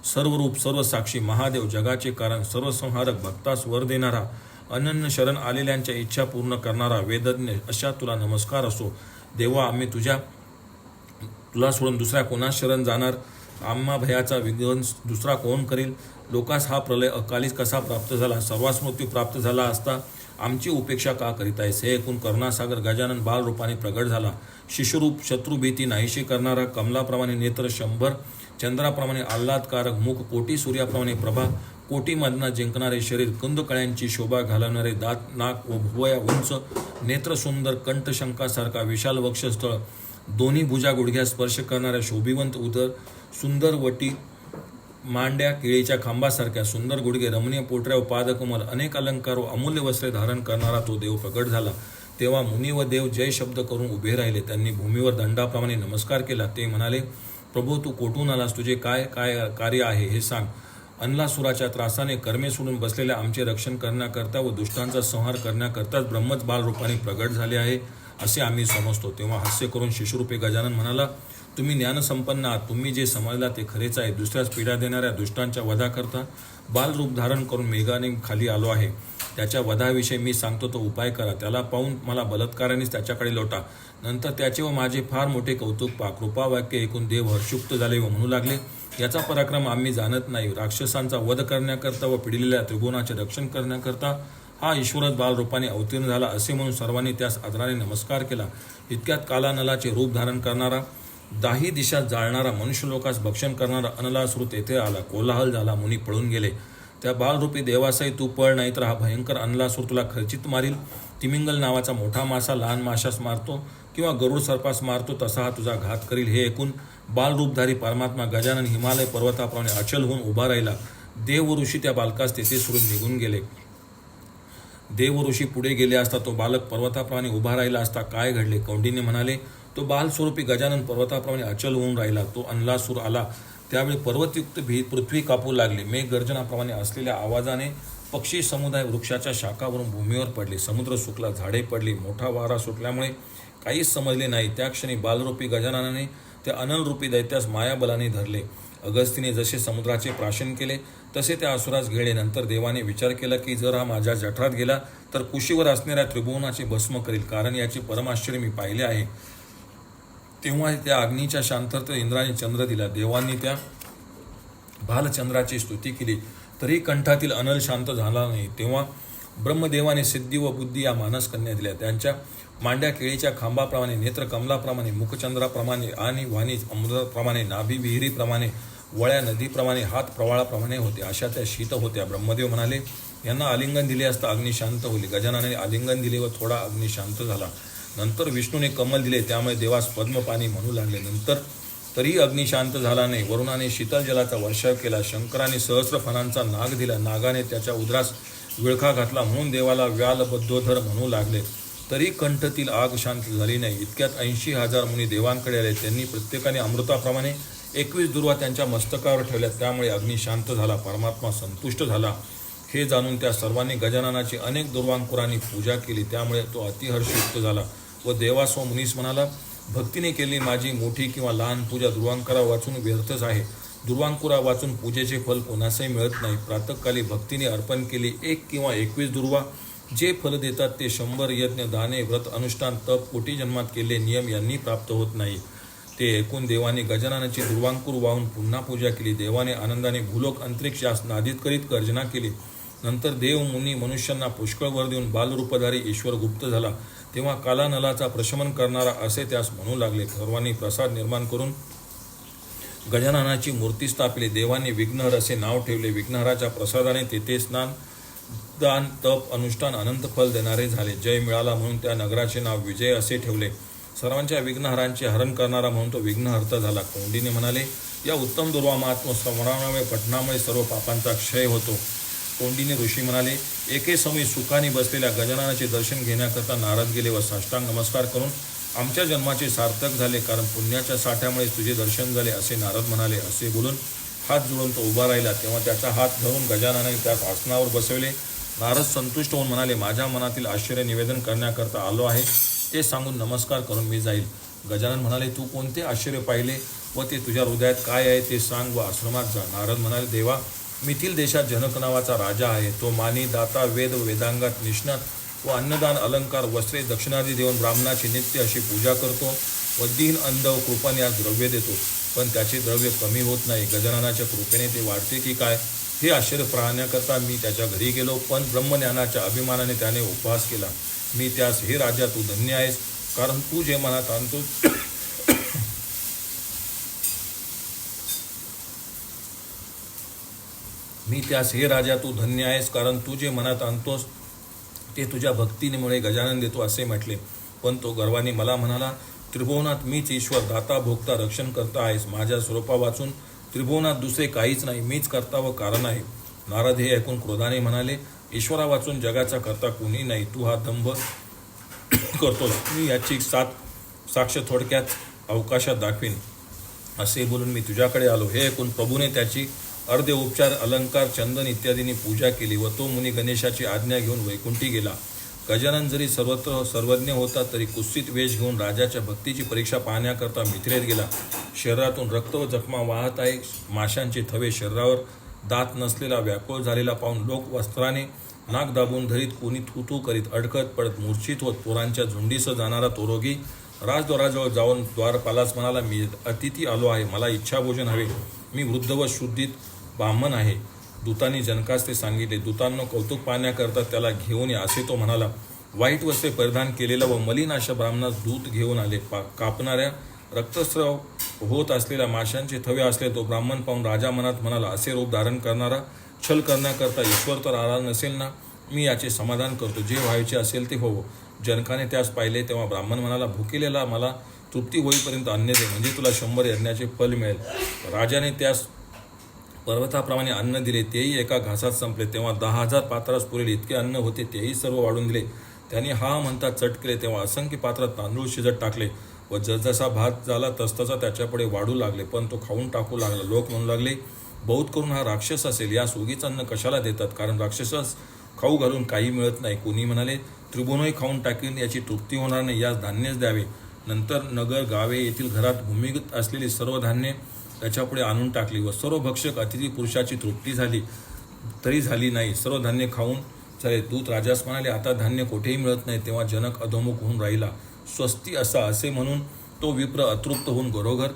सर्वरूप, सर्व साक्षी महादेव, जगाचे कारण, सर्वसंहारक, भक्तास वर देणारा, अनन्य शरण आलेल्यांच्या इच्छा पूर्ण करणारा, वेदज्ञ, अशा तुला नमस्कार असो. देवा, आम्ही तुला सोडून दुसऱ्या कोणास शरण जाणार? आम्हा भयाचा विध्वंस दुसरा कोण करील? लोकास हा प्रलय अकालीच कसा प्राप्त झाला? सर्वास मृत्यू प्राप्त झाला असता आमची उपेक्षा का करीत आहेस? हे ऐकून करुणासागर गजानन बालरूपाने प्रगट झाला. शिशुरूप, शत्रुभीती नाहीशी करणारा, कमलाप्रमाणे नेत्र, 100 चंद्राप्रमाणे आल्हादकारक मुख, कोटी सूर्याप्रमाणे प्रभा, कोटी मदना जिंकणारे शरीर, कुंदकळ्यांची शोभा घालवणारे दात, नाक व भुवया उंच, नेत्र सुंदर, कंठशंकासारखा विशाल वक्षस्थळ, दोन्ही भुजा गुडघ्यास स्पर्श करणाऱ्या शोभिवंत उदर, सुंदर वटी, मांड्या केळीच्या खांबासारख्या, सुंदर गुडघे, रमणीय पोटऱ्या व पादकमल, अनेक अलंकार व अमूल्य वस्त्रे धारण करणारा तो देव प्रगट झाला. तेव्हा मुनी व देव जय शब्द करून उभे राहिले. त्यांनी भूमीवर दंडाप्रमाणे नमस्कार केला. ते म्हणाले, प्रभू, तू कोठून आलास? तुझे काय कार्य आहे हे सांग. अनलासुराच्या त्रासाने कर्मे सोडून बसलेल्या आमचे रक्षण करण्याकरता व दुष्टांचा संहार करण्याकरताच ब्रह्मच बालरूपाने प्रगट झाले आहे असे आम्ही समजतो. तेव्हा हास्य करून शिशुरूपे गजानन म्हणाला, तुम्ही ज्ञानसंपन्न आहात. तुम्ही जे समजला ते खरेच आहे. दुसऱ्यास पीडा देणाऱ्या दुष्टांच्या वधाकरता बालरूप धारण करून मेघाने खाली आलो आहे. त्याच्या वधाविषयी मी सांगतो तो उपाय करा. त्याला पाहून मला बलात्कारानेच त्याच्याकडे लोटा. नंतर त्याचे व माझे फार मोठे कौतुक पहा. कृपावाक्य ऐकून देव हर्षयुक्त झाले व म्हणू लागले, याचा पराक्रम आम्ही जाणत नाही. राक्षसांचा वध करण्याकरता व पिडलेल्या त्रिभुवनाचे रक्षण करण्याकरता हा ईश्वरच बालरूपाने अवतीर्ण झाला असे म्हणून सर्वांनी त्यास आदराने नमस्कार केला. इतक्यात कालानलाचे रूप धारण करणारा, दाही दिशा जाळणारा, मनुष्यलोकास भक्षण करणारा अनलासुर तेथे आला. कोलाहल झाला. मुनी पळून गेले. त्या बालरूपी देवासही तू पळ, नाहीतर हा भयंकर अनलासूर तुला खर्चित मारील. तिमिंगल नावाचा मोठा मासा लहान माशास मारतो किंवा गरुड सर्पास मारतो तसा हा तुझा घात करील. हे ऐकून बालरूपधारी परमात्मा गजानन हिमालय पर्वताप्रमाणे अचल होऊन उभा राहिला. देव व ऋषी त्या बालकास तेथे सोडून निघून गेले. देव ऋषी पुढे गेले असता तो बालक पर्वताप्रमाणे उभा राहिला असता काय घडले? कौंडिन्य म्हणाले, तो बालस्वरूपी गजानन पर्वताप्रमाणे अचल होऊन राहिला. तो अनलासूर आला त्यावेळी पर्वतयुक्त पृथ्वी कापू लागली. मेघ गर्जनाप्रमाणे असलेल्या आवाजाने पक्षी समुदाय वृक्षाच्या शाखावरून भूमीवर पडले. समुद्र सुकला, झाडे पडली. मोठा वारा सुटल्यामुळे काहीच समजले नाही. त्या क्षणी बालरूपी गजाननाने त्या अनलरूपी दैत्यास मायाबलाने धरले. अगस्तीने जसे समुद्राचे प्राशन केले तसे त्या असुरास घेळे. नंतर देवाने विचार केला की जर हा माझ्या जठरात गेला तर कुशीवर असणाऱ्या त्रिभुवनाचे भस्म करील, कारण याचे परमाश्चर्य मी पाहिले आहे. तेव्हा त्या अग्नीच्या शांतर्थ इंद्राने चंद्र दिला. देवांनी त्या भालचंद्राची स्तुती केली तरी कंठातील अनल शांत झाला नाही. तेव्हा ब्रह्मदेवाने सिद्धी व बुद्धी या मानसकन्या दिल्या. त्यांच्या मांड्या केळीच्या खांबाप्रमाणे, नेत्र कमलाप्रमाणे, मुखचंद्राप्रमाणे आणि वाणी अमृताप्रमाणे, नाभी विहिरीप्रमाणे, वळ्या नदीप्रमाणे, हात प्रवाळाप्रमाणे होते. अशा त्या शीत होत्या. ब्रह्मदेव म्हणाले, यांना आलिंगन दिले असता अग्नी शांत होईल. गजाननाने आलिंगन दिले व थोडा अग्नी शांत झाला. नंतर विष्णूने कमल दिले, त्यामुळे देवास पद्मपाणी म्हणू लागले. नंतर तरीही अग्नी शांत झाला नाही. वरुणाने शीतल जलाचा वर्षाव केला. शंकराने सहस्र फणांचा नाग दिला. नागाने त्याच्या उदरास विळखा घातला म्हणून देवाला व्यालबद्धोधर म्हणू लागले. तरी कंठतील आग शांत झाली नाही. इतक्यात 80,000 मुनी देवांकडे आले. त्यांनी प्रत्येकाने अमृताप्रमाणे 21 दुर्वा त्यांच्या मस्तकावर ठेवल्या. त्यामुळे अग्नी शांत झाला. परमात्मा संतुष्ट झाला. हे जाणून त्या सर्वांनी गजाननाची अनेक दुर्वांकुरांनी पूजा केली. त्यामुळे तो अतिहर्षयुक्त झाला व देवास व मुनीस म्हणाला, भक्तीने केलेली माझी मोठी किंवा लहान पूजा दुर्वांकुरा वाचून व्यर्थच आहे. दुर्वांकुरा वाचून पूजेचे फल कोणासही मिळत नाही. प्रातःकाली भक्तीने अर्पण केली 1 किंवा 21 दुर्वा जे फल देतात ते 100 यज्ञ, दाने, व्रत, अनुष्ठान, तप, कोटी जन्मात केले नियम यांनी प्राप्त होत नाही. ते ऐकून देवाने गजाननाची दुर्वांकुर वाहून पुन्हा पूजा केली. देवाने आनंदाने भूलोक अंतरिक्ष यास नादित करीत गर्जना केली. नंतर देव, मुनी, मनुष्यांना पुष्कळ वर देऊन बालरूपधारी ईश्वर गुप्त झाला. तेव्हा कालानलाचा प्रशमन करणारा असे त्यास म्हणू लागले. सर्वांनी प्रसाद निर्माण करून गजाननाची मूर्ती स्थापली. देवांनी विघ्नहर असे नाव ठेवले. विघ्नहराच्या प्रसादाने तेथे स्नान, दान, तप, अनुष्ठान अनंत फल देणारे झाले. जय मिळाला म्हणून त्या नगराचे नाव विजय असे ठेवले. सर्वांच्या विघ्नहरांचे हरण करणारा म्हणून तो विघ्नहर्ता झाला. कौंडिन्य म्हणाले, या उत्तम दुर्वा महात्मा श्रवणामुळे पठणामुळे सर्व पापांचा क्षय होतो. कौंडिन्य ऋषी म्हणाले, एके समय सुखाने बसलेल्या गजाननाचे दर्शन घेण्याकरता नारद गेले व साष्टांग नमस्कार करून आमच्या जन्माचे सार्थक झाले, कारण पुण्याच्या साठ्यामुळे तुझे दर्शन झाले असे नारद म्हणाले. असे बोलून हात जोडून तो उभा राहिला. तेव्हा त्याचा हात धरून गजाननाने त्यास आसनावर बसवले. नारद संतुष्ट होऊन म्हणाले, माझ्या मनातील आश्चर्य निवेदन करण्याकरता आलो आहे, ते सांगून नमस्कार करून मी जाईल. गजानन म्हणाले, तू कोणते आश्चर्य पाहिले व ते तुझ्या हृदयात काय आहे ते सांग व आश्रमात जा. नारद म्हणाले, देवा, मिथिल देशात जनक नावाचा राजा आहे. तो मानी, दाता, वेद व वेदांगात निष्णात व अन्नदान, अलंकार, वस्त्रे, दक्षिणादी देऊन ब्राह्मणाची नित्य अशी पूजा करतो व दीन, अंध व कृपण यास द्रव्य देतो, पण त्याचे द्रव्य कमी होत नाही. गजाननाच्या कृपेने ते वाढते की काय हे आश्चर्य पाहण्याकरता मी त्याच्या घरी गेलो, पण ब्रह्मज्ञानाच्या अभिमानाने त्याने उपहास केला. मी त्यास, हे राजा, तू धन्य आहेस, कारण तू जे मनात आणतोस मी त्यास, हे राजा, तू धन्य आहेस, कारण तू जे मनात आणतोस ते तुझ्या भक्तीमुळे गजानन देतो असे म्हटले. पण तो गर्वाने मला म्हणाला, त्रिभुवनात मीच ईश्वर, दाता, भोगता, रक्षण करता आहेस. माझ्या स्वरूपा वाचून त्रिभुवनात दुसरे काहीच नाही, मीच करता व कारण आहे. नारद हे ऐकून क्रोधाने म्हणाले, ईश्वरा वाचून जगाचा करता कोणी नाही. तू हा दंभ करतोस. मी याची साक्ष थोडक्यात अवकाशात दाखवीन. असे बोलून मी तुझ्याकडे आलो. हे ऐकून प्रभूने त्याची अर्धे उपचार, अलंकार, चंदन इत्यादींनी पूजा केली व तो मुनी गणेशाची आज्ञा घेऊन वैकुंठी गेला. गजानन जरी सर्वत्र सर्वज्ञ होता तरी कुत्सित वेश घेऊन राजाच्या भक्तीची परीक्षा पाहण्याकरता मिथिलेत गेला. शरीरातून रक्त व जखमा वाहत आहे. माशांचे थवे शरीरावर, दात नसलेला, व्याकुळ झालेला पाहून लोक वस्त्राने नाक दाबून धरीत, कोणी थू करीत, अडकत पडत, मूर्छित होत, पोरांच्या झुंडीसह जाणारा तो रोगी राजद्वाराजवळ जाऊन द्वारपालास म्हणाला, मी अतिथी आलो आहे, मला इच्छाभोजन हवे. मी वृद्ध व शुद्धीत ब्राह्मण आहे. दूतांनी जनकास ते सांगितले. दूतांनो कौतुक पाहण्याकरता त्याला घेऊन या असे तो म्हणाला. वाईट वस्त्रे परिधान केलेला व मलिन अशा ब्राह्मणास दूत घेऊन आले. कापणाऱ्या, रक्तस्राव होत असलेल्या माशांचे थवे असले तो ब्राह्मण पाहून राजा मनात म्हणाला, असे रूप धारण करणारा छल करण्याकरता ईश्वर तर आला नसेल ना. मी याचे समाधान करतो. जे व्हायचे असेल ते होवो. जनकाने त्यास पाहिले तेव्हा ब्राह्मण म्हणाला, भुकेलेला मला तृप्ती होईपर्यंत अन्न दे, म्हणजे तुला 100 यज्ञाचे फल मिळेल. राजाने त्यास पर्वताप्रमाणे अन्न दिले, तेही एका घासात संपले. तेव्हा 10,000 पात्रास पुरेल इतके अन्न होते, तेही सर्व वाढून दिले. त्यांनी हा म्हणता चट केले, तेव्हा असंख्य पात्रात तांदूळ शिजत टाकले व जसजसा भात झाला तसतसा त्याच्यापुढे वाढू लागले. पण तो खाऊन टाकू लागला. लोक म्हणू लागले, बहुत करून हा राक्षस असेल, यास उगीच अन्न कशाला देतात, कारण राक्षसास खाऊ घालून काही मिळत नाही. कोणी म्हणाले, त्रिभुवनही खाऊन टाकील, याची तृप्ती होणार नाही, यास धान्यच द्यावे. नंतर नगर गावे येथील घरात भूमिगत असलेली सर्व धान्ये त्याच्यापुढे आणून टाकली व सर्व भक्षक अतिथी पुरुषाची तृप्ती झाली तरी झाली नाही. सर्व धान्य खाऊन झाले. दूत राजास म्हणाले, आता धान्य कोठेही मिळत नाही. तेव्हा जनक अधोमुख होऊन राहिला. स्वस्ती असे म्हणून तो विप्र अतृप्त होऊन घरोघर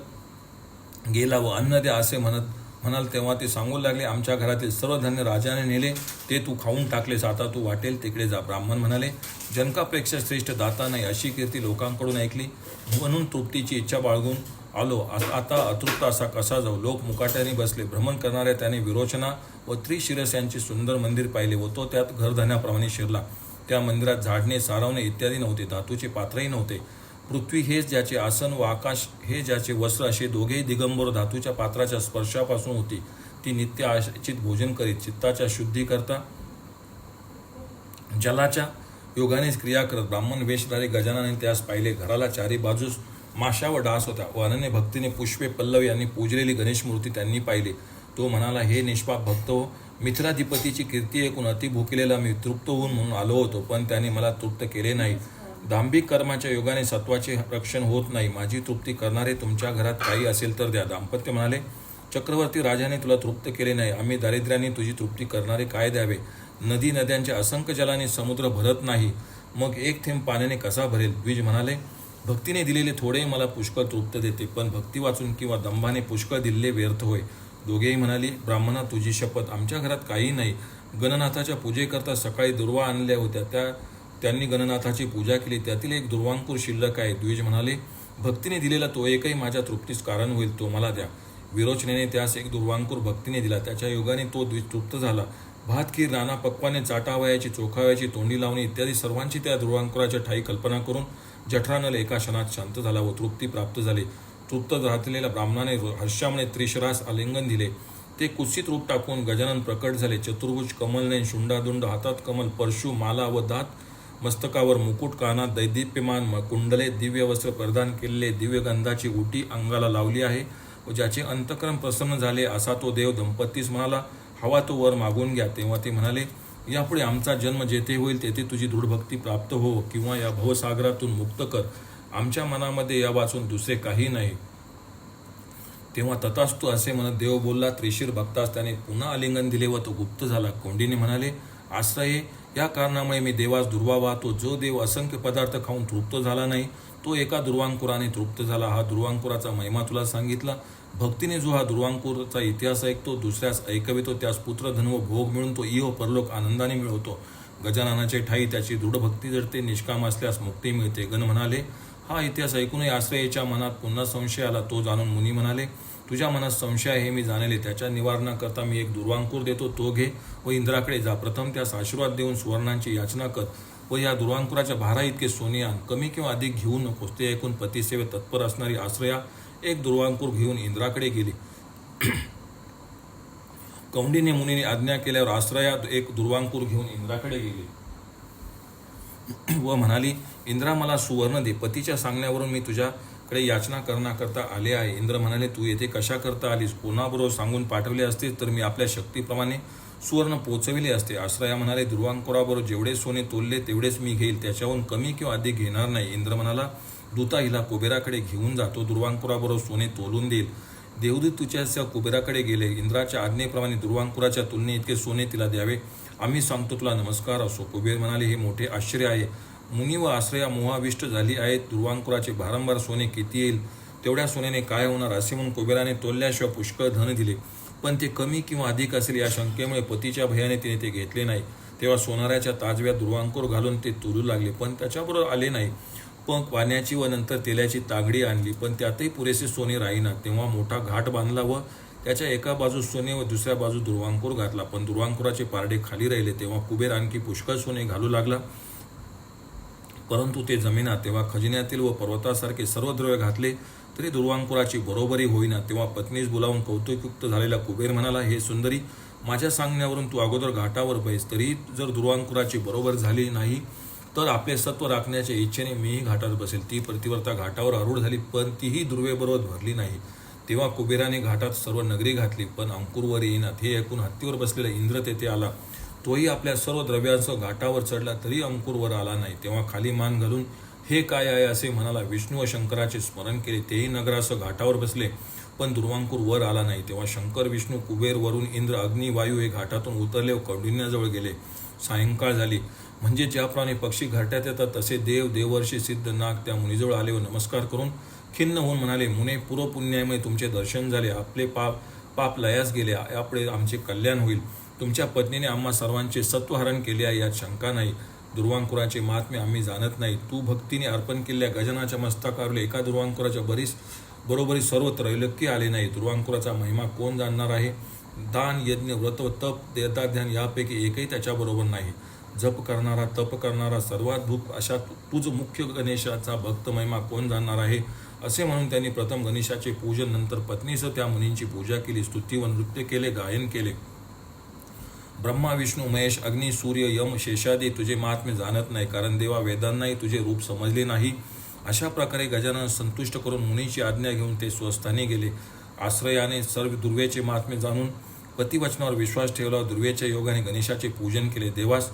गेला व अन्न द्या असे म्हणाल तेव्हा ते सांगू लागले, आमच्या घरातील सर्व धान्य राजाने नेले, ते तू खाऊन टाकलेस, आता तू वाटेल तिकडे जा. ब्राह्मण म्हणाले, जनकापेक्षा श्रेष्ठ दाता नाही, अशी कीर्ती लोकांकडून ऐकली, म्हणून तृप्तीची इच्छा बाळगून आलो. आता अतृप्त असा कसा जाऊ. लोक मुकाट्याने बसले. भ्रमण करणाऱ्या त्याने विरोचना व त्रिशिरस यांचे सुंदर मंदिर पाहिले व तो त्यात घरधण्याप्रमाणे शिरला. त्या मंदिरात झाडणे सारवणे इत्यादी नव्हते, धातूचे पात्रही नव्हते. पृथ्वी हेच ज्याचे आसन व आकाश हे ज्याचे वस्त्र, असे दोघेही दिगंबर धातूच्या पात्राच्या स्पर्शापासून होती. ती नित्य आचित भोजन करीत, चित्ताच्या शुद्धीकरता जलाच्या योगानेच क्रिया करत. ब्राह्मण वेशधारी गजाननाने त्यास पाहिले. घराला चारी बाजूस माशा व डास होता व अनन्य भक्तीने पुष्पे पल्लव यांनी पूजलेली गणेश मूर्ती त्यांनी पाहिली. तो म्हणाला, हे निष्पाप भक्त हो, मिथिलाधिपतीची कीर्ती ऐकून अतिभुकेलेला मी तृप्त होऊन म्हणून आलो होतो, पण त्याने मला तृप्त केले नाही. दांभिक कर्माच्या योगाने सत्वाचे रक्षण होत नाही. माझी तृप्ती करणारे तुमच्या घरात काही असेल तर द्या. दाम्पत्य म्हणाले, चक्रवर्ती राजाने तुला तृप्त केले नाही, आम्ही दारिद्र्याने तुझी तृप्ती करणारे काय द्यावे. नदी नद्यांच्या असंख्य जलाने समुद्र भरत नाही, मग एक थेंब पाण्याने कसा भरेल. द्विज म्हणाले, भक्तीने दिलेले थोडे मला पुष्कळ तृप्त देते, पण भक्ती वाचून किंवा दंभाने पुष्कळ दिलेले व्यर्थ होय. दोघेही म्हणाली, ब्राह्मणा तुझी शपथ, आमच्या घरात काही नाही. गणनाथाच्या पूजेकरता सकाळी दुर्वा आणल्या होत्या, त्यांनी गणनाथाची पूजा केली, त्यातील एक दुर्वांकूर शिल्लक आहे. द्विज म्हणाले, भक्तीने दिलेला तो एकही माझ्या तृप्तीस कारण होईल, तो मला द्या. विरोचनेने त्यास एक दुर्वांकूर भक्तीने दिला, त्याच्या योगाने तो द्विज तृप्त झाला. भात खीर नाना पक्वाने चाटावयाची, चोखावयाची, तोंडी लावणी इत्यादी सर्वांची त्या दुर्वांकुराच्या ठाई कल्पना करून जठरानल एका क्षणात शांत झाला व तृप्ती प्राप्त झाली. तृप्त राहलेल्या ब्राह्मणाने हर्षामुळे त्रिशरास आलिंगन दिले. ते कुत्सित रूप टाकून गजानन प्रकट झाले. चतुर्भुज, कमलनयन, शुंडादुंड, हातात कमल, परशु, माला व दात, मस्तकावर मुकुट, कानात दैदीप्यमान कुंडले, दिव्य वस्त्र परिधान केलेले, दिव्य गंधाची उटी अंगाला लावली आहे व ज्याचे अंतःकरण प्रसन्न झाले असा तो देव दंपतीस म्हणाला, हवा तो वर मागून घ्या. तेव्हा ते म्हणाले, यापुढे आमचा जन्म जेथे होईल तेथे तुझी दृढ भक्ती प्राप्त हो किंवा या भवसागरातून मुक्त कर. आमच्या मनामध्ये या वाचून दुसरे काही नाही. तेव्हा तथास्तु असे म्हणत देव बोलला. त्रिशीर भक्तास त्याने पुन्हा आलिंगन दिले व तो गुप्त झाला. कौंडिन्य म्हणाले, आश्रये, या कारणामुळे मी देवास दुर्वा वाहतो. जो देव असंख्य पदार्थ खाऊन तृप्त झाला नाही, तो एका दुर्वांकुराने तृप्त झाला. हा दुर्वांकुराचा महिमा तुला सांगितला. भक्तीने जो हा दुर्वांकुराचा इतिहास ऐकतो, दुसऱ्यास ऐकवितो, त्यास पुत्र, धन व भोग मिळून तो इह परलोक आनंदाने मिळवतो. गजाननाचे ठाई त्याची दृढ भक्ती जडते, निष्काम असल्यास मुक्ती मिळते. गण म्हणाले, हा इतिहास ऐकूनही आश्रयाच्या मनात पुन्हा संशय आला. तो जाणून मुनी म्हणाले, तुझ्या मनात संशय आहे हे मी जाणले. त्याच्या निवारणाकरता मी एक दुर्वांकूर देतो, तो घे व इंद्राकडे जा. प्रथम त्यास आशीर्वाद देऊन सुवर्णांची याचना कर व या दुर्वांकुराच्या भारा इतके सोने आण. कमी किंवा अधिक घेऊ नकोस. ते ऐकून पतिसेवेत तत्पर असणारी आश्रया एक दुर्वांकूर घेऊन इंद्राकडे गेली. कौंडिन्य मुनीने आज्ञा केल्यावर आश्रया एक दुर्वांकूर घेऊन इंद्राकडे गेली व म्हणाली, इंद्रा, मला सुवर्ण दे. पतीच्या सांगण्यावरून मी तुझ्याकडे याचना करण्याकरता आले आहे. इंद्र म्हणाले, तू येथे कशा करता आलीस? कोणाबरोबर सांगून पाठवले असते तर मी आपल्या शक्तीप्रमाणे सुवर्ण पोचविले असते. आश्रया म्हणाले, दुर्वांकुराबरोबर जेवढे सोने तोलले तेवढेच मी घेईल, त्याच्याहून कमी किंवा अधिक घेणार नाही. इंद्र म्हणाला, दूता हिला कुबेराकडे घेऊन जातो, दुर्वांकुराबरोबर सोने तोलून देईल. देवदूत तुझ्या कुबेराकडे गेले. इंद्राच्या आज्ञेप्रमाणे दुर्वांकुराच्या तुलने इतके सोने तिला द्यावे, आम्ही सांगतो तुला नमस्कार असो. कुबेर म्हणाले, हे मोठे आश्चर्य आहे. मुनी व आश्रया मोहाविष्ट झाली आहेत. दुर्वांकुराचे भारंभार सोने किती येईल, तेवढ्या सोन्याने काय होणार असे म्हणून कुबेराने तोलल्याशिवाय पुष्कळ धन दिले. पण ते कमी किंवा अधिक असेल या शंकेमुळे पतीच्या भयाने तिने ते घेतले नाही. तेव्हा सोनाऱ्याच्या ताजव्यात दुर्वांकूर घालून ते तोलू लागले, पण त्याच्याबरोबर आले नाही. पण पाण्याची व नंतर तेलाची तागडी आणली, पण त्यातही पुरेसे सोने राहीना. तेव्हा मोठा घाट बांधला व त्याच्या एका बाजूस सोने व दुसऱ्या बाजूस दुर्वांकूर घातला, पण दुर्वांकुराचे पारडे खाली राहिले. तेव्हा कुबेर आणखी पुष्कळ सोने घालू लागला, परंतु ते जमिनात. तेव्हा खजिन्यातील व पर्वतासारखे सर्व द्रव्य घातले तरी दुर्वांकुराची बरोबरी होईना. तेव्हा पत्नीस बोलावून कौतुकयुक्त झालेला कुबेर म्हणाला, हे सुंदरी, माझ्या सांगण्यावरून तू अगोदर घाटावर बैस. तरी जर दुर्वांकुराची बरोबर झाली नाही तर आपले सत्व राखण्याच्या इच्छेने मीही घाटावर बसेल. ती प्रतिव्रता घाटावर आरूढ झाली, पण तीही दुर्वेबरोबर भरली नाही. तेव्हा कुबेराने घाटात सर्व नगरी घातली, पण अंकुरवर येईनात. हे ऐकून हत्तीवर बसलेला इंद्र तेथे आला. तोही आपल्या सर्व द्रव्यांसह घाटावर चढला, तरी अंकुरवर आला नाही. तेव्हा खाली मान घालून हे काय आहे असे म्हणाला. विष्णू व शंकराचे स्मरण केले. तेही नगरासह घाटावर बसले, पण दुर्वांकुर वर आला नाही. तेव्हा शंकर, विष्णू, कुबेर, वरुण, इंद्र, अग्नी, वायू हे घाटातून उतरले व कौंडिन्याजवळ गेले. सायंकाळ झाली. म्हणजे ज्याप्रमाणे पक्षी घाटात येतात तसे देव, देवर्षी, सिद्ध, नाग त्या मुनीजवळ आले व नमस्कार करून खिन्न होऊन म्हणाले, मुने, पूर्वपुण्यामुळे तुमचे दर्शन झाले. आपले पाप लयास गेले. यापुढे आमचे कल्याण होईल. तुमच्या पत्नीने आम्हा सर्वांचे सत्वहरण केले आहे, यात शंका नाही. दुर्वांकुराचे महात्म्य आम्ही जाणत नाही. तू भक्तीने अर्पण केलेल्या गजानाच्या मस्तकावर एका दुर्वांकुराच्या बरोबरी सर्व त्रैलोक्य आले नाही. दुर्वांकुराचा महिमा कोण जाणणार आहे? दान, यज्ञ, व्रत व तप, देवता ध्यान यापैकी एकही त्याच्याबरोबर नाही. जप करणारा, तप करणारा, सर्वात भूक अशा तुझ मुख्य गणेशाचा भक्त महिमा कोण जाणणार आहे? असे म्हणून त्यांनी प्रथम गणेशाचे पूजन, नंतर पत्नीसह त्या मुनींची पूजा केली, स्तुती व नृत्य केले, गायन केले. ब्रह्मा, विष्णू, महेश, अग्नी, सूर्य, यम, शेषादी तुझे महात्म्य जाणत नाही, कारण देवा वेदांनाही तुझे रूप समजले नाही. अशा प्रकारे गजानन संतुष्ट करून मुनीची आज्ञा घेऊन ते स्वस्थानी गेले. आश्रयाने सर्व दुर्वेचे महात्म्य जाणून पतिवचनावर विश्वास ठेवला. दुर्वेच्या योगाने गणेशाचे पूजन केले. देवास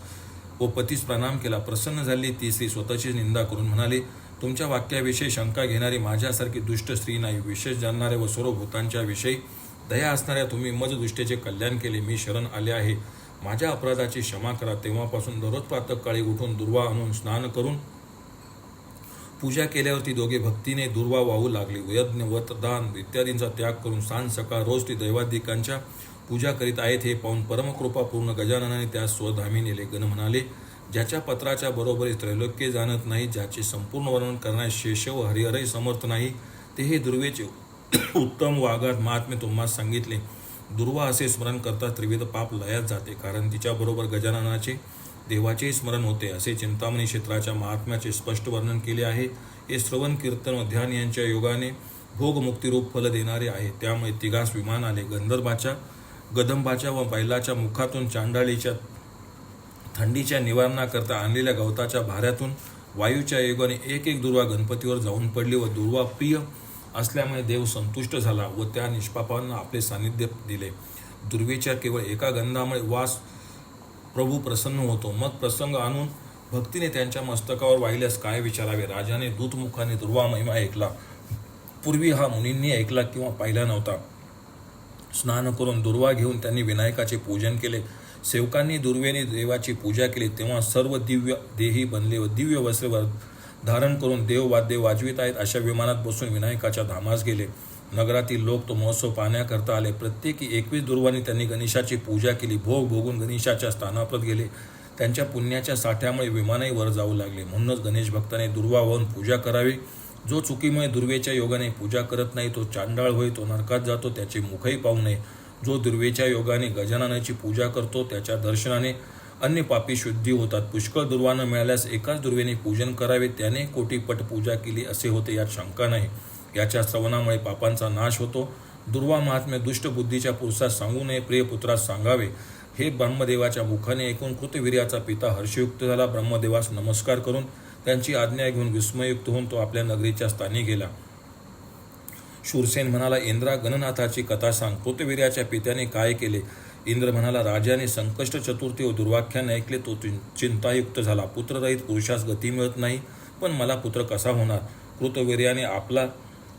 व पतीस प्रणाम केला. प्रसन्न झाली ती स्त्री स्वतःची निंदा करून म्हणाली, तुमच्या वाक्याविषयी शंका घेणारी माझ्यासारखी दुष्ट स्त्री नाही. विशेष जाणणारे व सर्व भूतांच्या विषयी दया असणाऱ्या तुम्ही मज दुष्टेचे कल्याण केले. मी शरण आले आहे. माझ्या अपराधाची क्षमा करा. तेव्हापासून दररोज प्रातःकाळी उठून दुर्वा आणून स्नान करून पूजा केल्यावर ती दोघे भक्तीने दुर्वा वाहू लागली. यज्ञ, व्रत, दान इत्यादींचा त्याग करून सांज सकाळ रोज ती दैवादिकांच्या पूजा करीत आहेत. हे पाहून परमकृपापूर्ण गजाननाने त्यास स्वधामी नेले. गण म्हणाले, ज्याच्या पत्राच्या बरोबरी त्रैलोक्य जाणत नाही, ज्याचे संपूर्ण वर्णन करण्यास शेष व हरिहरही समर्थ नाही, ते हे दुर्वेचे उत्तम वागात महात्म्य तुम्हाला सांगितले. दुर्वा असे स्मरण करता त्रिविध पाप लयात जाते, कारण तिच्याबरोबर गजाननाचे देवाचेही स्मरण होते. असे चिंतामणी क्षेत्राच्या महात्म्याचे स्पष्ट वर्णन केले आहे. हे श्रवण, कीर्तन व ध्यान यांच्या योगाने भोगमुक्तिरूप फल देणारे आहे. त्यामुळे तिघास विमान आले. गदंबाच्या व बैलाच्या मुखातून, चांडाळीच्या थंडीच्या निवारणाकरता आणलेल्या गवताच्या भाऱ्यातून, वायूच्या योगाने एक दुर्वा गणपतीवर जाऊन पडली व दुर्वा प्रिय असल्यामुळे देव संतुष्ट झाला व त्या निष्पापांना आपले सानिध्य दिले. दुर्वेच्या केवळ एका गंधामुळे वास प्रभू प्रसन्न होतो. मग प्रसंग आणून भक्तीने त्यांच्या मस्तकावर वाहिल्यास काय विचारावे. राजाने दूतमुखाने दुर्वा महिमा ऐकला. पूर्वी हा मुनींनी ऐकला किंवा पाहिला नव्हता. स्नान करून दुर्वा घेऊन त्यांनी विनायकाचे पूजन केले. सेवकांनी दुर्वेने देवाची पूजा केली. तेव्हा सर्व दिव्य देही बनले व दिव्य वस्त्र धारण करून देववाद्य वाजवित आहेत अशा विमानात बसून विनायकाच्या धामास गेले. नगरातील लोक तो महोत्सव पाहण्याकरता आले. प्रत्येकी 21 दुर्वांनी त्यांनी गणेशाची पूजा केली. भोग भोगून गणेशाच्या स्थानाप्रत गेले. त्यांच्या पुण्याच्या साठ्यामुळे विमानही वर जाऊ लागले. म्हणूनच गणेश भक्ताने दुर्वा वाहून पूजा करावी. जो चुकीमुळे दुर्वेच्या योगाने पूजा करत नाही तो चांडाळ होय, तो नरकात जातो, त्याचे मुखही पाहू नये. जो दुर्वेच्या योगाने गजाननाची पूजा करतो त्याच्या दर्शनाने अन्य पापी शुद्धी होतात. पुष्कळ दुर्वा मिळाल्यास एकाच दुर्वेने पूजन करावे, त्याने कोटीपट पूजा केली असे होते, यात शंका नाही. याच्या श्रवणामुळे पापांचा नाश होतो. दुर्वा महात्म्य दुष्ट बुद्धीच्या पुरुषास सांगू नये, प्रिय पुत्रास सांगावे. हे ब्रह्मदेवाच्या मुखाने ऐकून कृतवीर्याचा पिता हर्षयुक्त झाला. ब्रह्मदेवास नमस्कार करून त्यांची आज्ञा घेऊन विस्मयुक्त होऊन तो आपल्या नगरीच्या स्थानी गेला. शूरसेन म्हणाला, इंद्रा, गणनाथाची कथा सांग. कृतवीर्याच्या पित्याने काय केले? इंद्र म्हणाला, राजाने संकष्ट चतुर्थी व दुर्वाख्यान ऐकले. तो चिंतायुक्त झाला. पुत्ररहित पुरुषास गती मिळत नाही, पण मला पुत्र कसा होणार? कृतवीर्याने आपला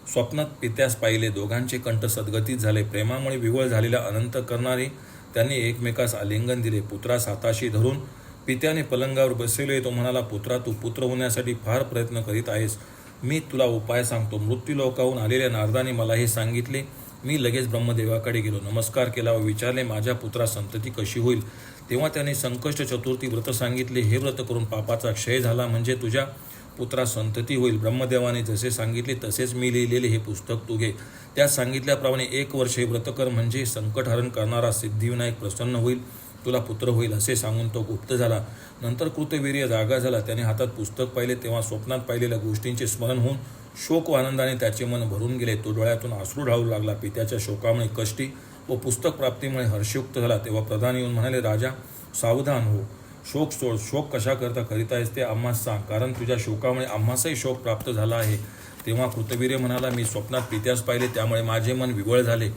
स्वप्नात पित्यास पाहिले. दोघांचे कंठ सद्गतीत झाले. प्रेमामुळे विवळ झालेल्या अनंत करणारे त्यांनी एकमेकास आलिंगन दिले. पुत्रास हाताशी धरून पित्याने पलंगावर बसवले. तो म्हणाला, पुत्रा, तू पुत्र होण्यासाठी फार प्रयत्न करीत आहेस. मी तुला उपाय सांगतो. मृत्यूलोकाहून आलेल्या नारदाने मला हे सांगितले. मी लगेच ब्रह्मदेवाकडे गेलो. नमस्कार केला व विचारले, माझ्या पुत्रास संतती कशी होईल? तेव्हा त्याने संकष्ट चतुर्थी व्रत सांगितले. हे व्रत करून पापाचा क्षय झाला म्हणजे तुझ्या पुत्रास संतती होईल. ब्रह्मदेवाने जसे सांगितले तसेच मी लिहिलेले हे पुस्तक तू घे. त्यात सांगितल्याप्रमाणे 1 वर्ष हे व्रत कर, म्हणजे संकटहरण करणारा सिद्धिविनायक प्रसन्न होईल, तुला पुत्र होईल. असे सांगून तो गुप्त झाला. नंतर कृतवीर्य जागा झाला. त्याने हातात पुस्तक पाहिले. तेव्हा स्वप्नात पाहिलेल्या गोष्टींचे स्मरण होऊन शोक व आनंदाने त्याचे मन भरून गेले. तो डोळ्यातून अश्रू ढाळू लागला. पित्याच्या शोकामुळे कष्टी व पुस्तक प्राप्तीमुळे हर्षयुक्त झाला. तेव्हा प्रधान येऊन म्हणाले, राजा सावधान हो, शोक सोड. शोक कशा करता करीत आहेस ते आम्हास सांग, कारण तुझ्या शोकामुळे आम्हासही शोक प्राप्त झाला आहे. तेव्हा कृतवीर्य म्हणाला, मी स्वप्नात पित्यास पाहिले, त्यामुळे माझे मन विवळ झाले.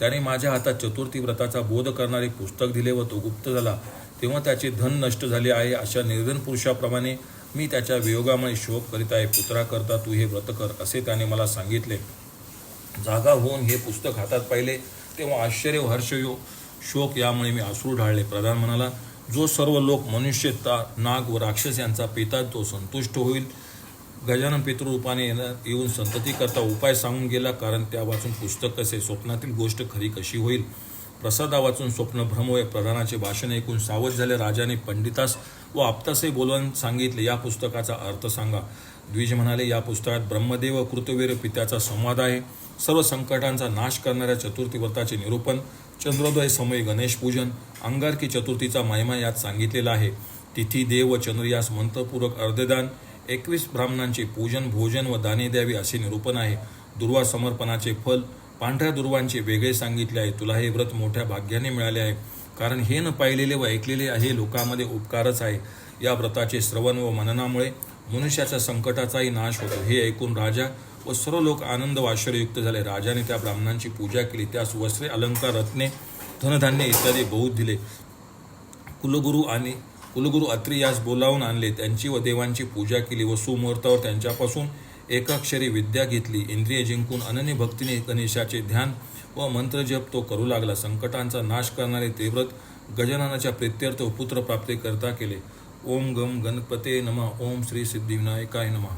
त्याने माझ्या हातात चतुर्थी व्रताचा बोध करणारे पुस्तक दिले व तो गुप्त झाला. तेव्हा त्याचे धन नष्ट झाले आहे. अशा निर्धन पुरुषाप्रमाणे मी त्याच्या वियोगामुळे शोक करीत आहे. पुत्राकरता तू हे व्रत कर, असे त्याने मला सांगितले. जागा होऊन हे पुस्तक हातात पाहिले तेव्हा आश्चर्य व हर्ष शोक यामुळे मी अश्रू ढाळले. प्रधान म्हणाला, जो सर्व लोक मनुष्य, नाग व राक्षस यांचा पिता तो संतुष्ट होईल. गजानन पितृरूपाने येऊन संतती करता उपाय सांगून गेला, कारण त्या वाचून पुस्तक कसे, स्वप्नातील गोष्ट खरी कशी होईल. प्रसादा वाचून स्वप्न भ्रम होय. प्रधानाचे भाषण ऐकून सावध झाले. राजाने पंडितास व आप्तासही बोलवून सांगितले, या पुस्तकाचा अर्थ सांगा. द्विज म्हणाले, या पुस्तकात ब्रह्मदेव व कृतवीर पित्याचा संवाद आहे. सर्व संकटांचा नाश करणाऱ्या चतुर्थी व्रताचे निरूपण, चंद्रोदय समयी गणेश पूजन, अंगारकी चतुर्थीचा महिमा यात सांगितलेला आहे. तिथी, देव व चंद्र यास मंत्रपूर्वक अर्धदान, 21 ब्राह्मणांचे पूजन, भोजन व दाने द्यावी असे निरूपण आहे. दुर्वा समर्पणाचे फल, पांढऱ्या दुर्वांचे वेगळे सांगितले आहे. तुला हे व्रत मोठ्या भाग्याने मिळाले आहे, कारण हे न पाहिलेले व ऐकलेले हे लोकांमध्ये उपकारच आहे. या व्रताचे श्रवण व मननामुळे मनुष्याच्या संकटाचाही नाश होतो. हे ऐकून राजा व सर्व लोक आनंद व आश्चर्ययुक्त झाले. राजाने त्या ब्राह्मणांची पूजा केली. त्यास वस्त्रे, अलंकार, रत्ने, धनधान्य इत्यादी बहुत दिले. कुलगुरू अत्री यास बोलावून आणले. त्यांची व देवांची पूजा केली व सुमुहूर्तावर त्यांच्यापासून एकाक्षरी विद्या घेतली. इंद्रिय जिंकून अनन्य भक्तीने गणेशाचे ध्यान व मंत्रजप तो करू लागला. संकटांचा नाश करणारे ते व्रत गजाननाच्या प्रीत्यर्थ व पुत्रप्राप्ती करता केले. ओम गम गणपते नमः. ओम श्री सिद्धिविनायकाय नमः.